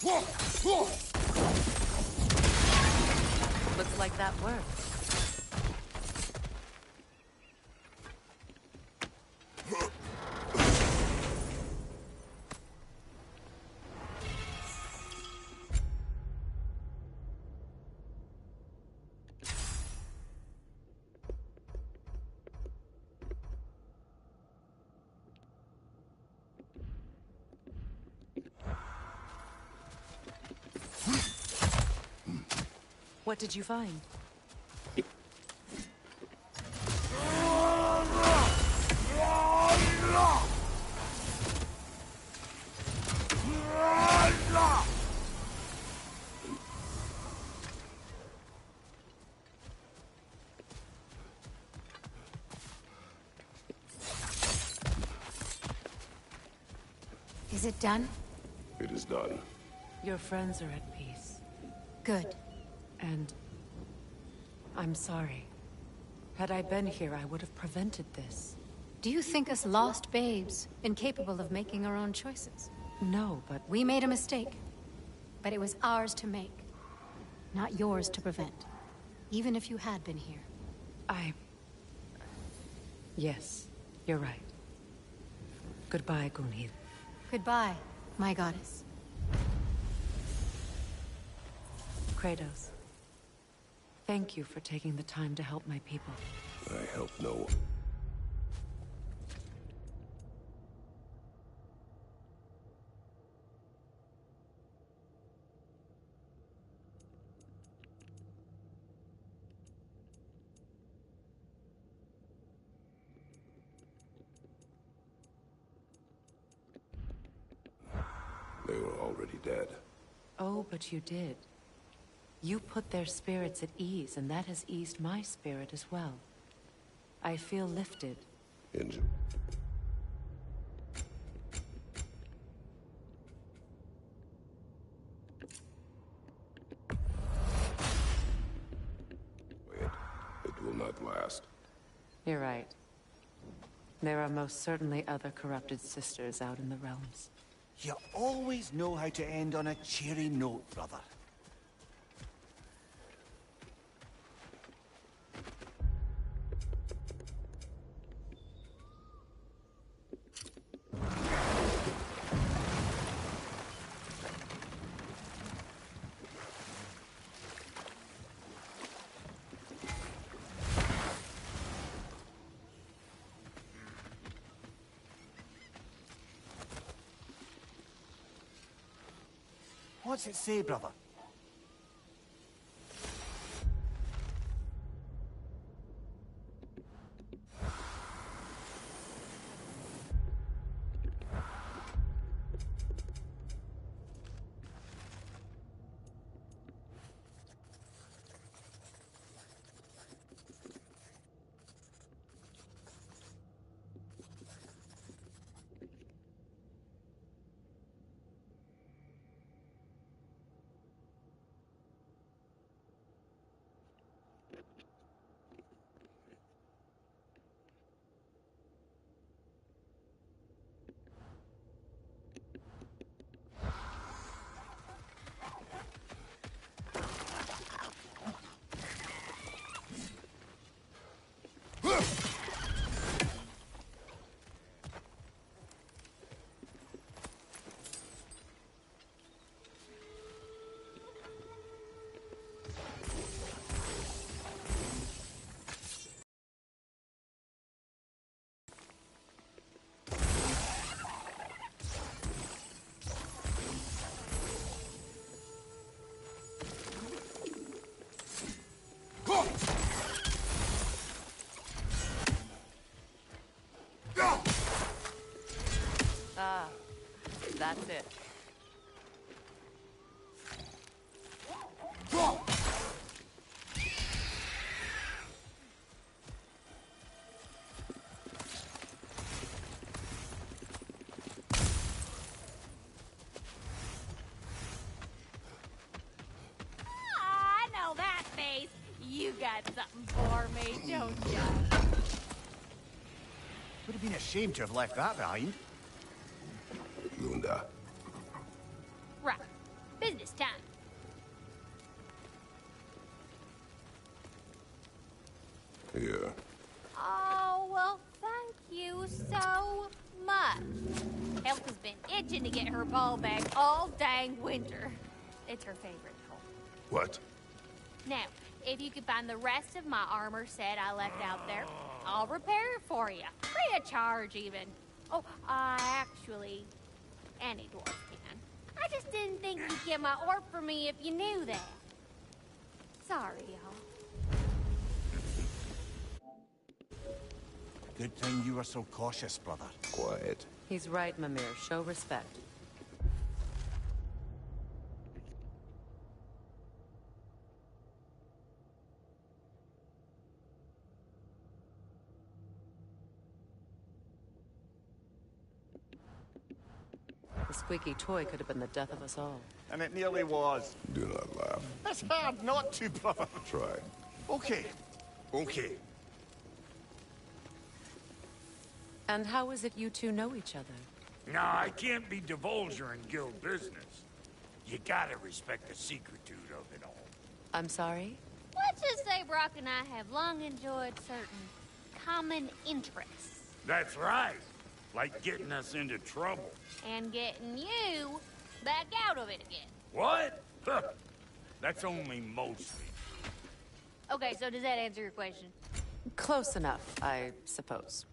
Speaker 1: Looks like that worked. What did you find?
Speaker 12: Is it done?
Speaker 2: It is done.
Speaker 1: Your friends are at peace.
Speaker 12: Good.
Speaker 1: And I'm sorry. Had I been here, I would have prevented this.
Speaker 12: Do you think us lost babes, incapable of making our own choices?
Speaker 1: No, but
Speaker 12: We made a mistake. But it was ours to make, not yours to prevent. Even if you had been here.
Speaker 1: Yes, you're right. Goodbye, Gunhild.
Speaker 12: Goodbye, my goddess.
Speaker 1: Kratos. Thank you for taking the time to help my people.
Speaker 2: I help no one. They were already dead.
Speaker 1: Oh, but you did. You put their spirits at ease, and that has eased my spirit as well. I feel lifted.
Speaker 2: Injured. It will not last.
Speaker 1: You're right. There are most certainly other corrupted sisters out in the realms.
Speaker 6: You always know how to end on a cheery note, brother. What's it say, brother?
Speaker 1: Ah, that's it.
Speaker 8: I know that face. You got something for me, don't ya?
Speaker 6: Would have been a shame to have left that behind.
Speaker 2: Lunda.
Speaker 8: Right. itching to get her ball back all dang winter. It's her favorite hole.
Speaker 2: What?
Speaker 8: Now, if you could find the rest of my armor set I left out there, I'll repair it for you. Free of charge, even. Oh, actually, any dwarf can. I just didn't think you'd get my orb for me if you knew that. Sorry, y'all.
Speaker 6: Good thing you were so cautious, brother.
Speaker 2: Quiet.
Speaker 10: He's right, Mimir. Show respect. The squeaky toy could have been the death of us all.
Speaker 6: And it nearly was.
Speaker 2: Do not laugh.
Speaker 6: It's hard not to, brother.
Speaker 2: Try.
Speaker 6: Okay. Okay.
Speaker 10: And how is it you two know each other?
Speaker 3: No, I can't be divulger in guild business. You gotta respect the secretude of it all.
Speaker 10: I'm sorry?
Speaker 8: Let's just say Brock and I have long enjoyed certain common interests.
Speaker 3: That's right. Like getting us into trouble.
Speaker 8: And getting you back out of it again.
Speaker 3: What? Huh. That's only mostly.
Speaker 8: Okay, so does that answer your question?
Speaker 10: Close enough, I suppose.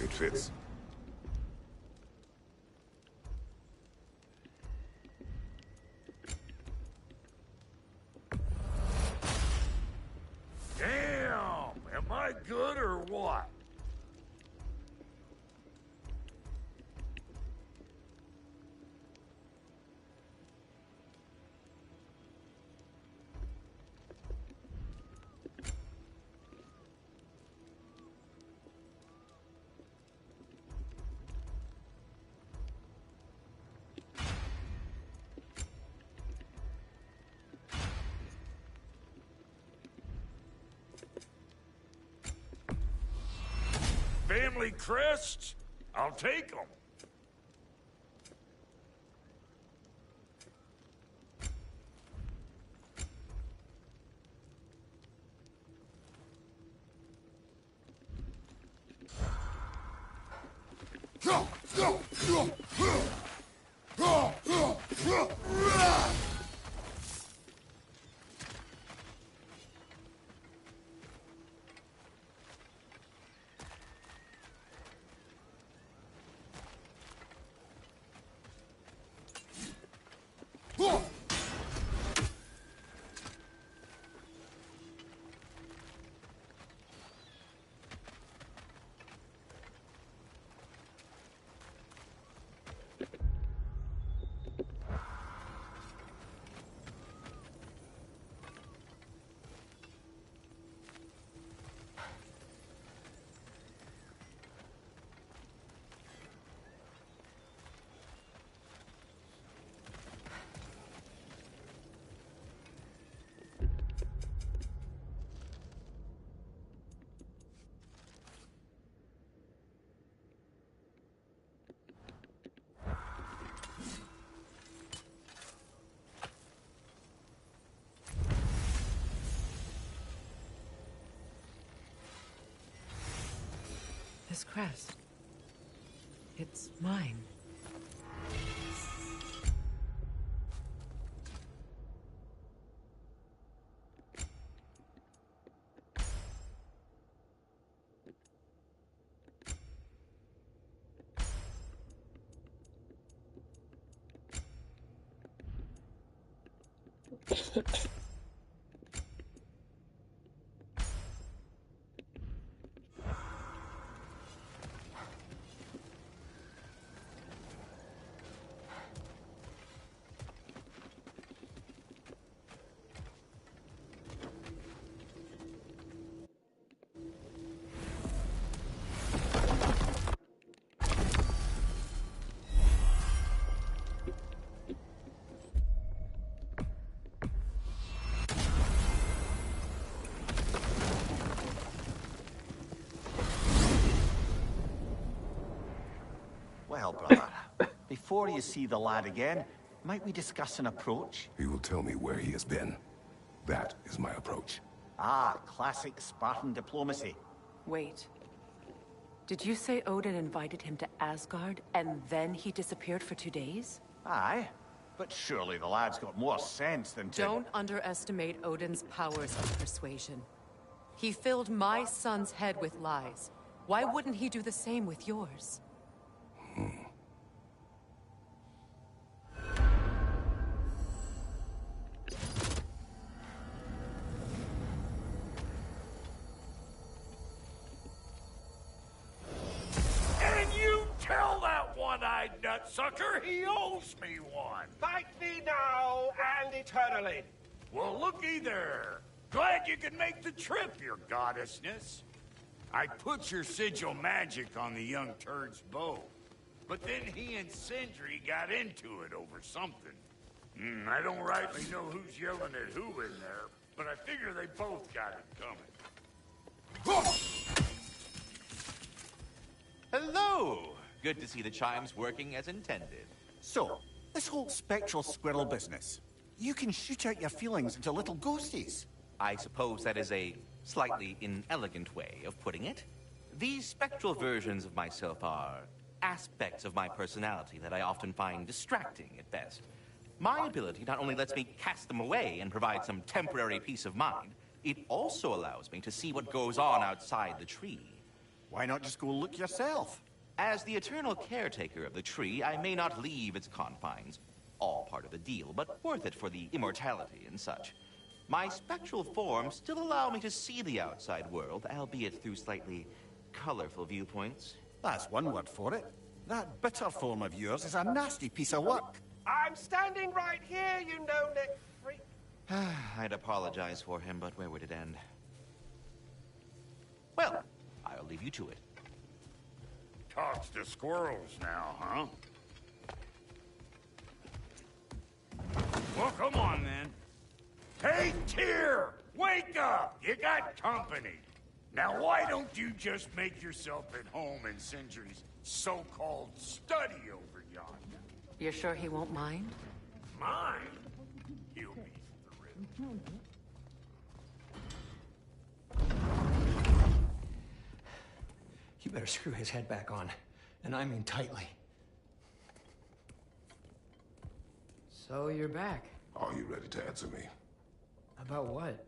Speaker 2: It fits.
Speaker 3: Damn! Am I good or what? Family crests? I'll take them.
Speaker 10: This crest. It's mine.
Speaker 6: brother. Before you see the lad again, might we discuss an approach?
Speaker 2: He will tell me where he has been. That is my approach.
Speaker 6: Ah, classic Spartan diplomacy.
Speaker 1: Wait. Did you say Odin invited him to Asgard, and then he disappeared for 2 days?
Speaker 6: Aye, but surely the lad's got more sense than to...
Speaker 1: Don't underestimate Odin's powers of persuasion. He filled my son's head with lies. Why wouldn't he do the same with yours?
Speaker 3: And you tell that one-eyed nutsucker he owes me one.
Speaker 13: Fight me now and eternally.
Speaker 3: Well, looky there. Glad you could make the trip, your goddessness. I put your sigil magic on the young turd's bow. But then he and Sindri got into it over something. I don't rightly know who's yelling at who in there, but I figure they both got it coming.
Speaker 14: Hello! Good to see the chimes working as intended.
Speaker 6: So, this whole spectral squirrel business, you can shoot out your feelings into little ghosties.
Speaker 14: I suppose that is a slightly inelegant way of putting it. These spectral versions of myself are aspects of my personality that I often find distracting at best. My ability not only lets me cast them away and provide some temporary peace of mind, it also allows me to see what goes on outside the tree.
Speaker 6: Why not just go look yourself?
Speaker 14: As the eternal caretaker of the tree, I may not leave its confines. All part of the deal, but worth it for the immortality and such. My spectral forms still allow me to see the outside world, albeit through slightly colorful viewpoints.
Speaker 6: That's one word for it. That bitter form of yours is a nasty piece of work.
Speaker 13: I'm standing right here, you no-neck freak.
Speaker 14: I'd apologize for him, but where would it end? Well, I'll leave you to it.
Speaker 3: Talks to squirrels now, huh? Well, come on then. Hey, Tyr! Wake up! You got company. Now, why don't you just make yourself at home in Sindri's so-called study over yonder?
Speaker 1: You're sure he won't mind?
Speaker 3: Mine? He'll be thrilled.
Speaker 15: You better screw his head back on, and I mean tightly. So you're back.
Speaker 2: Are you ready to answer me?
Speaker 15: About what?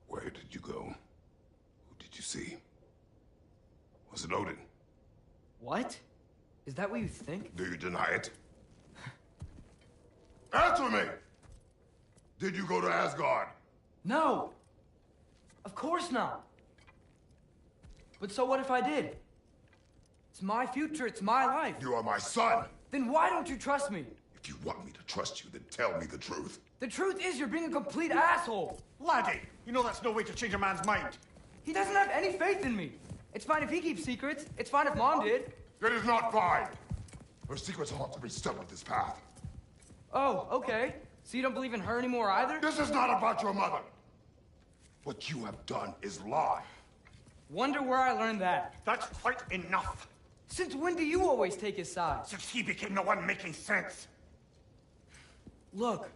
Speaker 2: Where did you go? Who did you see? Was it Odin?
Speaker 15: What? Is that what you think?
Speaker 2: Do you deny it? Answer me! Did you go to Asgard?
Speaker 15: No! Of course not! But so what if I did? It's my future, it's my life.
Speaker 2: You are my son!
Speaker 15: Then why don't you trust me?
Speaker 2: If you want me to trust you, then tell me the truth.
Speaker 15: The truth is you're being a complete asshole!
Speaker 6: Laddie, you know that's no way to change a man's mind.
Speaker 15: He doesn't have any faith in me. It's fine if he keeps secrets. It's fine if Mom did.
Speaker 2: It is not fine! Her secrets haunt every step of this path.
Speaker 15: Oh, okay. So you don't believe in her anymore either?
Speaker 2: This is not about your mother. What you have done is lie.
Speaker 15: Wonder where I learned that.
Speaker 6: That's quite enough.
Speaker 15: Since when do you always take his side?
Speaker 6: Since he became the one making sense.
Speaker 15: Look,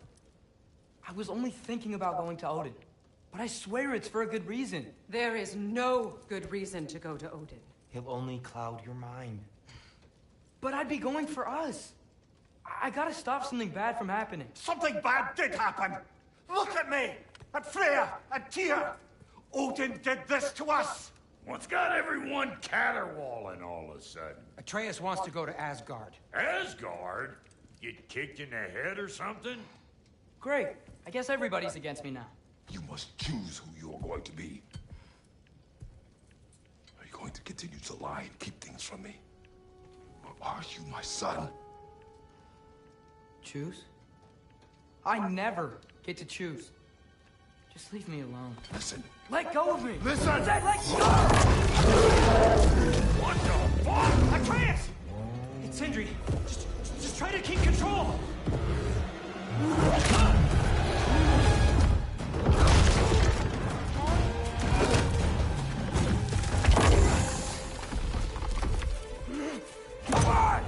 Speaker 15: I was only thinking about going to Odin, but I swear it's for a good reason.
Speaker 1: There is no good reason to go to Odin.
Speaker 15: He'll only cloud your mind. But I'd be going for us. I gotta stop something bad from happening.
Speaker 6: Something bad did happen. Look at me, at Freya, at Tyr. Odin did this to us.
Speaker 3: What's got everyone caterwauling all of a sudden?
Speaker 15: Atreus wants to go to Asgard.
Speaker 3: Asgard? Get kicked in the head or something?
Speaker 15: Great. I guess everybody's against me now.
Speaker 2: You must choose who you are going to be. Are you going to continue to lie and keep things from me? Or are you my son?
Speaker 15: Choose? I never get to choose. Just leave me alone.
Speaker 2: Listen.
Speaker 15: Let go of me!
Speaker 2: Listen!
Speaker 15: Let go!
Speaker 3: What the fuck?
Speaker 15: Atreus! It's Sindri. Just try to keep control!
Speaker 3: Come on!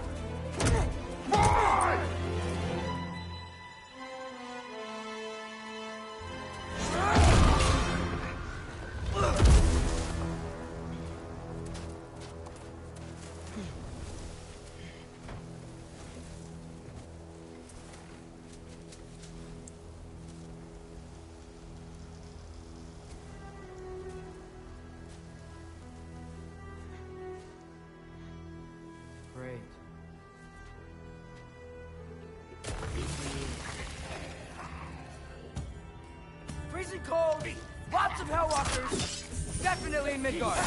Speaker 15: and cold. Lots of Hellwalkers. Definitely in Midgard.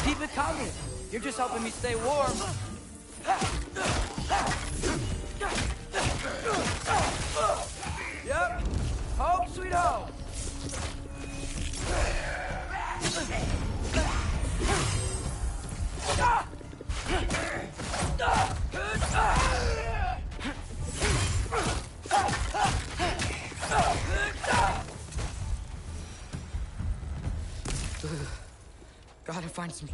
Speaker 15: Keep it coming. You're just helping me stay warm. Yep. Home sweet home. Gotta find some